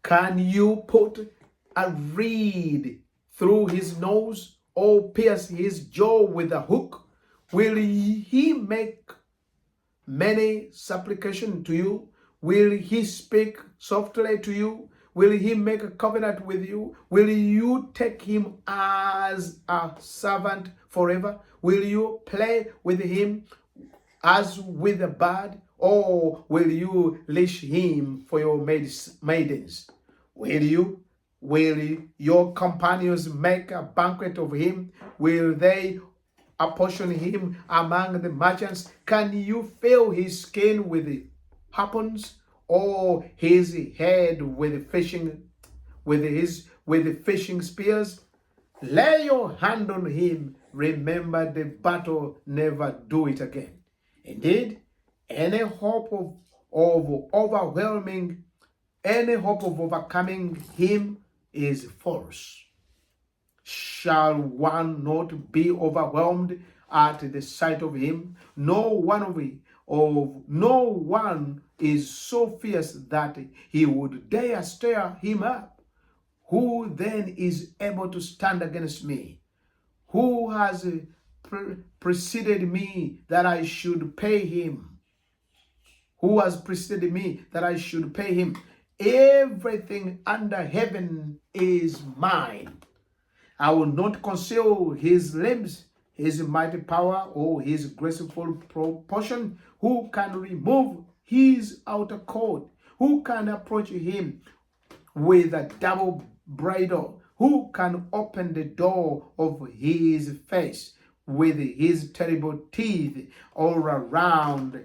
Can you put a reed through his nose, or pierce his jaw with a hook? Will he make many supplication to you? Will he speak softly to you? Will he make a covenant with you? Will you take him as a servant forever? Will you play with him as with a bird? Or will you leash him for your maidens? Will your companions make a banquet of him? Will they apportion him among the merchants? Can you fill his skin with harpoons, or his head with fishing spears? Lay your hand on him. Remember the battle. Never do it again. Indeed, any hope of overcoming him is false. Shall one not be overwhelmed at the sight of him? No one is so fierce that he would dare stir him up. Who then is able to stand against me? Who has preceded me that I should pay him? Who has preceded me that I should pay him? Everything under heaven is mine. I will not conceal his limbs, his mighty power, or his graceful proportion. Who can remove his outer coat? Who can approach him with a double bridle? Who can open the door of his face with his terrible teeth all around?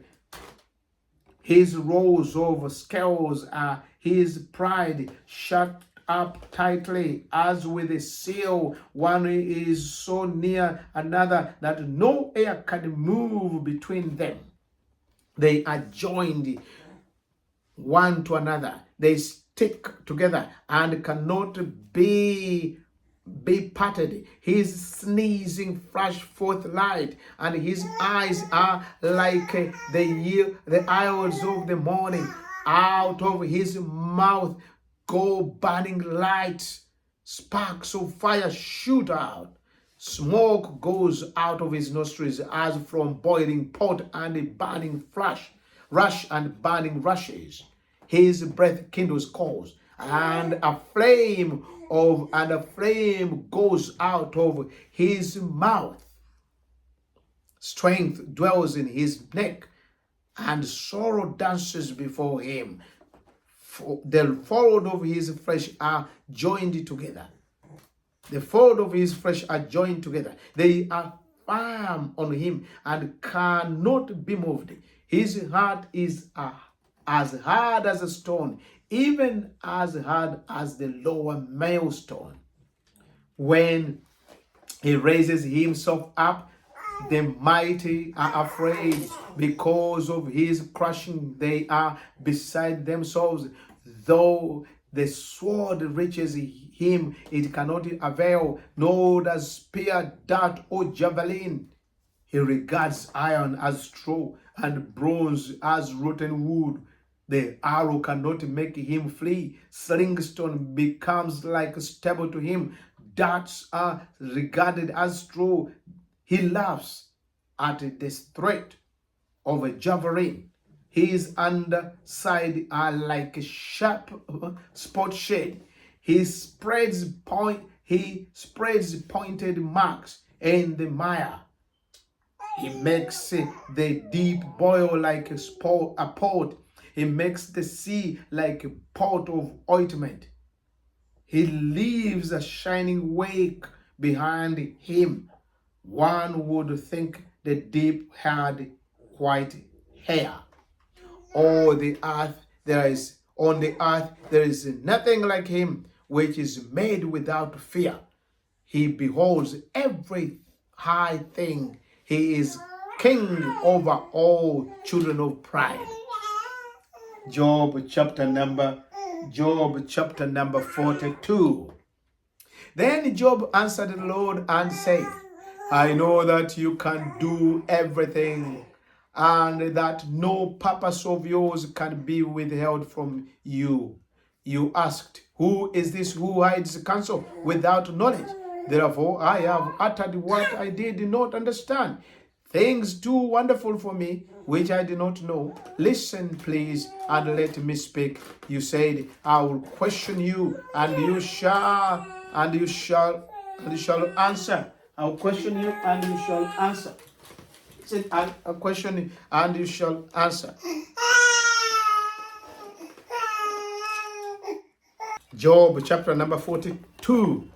His rows of scales are his pride, shut up tightly as with a seal. One is so near another that no air can move between them. They are joined one to another. They stick together and cannot be parted. His sneezing flash forth light, and his eyes are like the eyes of the morning. Out of his mouth go burning lights. Sparks of fire shoot out. Smoke goes out of his nostrils as from boiling pot and a burning rush and burning rushes. His breath kindles coals, and a flame goes out of his mouth. Strength dwells in his neck, and sorrow dances before him. The fold of his flesh are joined together. The fold of his flesh are joined together. They are firm on him and cannot be moved. His heart is as hard as a stone, even as hard as the lower millstone. When he raises himself up, the mighty are afraid. Because of his crushing, they are beside themselves. Though the sword reaches him, it cannot avail, nor does spear, dart, or javelin. He regards iron as straw and bronze as rotten wood. The arrow cannot make him flee. Slingstone becomes like stubble to him. Darts are regarded as straw. He laughs at the threat of a javelin. His underside are like a sharp spot shade. He spreads pointed marks in the mire. He makes the deep boil like a pot. He makes the sea like a pot of ointment. He leaves a shining wake behind him. One would think the deep had white hair. On the earth there is nothing like him, which is made without fear. He beholds every high thing. He is king over all children of pride. Job chapter number 42. Then Job answered the Lord and said, I know that you can do everything, and that no purpose of yours can be withheld from you. You asked, who is this who hides counsel without knowledge? Therefore I have uttered what I did not understand, things too wonderful for me, which I did not know. Listen, please, and let me speak. You said, I will question you, and you shall answer. I will question you, and you shall answer. Said, I'll question you, and you shall answer. Job chapter number 42.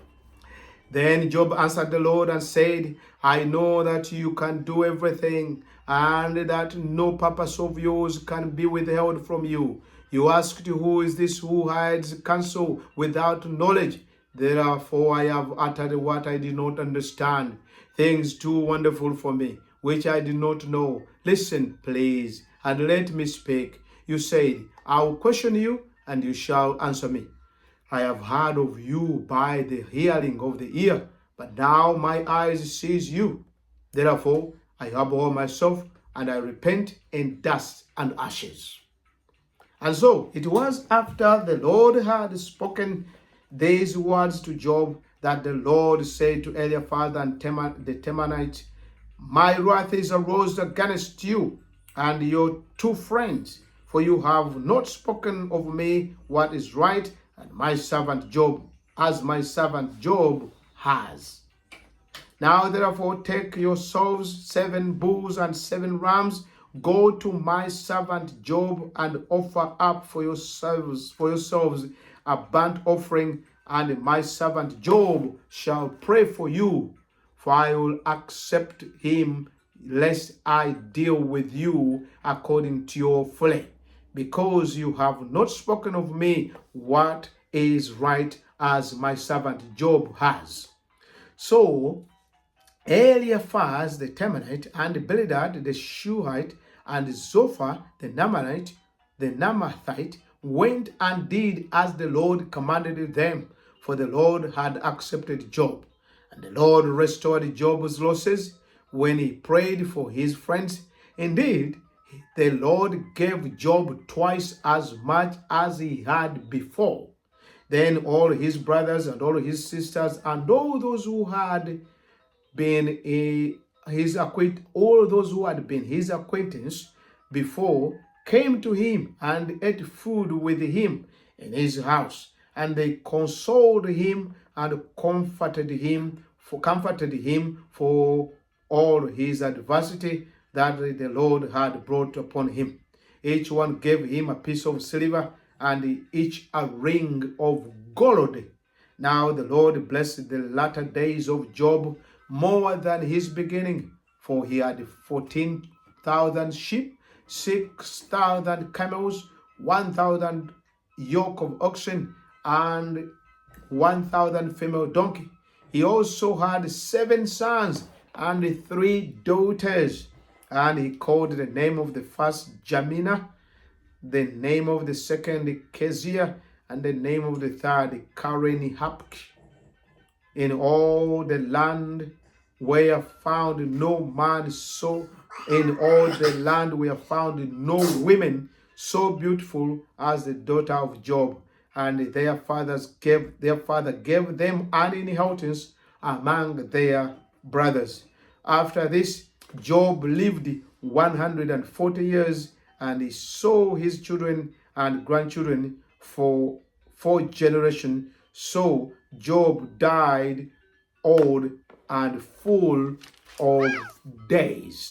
Then Job answered the Lord and said, I know that you can do everything, and that no purpose of yours can be withheld from you. You asked, who is this who hides counsel without knowledge? Therefore I have uttered what I did not understand, things too wonderful for me, which I did not know. Listen, please, and let me speak. You said, I will question you, and you shall answer me. I have heard of you by the hearing of the ear, but now my eyes sees you. Therefore I abhor myself, and I repent in dust and ashes. And so it was after the Lord had spoken these words to Job that the Lord said to Eliphaz and the Temanite, my wrath is arose against you and your two friends, for you have not spoken of me what is right, and my servant Job, as my servant Job has. Now therefore take yourselves 7 bulls and 7 rams, go to my servant Job, and offer up for yourselves a burnt offering, and my servant Job shall pray for you, for I will accept him, lest I deal with you according to your folly, because you have not spoken of me what is right, as my servant Job has. So Eliphaz the Temanite, and Bildad the Shuhite, And Zophar the Naamathite, went and did as the Lord commanded them, for the Lord had accepted Job. And the Lord restored Job's losses when he prayed for his friends. Indeed, the Lord gave Job twice as much as he had before. Then all his brothers and all his sisters and all those who had been all those who had been his acquaintance before came to him and ate food with him in his house, and they consoled him and comforted him for all his adversity that the Lord had brought upon him. Each one gave him a piece of silver and each a ring of gold. Now the Lord blessed the latter days of Job more than his beginning, for he had 14,000 sheep, 6,000 camels, 1,000 yoke of oxen, and 1,000 female donkey. He also had 7 sons and 3 daughters, and he called the name of the first Jamina, the name of the second Keziah, and the name of the third Karen-Hapuk. In all the land were found no man in all the land were found no women so beautiful as the daughter of Job, and their father gave them an inheritance among their brothers. After this, Job lived 140 years, and he saw his children and grandchildren for 4 generations. So Job died old and full of days.